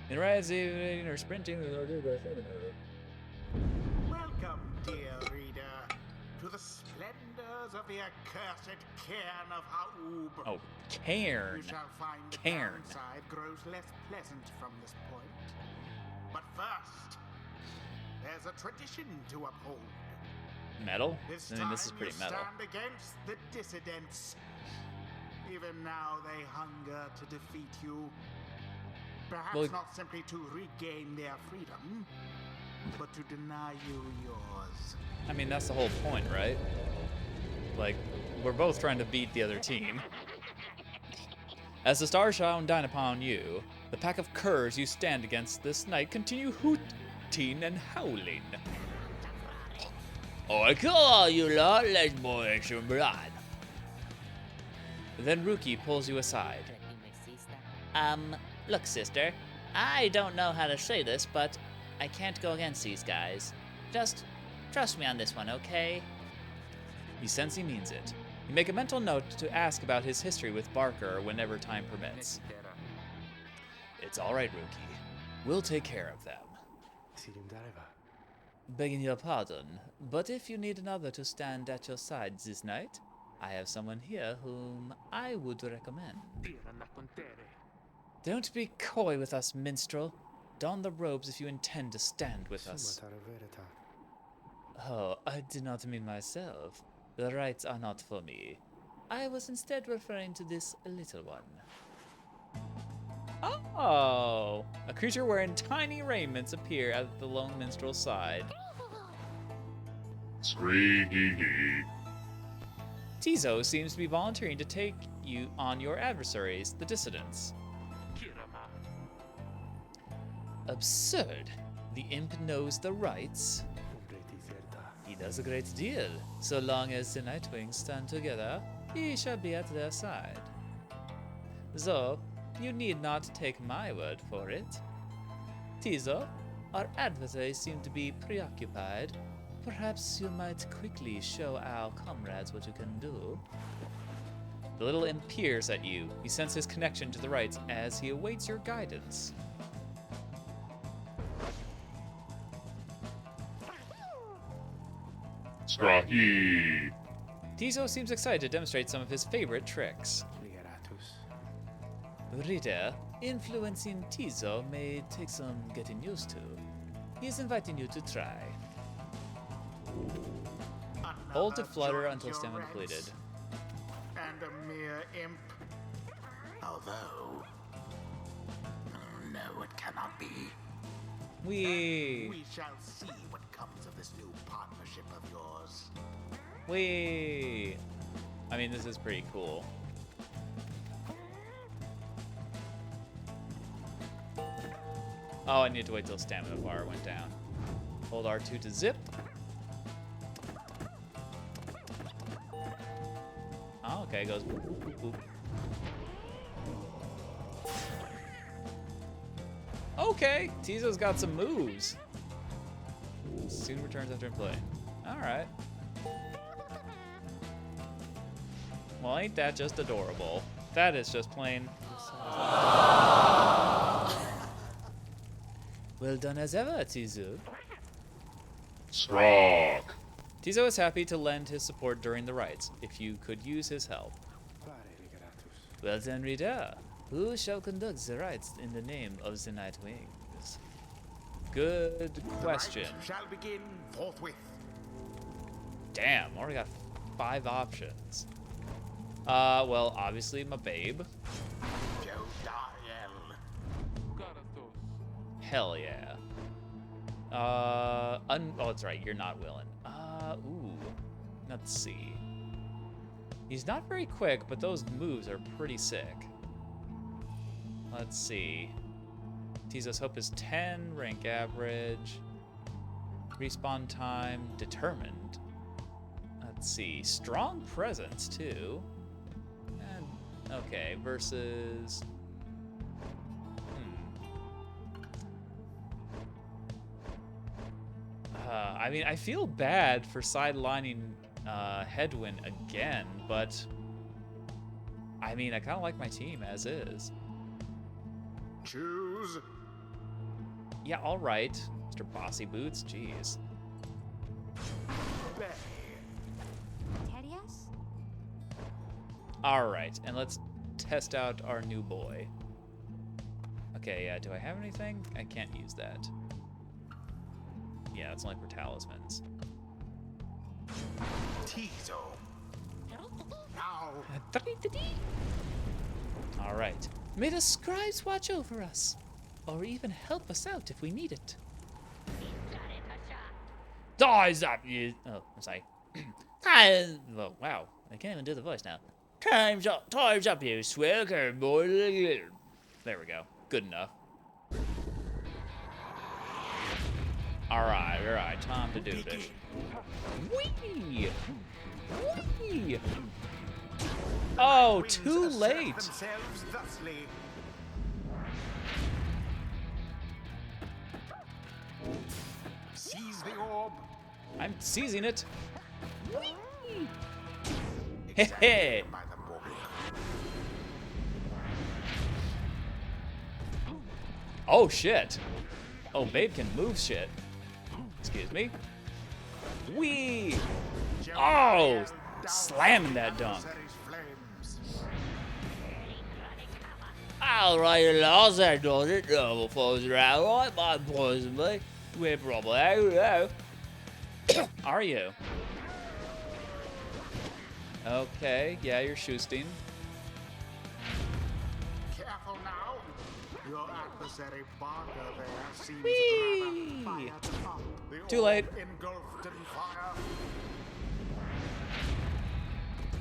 In rising or sprinting. Welcome, dear reader, to the splendors of the accursed cairn of Ha'ub. Oh, cairn. You shall find the Cairn. downside grows less pleasant from this point. But first, there's a tradition to uphold. Metal? This I mean, this is time pretty you metal. stand against the dissidents. Even now they hunger to defeat you. Perhaps Well, not simply to regain their freedom, but to deny you yours. I mean, that's the whole point, right? Like, we're both trying to beat the other team. As the stars shine down upon you, the pack of curs you stand against this night continue hooting and howling. I call you lot, let's boil some blood. Then Ruki pulls you aside. Look, sister, I don't know how to say this, but I can't go against these guys. Just trust me on this one, okay? You sense he means it. You make a mental note to ask about his history with Barker whenever time permits. It's alright, Ruki. We'll take care of them. Begging your pardon, but if you need another to stand at your side this night, I have someone here whom I would recommend. Don't be coy with us, minstrel. Don the robes if you intend to stand with us. Oh, I did not mean myself. The rites are not for me. I was instead referring to this little one. Oh! A creature wearing tiny raiments appear at the lone minstrel's side. Scree-hee-hee. Tizo seems to be volunteering to take you on your adversaries, the dissidents. Kirama. Absurd. The imp knows the rites. He does a great deal. So long as the Nightwings stand together, he shall be at their side. Though, you need not take my word for it. Tizo, our adversaries seem to be preoccupied. Perhaps you might quickly show our comrades what you can do. The little imp peers at you. He senses his connection to the rites as he awaits your guidance. Scrahi. Tizo seems excited to demonstrate some of his favorite tricks. Rita, influencing Tizo may take some getting used to. He's inviting you to try. Hold to flutter until stamina depleted. And a mere imp. Although, no, it cannot be. We shall see what comes of this new partnership of yours. I mean, this is pretty cool. Oh, I need to wait till stamina bar went down. Hold R2 to zip. Oh, okay, it goes boop, boop, boop, boop. Okay, Tizo's got some moves. Soon returns after play. Alright. Well, ain't that just adorable? That is just plain. Well done as ever, Tizo. Scrog. Tizo is happy to lend his support during the rites, if you could use his help. Well then, Rita, who shall conduct the rites in the name of the Nightwings? Good question. The rites shall begin forthwith. Damn, already got 5 options. Well, obviously my babe. Jovial. Garathos. Hell yeah. Oh, that's right, you're not willing. Ooh. Let's see. He's not very quick, but those moves are pretty sick. Let's see. Tizo's hope is 10, rank average. Respawn time, determined. Let's see. Strong presence, too. And, okay, versus... I mean, I feel bad for sidelining Headwind again, but I mean, I kind of like my team as is. Choose. Yeah, all right, Mr. Bossy Boots. Jeez. Bay. Terias? All right, and let's test out our new boy. Okay, do I have anything? I can't use that. Yeah, it's only for talismans. Tizo. Now. All right. May the scribes watch over us, or even help us out if we need it. Dies up, you. Oh, I'm sorry. Oh, wow, I can't even do the voice now. Time's up, you swagger boy. There we go. Good enough. All right, time to do this. Whee! Whee! Oh, too late. Themselves thusly. Seize the orb. I'm seizing it. Whee! Examined Hey. by the book. Oh shit. Oh, babe can move shit. Excuse me. Whee! Oh, slamming that dunk. Alright, laws that does it. Double foes around. Right, my poison me. We're probably out. Are you? Okay, yeah, you're shoosting. Careful now. Your adversary Barker there seems Whee! rather fired up. The Too late. orb engulfed in fire.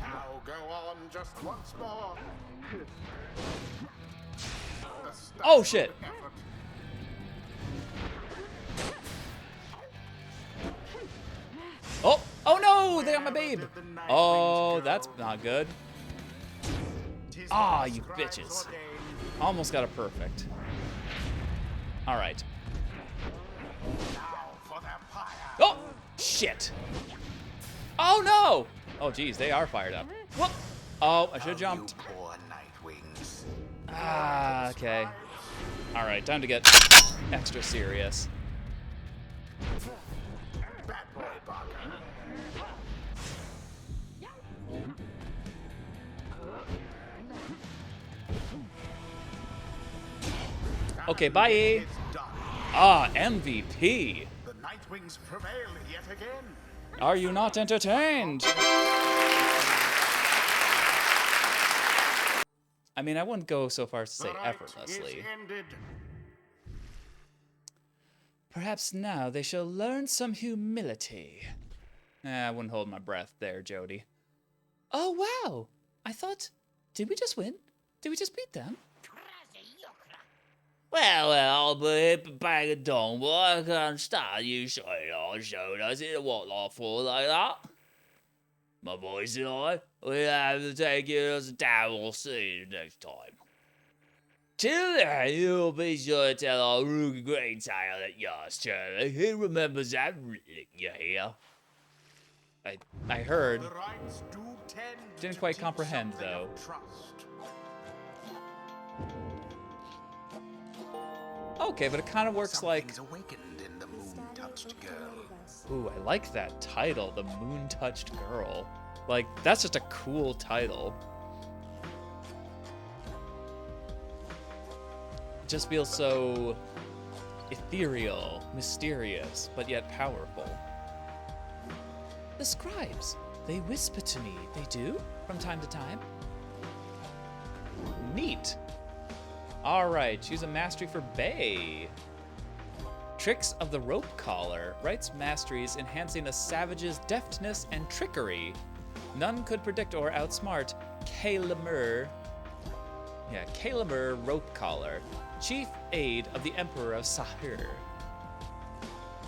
Now go on just once more. Oh, shit. Effort. Oh, oh no, they got my babe. Oh, that's not good. Ah, you bitches. Almost got a perfect. All right. Now for their pyre. Oh, shit. Oh no. Oh, geez, they are fired up. Whoop. Oh, I should have jumped. You poor Nightwings. Ah, okay. All right, time to get extra serious. Bad boy, Barker. Okay, bye. It's done. Ah, MVP. The Nightwings prevail yet again. Are you not entertained? I mean, I wouldn't go so far as to say The rite effortlessly. is ended. Perhaps now they shall learn some humility. I wouldn't hold my breath there, Jody. Oh, wow. I thought... Did we just win? Did we just beat them? Well, but don't work and start you showed us it what like for like that. My boys and I, we have to take you as a devil see you next time. Till then, you'll be sure to tell our Ruby Green tale at yours, Charlie. He remembers that relic you hear. I heard. The rites do tend Didn't to quite teach comprehend, something though. of trust. Okay, but it kind of works like... Something's awakened in the moon-touched girl. Ooh, I like that title, The Moon-Touched Girl. Like, that's just a cool title. It just feels so ethereal, mysterious, but yet powerful. The scribes, they whisper to me, they do, from time to time. Neat. All right, choose a mastery for Bay. Tricks of the Rope Collar. Rites masteries enhancing a savage's deftness and trickery. None could predict or outsmart Cairn. Cairn Rope Collar. Chief aid of the Emperor of Sahir.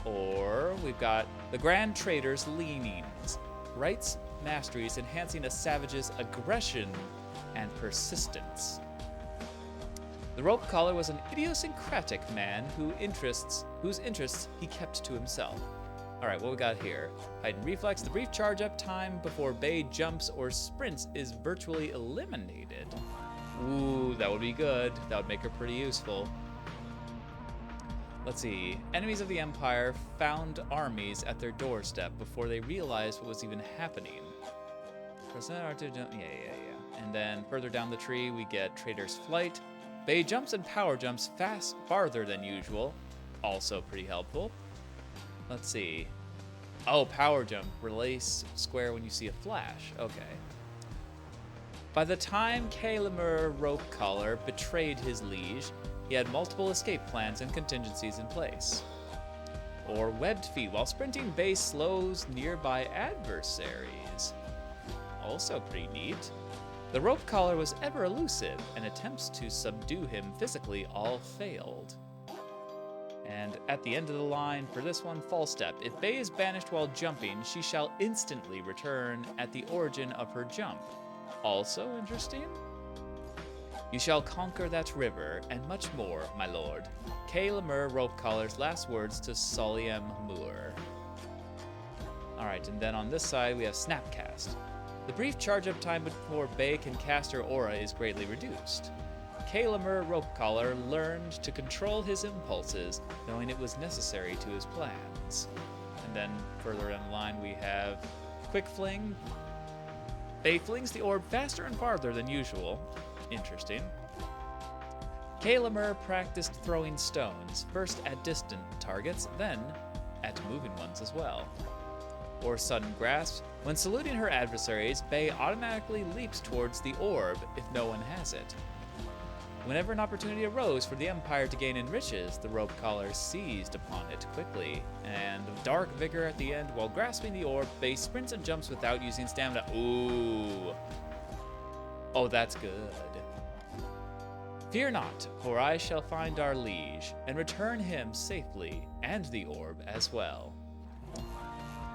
Or we've got the Grand Trader's Leanings. Rites masteries enhancing a savage's aggression and persistence. The Rope Collar was an idiosyncratic man whose interests he kept to himself. All right, what we got here? Heightened reflex. The brief charge-up time before Bay jumps or sprints is virtually eliminated. Ooh, that would be good. That would make her pretty useful. Let's see. Enemies of the Empire found armies at their doorstep before they realized what was even happening. And then further down the tree, we get Trader's Flight. Bay jumps and power jumps farther than usual. Also pretty helpful. Let's see. Oh, power jump. Release square when you see a flash. Okay. By the time Cairn Rope Collar betrayed his liege, he had multiple escape plans and contingencies in place. Or webbed feet. While sprinting, Bay slows nearby adversaries. Also pretty neat. The Rope Collar was ever elusive, and attempts to subdue him physically all failed. And at the end of the line for this one, false step. If Bay is banished while jumping, she shall instantly return at the origin of her jump. Also interesting. You shall conquer that river, and much more, my lord. Cairn Rope Collar's last words to Soliem Moor. Alright, and then on this side we have Snapcast. The brief charge-up time before Bay can cast her aura is greatly reduced. Cairn Rope Collar learned to control his impulses, knowing it was necessary to his plans. And then further down the line we have Quick Fling. Bay flings the orb faster and farther than usual. Interesting. Cairn practiced throwing stones, first at distant targets, then at moving ones as well. Or Sudden Grasp. When saluting her adversaries, Bay automatically leaps towards the orb if no one has it. Whenever an opportunity arose for the Empire to gain in riches, the rope caller seized upon it quickly. And with dark vigor at the end, while grasping the orb, Base sprints and jumps without using stamina. Ooh. Oh, that's good. Fear not, for I shall find our liege, and return him safely, and the orb as well.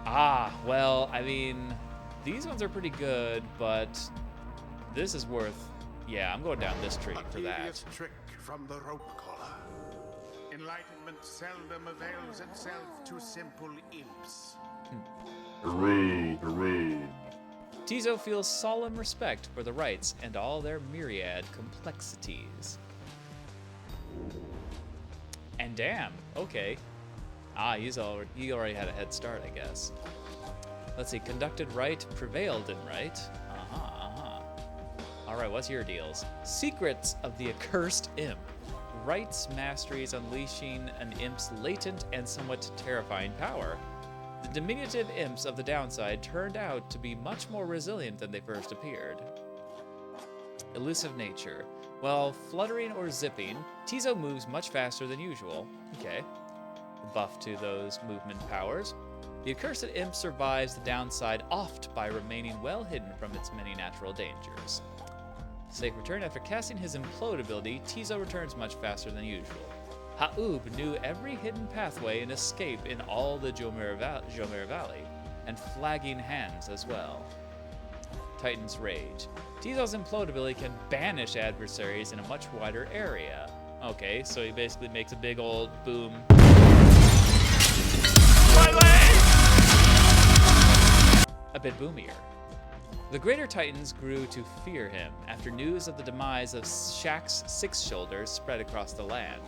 Ah, well, I mean, these ones are pretty good, but this is worth... Yeah, I'm going down this tree for A that. devious trick from the rope caller. Enlightenment seldom avails itself to simple imps. Hurroo, hurroo. Tizo feels solemn respect for the rites and all their myriad complexities. And damn, okay. Ah, he already had a head start, I guess. Let's see, conducted rite, prevailed in rite. All right, what's your deals? Secrets of the accursed imp. Rites masteries unleashing an imp's latent and somewhat terrifying power. The diminutive imps of the downside turned out to be much more resilient than they first appeared. Elusive nature. While fluttering or zipping, Tizo moves much faster than usual. Okay. Buff to those movement powers. The accursed imp survives the downside oft by remaining well hidden from its many natural dangers. Safe return. After casting his implode ability, Tizo returns much faster than usual. Ha'ub knew every hidden pathway and escape in all the jomuer Valley, and flagging hands as well. Titan's Rage. Tizo's implode ability can banish adversaries in a much wider area. Okay, so he basically makes a big old boom. A bit boomier. The Greater Titans grew to fear him after news of the demise of Shaq's Six Shoulders spread across the land.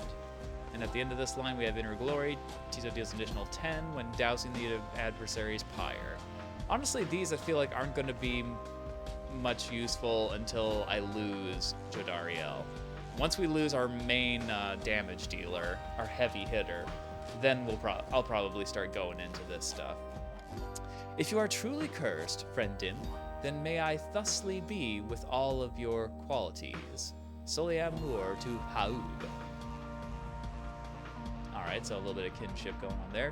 And at the end of this line, we have Inner Glory. Tizo deals an additional 10 when dousing the adversary's Pyre. Honestly, these I feel like aren't going to be much useful until I lose Jodariel. Once we lose our main damage dealer, our heavy hitter, then I'll probably start going into this stuff. If you are truly cursed, friend Dim, then may I thusly be with all of your qualities. Soliamur to Haub. Alright, so a little bit of kinship going on there.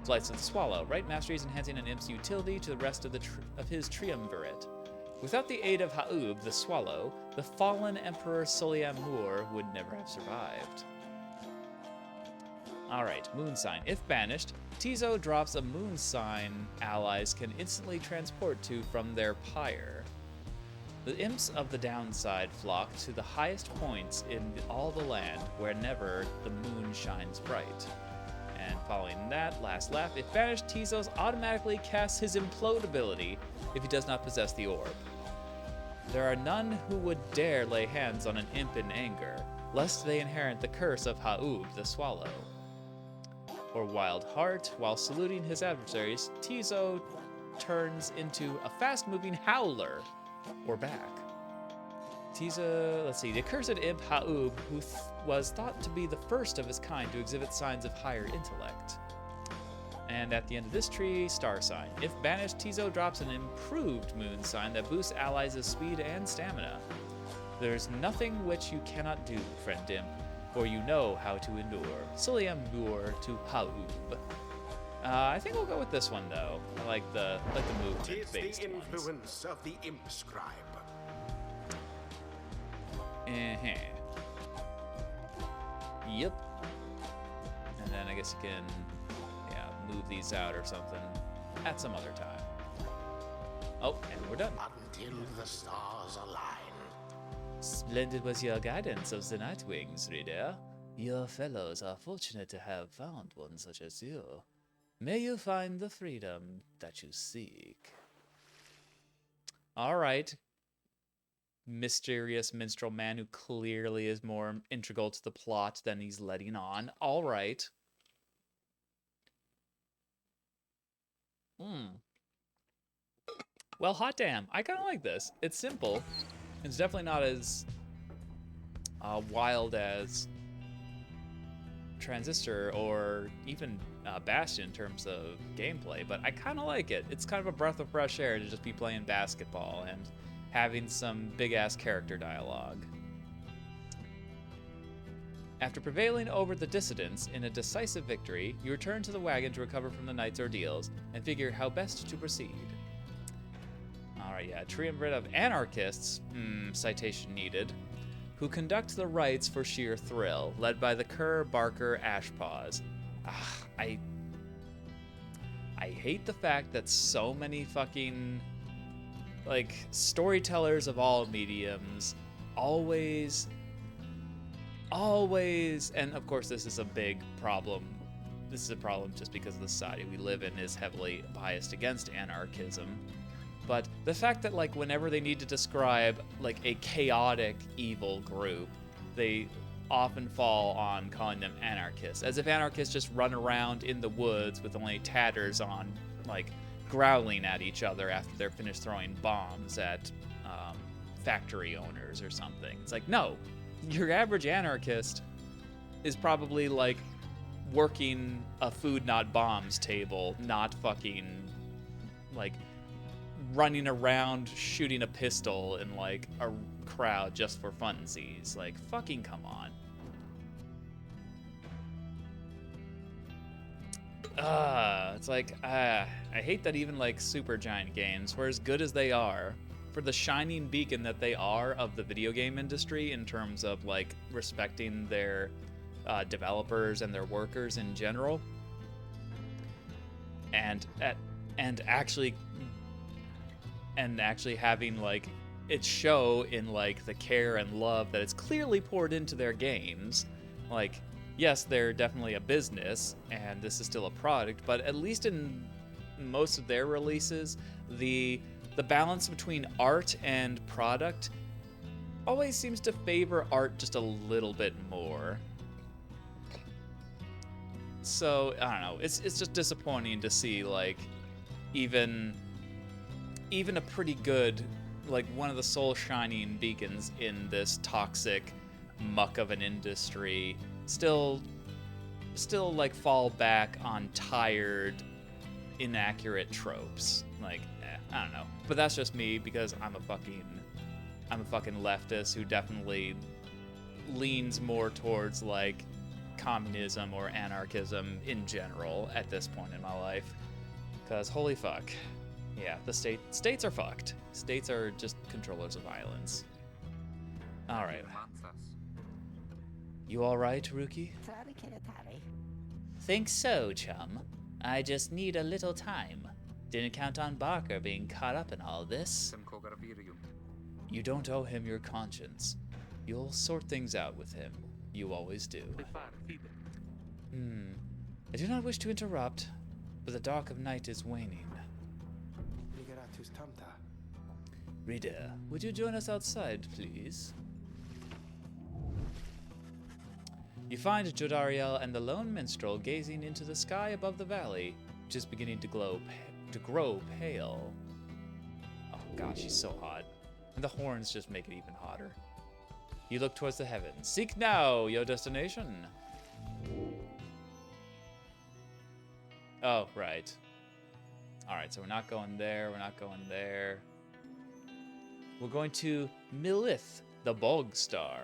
Flights of the Swallow. Right masteries enhancing an imp's utility to the rest of his triumvirate. Without the aid of Haub, the Swallow, the fallen Emperor Soliamur would never have survived. Alright, Moon Sign. If banished, Tizo drops a Moon Sign allies can instantly transport to from their Pyre. The imps of the downside flock to the highest points in all the land whenever the moon shines bright. And following that, last laugh, if banished, Tizo's automatically casts his implode ability if he does not possess the orb. There are none who would dare lay hands on an imp in anger, lest they inherit the curse of Haub the Swallow. Or Wild Heart, while saluting his adversaries, Tizo turns into a fast-moving howler, or back. Tizo, let's see, the accursed imp Haub, who was thought to be the first of his kind to exhibit signs of higher intellect. And at the end of this tree, Star Sign. If banished, Tizo drops an improved Moon Sign that boosts allies' speed and stamina. There's nothing which you cannot do, friend Imp, for you know how to endure. Soliamur to Haub. I think we'll go with this one though. I like the movement-based Tis the ones. influence of the imp scribe. Yep. And then I guess you can, move these out or something at some other time. Oh, and we're done. Until the stars align. Splendid was your guidance of the Nightwings, reader. Your fellows are fortunate to have found one such as you. May you find the freedom that you seek. All right. Mysterious minstrel man who clearly is more integral to the plot than he's letting on. All right. Well, hot damn. I kind of like this. It's simple. It's definitely not as wild as Transistor or even Bastion in terms of gameplay, but I kind of like it. It's kind of a breath of fresh air to just be playing basketball and having some big-ass character dialogue. After prevailing over the dissidents in a decisive victory, you return to the wagon to recover from the night's ordeals and figure how best to proceed. Alright, yeah, triumvirate of anarchists, citation needed, who conduct the rites for sheer thrill, led by the Cur Barker Ashpaws. I hate the fact that so many fucking, like, storytellers of all mediums always, and of course this is a big problem. This is a problem just because the society we live in is heavily biased against anarchism. But the fact that, like, whenever they need to describe, like, a chaotic evil group, they often fall on calling them anarchists, as if anarchists just run around in the woods with only tatters on, like, growling at each other after they're finished throwing bombs at factory owners or something. It's like, no, your average anarchist is probably, like, working a food not bombs table, not fucking, like, running around shooting a pistol in, like, a crowd just for funsies. Like, fucking come on. It's like, I hate that even, like, Supergiant games, for as good as they are, for the shining beacon that they are of the video game industry in terms of, like, respecting their developers and their workers in general, and actually having, like, it show in, like, the care and love that it's clearly poured into their games. Like, yes, they're definitely a business, and this is still a product, but at least in most of their releases, the balance between art and product always seems to favor art just a little bit more. So, I don't know, it's just disappointing to see, like, even a pretty good, like, one of the sole shining beacons in this toxic muck of an industry still like fall back on tired, inaccurate tropes. Like, I don't know. But that's just me because I'm a fucking leftist who definitely leans more towards, like, communism or anarchism in general at this point in my life. Because holy fuck. Yeah, the states are fucked. States are just controllers of violence. Alright. You alright, Rookie? Think so, chum. I just need a little time. Didn't count on Barker being caught up in all this. You don't owe him your conscience. You'll sort things out with him. You always do. I do not wish to interrupt, but the dark of night is waning. Reader, would you join us outside, please? You find Jodariel and the lone minstrel gazing into the sky above the valley, which is beginning to grow pale. Oh gosh, she's so hot. And the horns just make it even hotter. You look towards the heavens. Seek now your destination. Oh, right. Alright, so we're not going there, we're not going there. We're going to Milith, the Bog Star.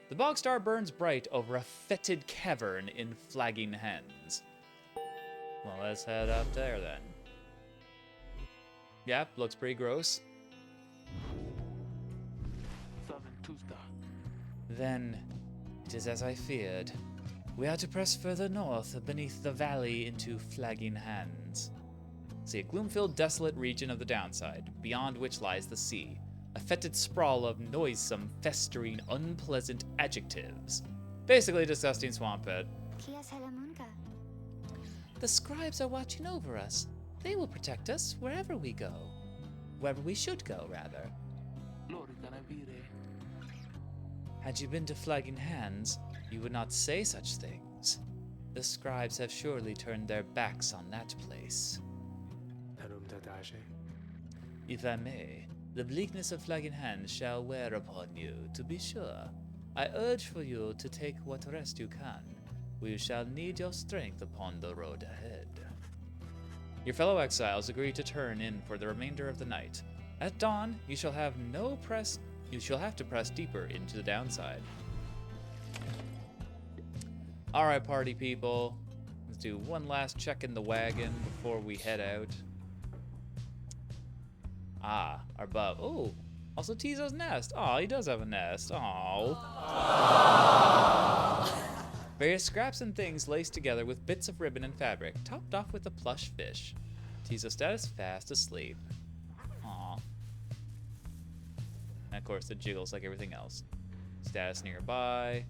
The Bog Star burns bright over a fetid cavern in flagging hands. Well, let's head up there then. Yep, looks pretty gross. Then, it is as I feared. We are to press further north beneath the valley into flagging hands. See a gloom-filled, desolate region of the downside, beyond which lies the sea. A fetid sprawl of noisome, festering, unpleasant adjectives. Basically, disgusting swamp pit. The scribes are watching over us. They will protect us wherever we go. Wherever we should go, rather. Had you been to Flagging Hands, you would not say such things. The scribes have surely turned their backs on that place. If I may, the bleakness of Flagging Hands shall wear upon you, to be sure. I urge for you to take what rest you can. We shall need your strength upon the road ahead. Your fellow exiles agree to turn in for the remainder of the night. At dawn, you shall have to press deeper into the downside. All right, party people. Let's do one last check in the wagon before we head out. Ah, our bub. Ooh, also Tizo's nest. Oh, he does have a nest. Oh. Various scraps and things laced together with bits of ribbon and fabric, topped off with a plush fish. Tizo status fast asleep. Aw. And of course, it jiggles like everything else. Status nearby.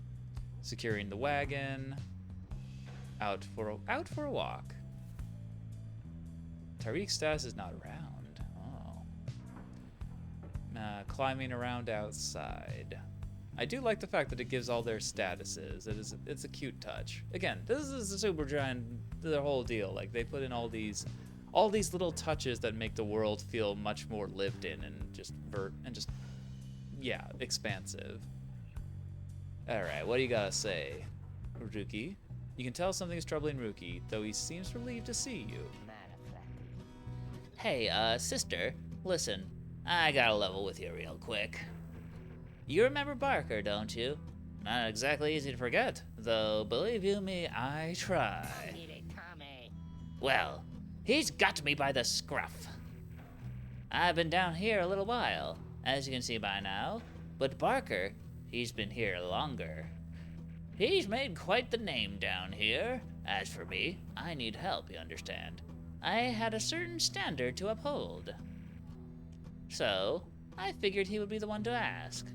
Securing the wagon. Out for a walk. Tariq's status is not around. Oh. Climbing around outside. I do like the fact that it gives all their statuses. It's a cute touch. Again, this is a Supergiant, the whole deal. Like they put in all these little touches that make the world feel much more lived in and just expansive. All right, what do you gotta say, Ruki? You can tell something's troubling Ruki, though he seems relieved to see you. Hey, sister, listen, I gotta level with you real quick. You remember Barker, don't you? Not exactly easy to forget, though believe you me, I try. Well, he's got me by the scruff. I've been down here a little while, as you can see by now, but Barker, he's been here longer. He's made quite the name down here. As for me, I need help, you understand. I had a certain standard to uphold. So, I figured he would be the one to ask.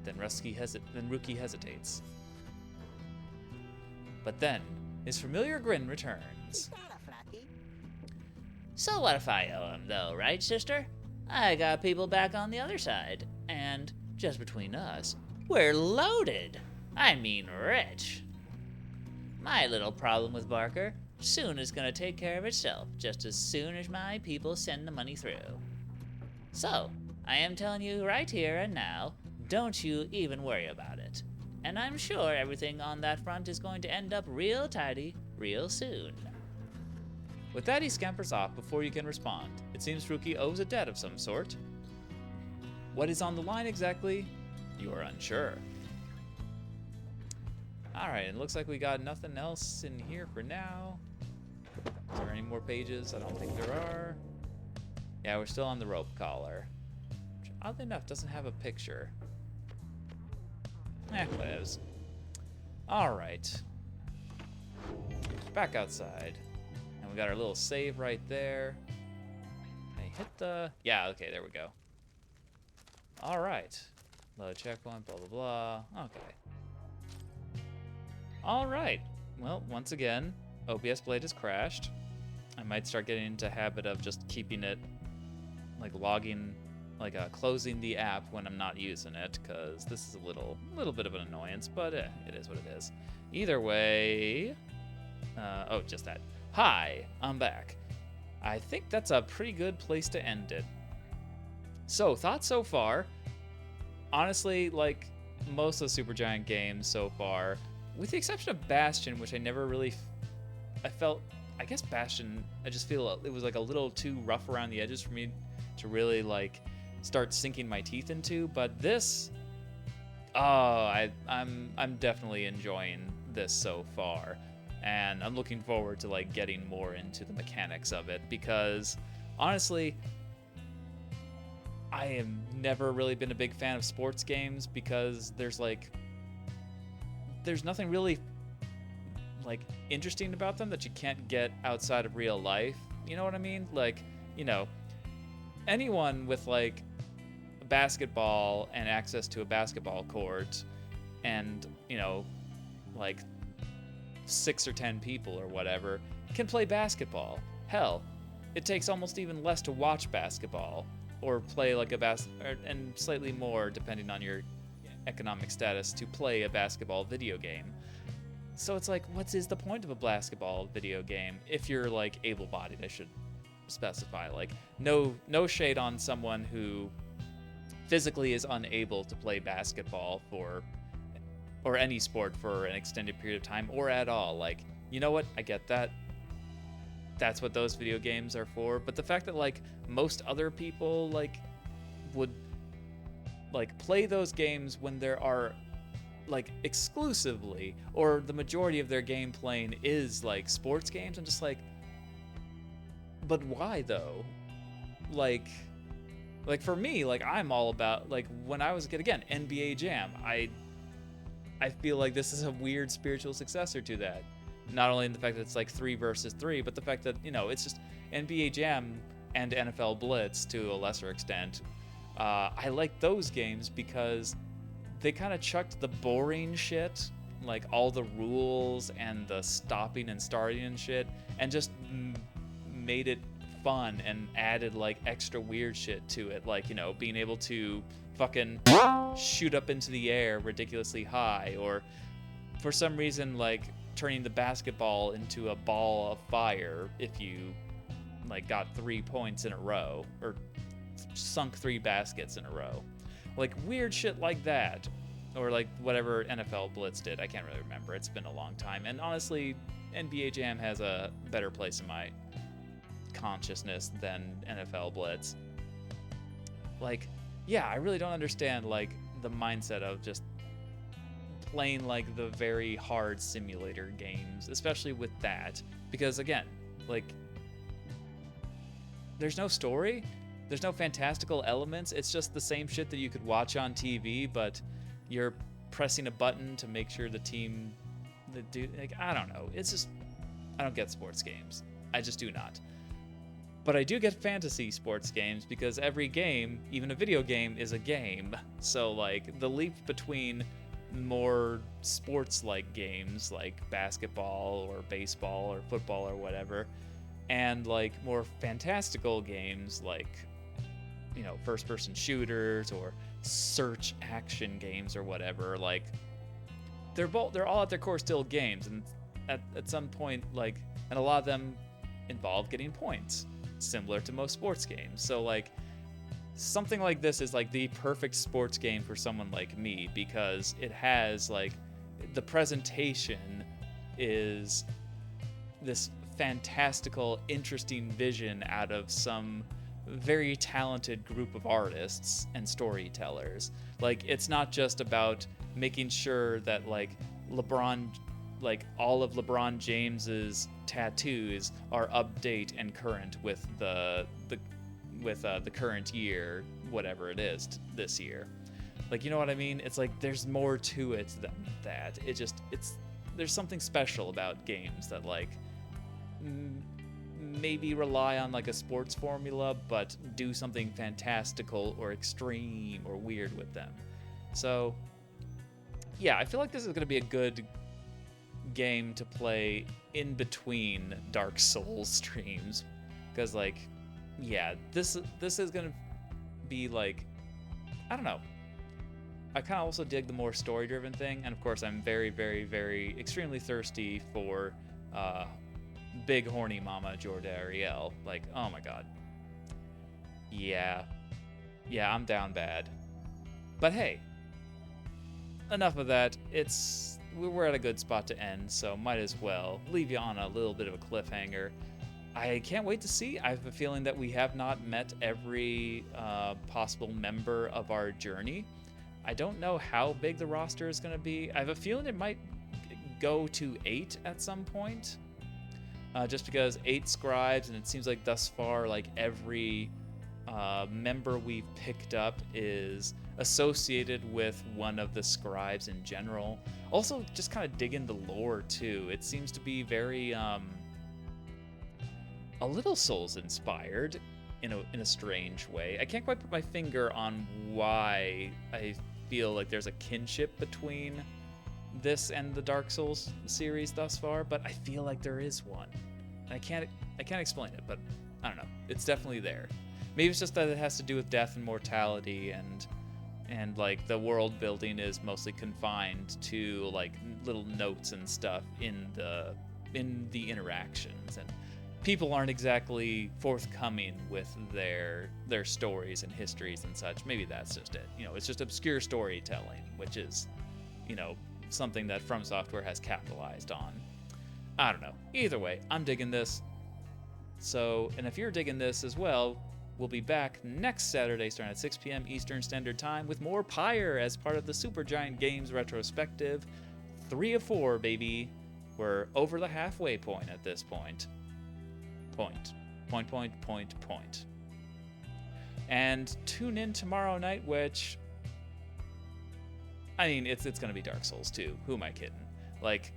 Then Ruki hesitates. But then, his familiar grin returns. So what if I owe him, though, right, sister? I got people back on the other side, and, just between us, we're loaded. I mean rich. My little problem with Barker soon is gonna take care of itself, just as soon as my people send the money through. So, I am telling you right here and now, don't you even worry about it. And I'm sure everything on that front is going to end up real tidy, real soon. With that, he scampers off before you can respond. It seems Ruki owes a debt of some sort. What is on the line exactly? You are unsure. Alright, it looks like we got nothing else in here for now. Is there any more pages? I don't think there are. Yeah, we're still on the rope collar. Which, oddly enough, doesn't have a picture. Whatevs. Alright. Back outside. And we got our little save right there. I hit the... Yeah, okay, there we go. Alright. Load checkpoint, blah, blah, blah. Okay. Alright. Well, once again, OBS Blade has crashed. I might start getting into habit of just keeping it, like logging, like closing the app when I'm not using it, because this is a little bit of an annoyance, but it is what it is. Either way, oh, just that. Hi, I'm back. I think that's a pretty good place to end it. So, thoughts so far? Honestly, like most of the Supergiant games so far, with the exception of Bastion, which I never really, I guess Bastion, I just feel it was like a little too rough around the edges for me to really like start sinking my teeth into. But this, I'm definitely enjoying this so far, and I'm looking forward to like getting more into the mechanics of it, because honestly, I have never really been a big fan of sports games, because there's nothing really like interesting about them that you can't get outside of real life. You know what I mean? Like, you know, anyone with like a basketball and access to a basketball court and, you know, like 6 or 10 people or whatever can play basketball. Hell, it takes almost even less to watch basketball or play like and slightly more depending on your economic status to play a basketball video game. So it's like, what is the point of a basketball video game if you're like able-bodied? I should specify. Like, no shade on someone who physically is unable to play basketball or any sport for an extended period of time or at all. Like, you know what? I get that. That's what those video games are for. But the fact that like most other people like would like play those games when there are like exclusively, or the majority of their game playing is like sports games. I'm just like, but why though? Like for me, like I'm all about, like when I was a kid, again, NBA Jam. I feel like this is a weird spiritual successor to that. Not only in the fact that it's like 3 versus 3, but the fact that, you know, it's just NBA Jam and NFL Blitz to a lesser extent. I like those games because they kind of chucked the boring shit, like all the rules and the stopping and starting and shit, and just made it fun and added like extra weird shit to it, like, you know, being able to fucking shoot up into the air ridiculously high, or for some reason like turning the basketball into a ball of fire if you like got 3 points in a row, or sunk 3 baskets in a row, like weird shit like that, or like whatever NFL Blitz did. I can't really remember, it's been a long time, and honestly NBA Jam has a better place in my consciousness than NFL Blitz. Like, yeah, I really don't understand like the mindset of just playing like the very hard simulator games, especially with that, because again, like there's no story, there's no fantastical elements, it's just the same shit that you could watch on TV, but you're pressing a button to make sure the team that do, like, I don't know, it's just, I don't get sports games, I just do not. But I do get fantasy sports games, because every game, even a video game, is a game. So like the leap between more sports-like games like basketball or baseball or football or whatever, and like more fantastical games like, you know, first-person shooters or search action games or whatever, like they're all at their core still games, and at some point, like, and a lot of them involve getting points, similar to most sports games. So like something like this is like the perfect sports game for someone like me, because it has like, the presentation is this fantastical, interesting vision out of some very talented group of artists and storytellers. Like, it's not just about making sure that like LeBron, like all of LeBron James's tattoos are update and current with the current year, whatever it is this year. Like, you know what I mean? It's like there's more to it than that. There's something special about games that like maybe rely on like a sports formula, but do something fantastical or extreme or weird with them. So yeah, I feel like this is going to be a good game to play in between Dark Souls streams, because like, yeah, this is going to be like, I don't know, I kind of also dig the more story-driven thing, and of course I'm very, very, very extremely thirsty for big horny mama Jordariel. Like, oh my god. Yeah, I'm down bad. But hey, enough of that. We're at a good spot to end, so might as well leave you on a little bit of a cliffhanger. I can't wait to see. I have a feeling that we have not met every possible member of our journey. I don't know how big the roster is going to be. I have a feeling it might go to 8 at some point, just because 8 scribes, and it seems like thus far, like every member we've picked up is associated with one of the scribes in general. Also, just kind of dig into lore too. It seems to be very a little Souls inspired in a strange way. I can't quite put my finger on why I feel like there's a kinship between this and the Dark Souls series thus far, but I feel like there is one. I can't explain it, but I don't know. It's definitely there. Maybe it's just that it has to do with death and mortality, and like the world building is mostly confined to like little notes and stuff in the interactions, and people aren't exactly forthcoming with their stories and histories and such. Maybe that's just it. You know, it's just obscure storytelling, which is, you know, something that From Software has capitalized on. I don't know. Either way, I'm digging this. So, and if you're digging this as well, we'll be back next Saturday starting at 6 p.m. Eastern Standard Time with more Pyre as part of the Supergiant Games retrospective. 3 of 4, baby. We're over the halfway point at this point. Point. And tune in tomorrow night, which, I mean, it's gonna be Dark Souls 2. Who am I kidding? Like,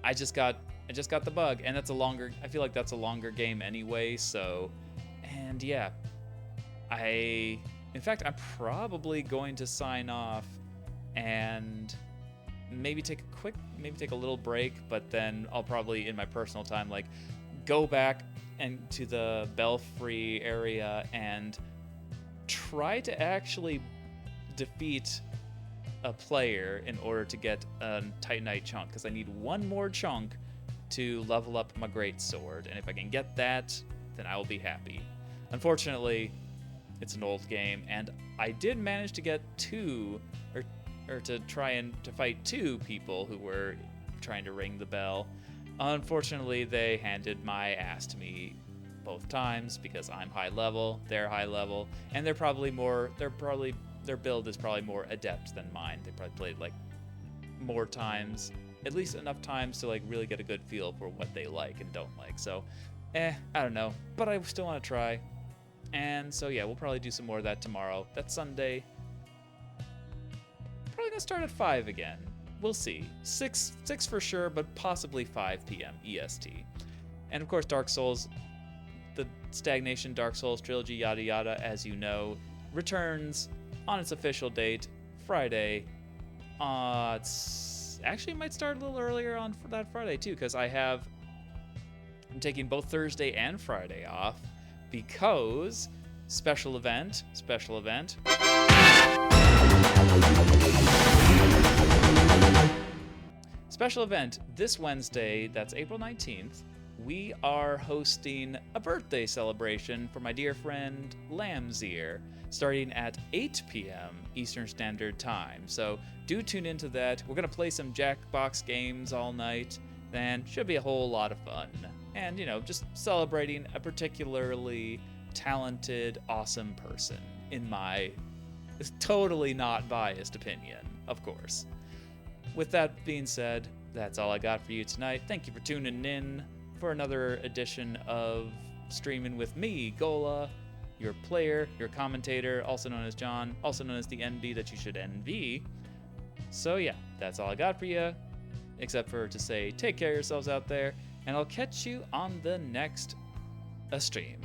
I just got the bug, and I feel like that's a longer game anyway, so, and yeah. In fact, I'm probably going to sign off and maybe take a little break, but then I'll probably, in my personal time, like, go back and to the Belfry area and try to actually defeat a player in order to get a Titanite chunk, because I need one more chunk to level up my greatsword, and if I can get that, then I will be happy. Unfortunately, it's an old game, and I did manage to get to try and to fight 2 people who were trying to ring the bell. Unfortunately, they handed my ass to me both times because I'm high level, they're high level, and their build is probably more adept than mine. They probably played like more times, at least enough times to like really get a good feel for what they like and don't like. So, I don't know, but I still want to try. And so yeah, we'll probably do some more of that tomorrow. That's Sunday. Probably gonna start at 5 again. We'll see. 6 for sure, but possibly 5 p.m. EST. And of course, Dark Souls, the Stagnation Dark Souls trilogy, yada yada, as you know, returns on its official date, Friday. It's actually might start a little earlier on for that Friday too, because I'm taking both Thursday and Friday off because special event. Special event this Wednesday, that's April 19th, we are hosting a birthday celebration for my dear friend Lambsir, starting at 8 p.m. Eastern Standard Time. So do tune into that. We're going to play some Jackbox games all night, and should be a whole lot of fun. And, just celebrating a particularly talented, awesome person, in my totally not biased opinion, of course. With that being said, that's all I got for you tonight. Thank you for tuning in for another edition of Streaming with me, Gola, your player, your commentator, also known as John, also known as the NB that you should envy. So yeah, that's all I got for you, except for to say take care of yourselves out there, and I'll catch you on the next stream.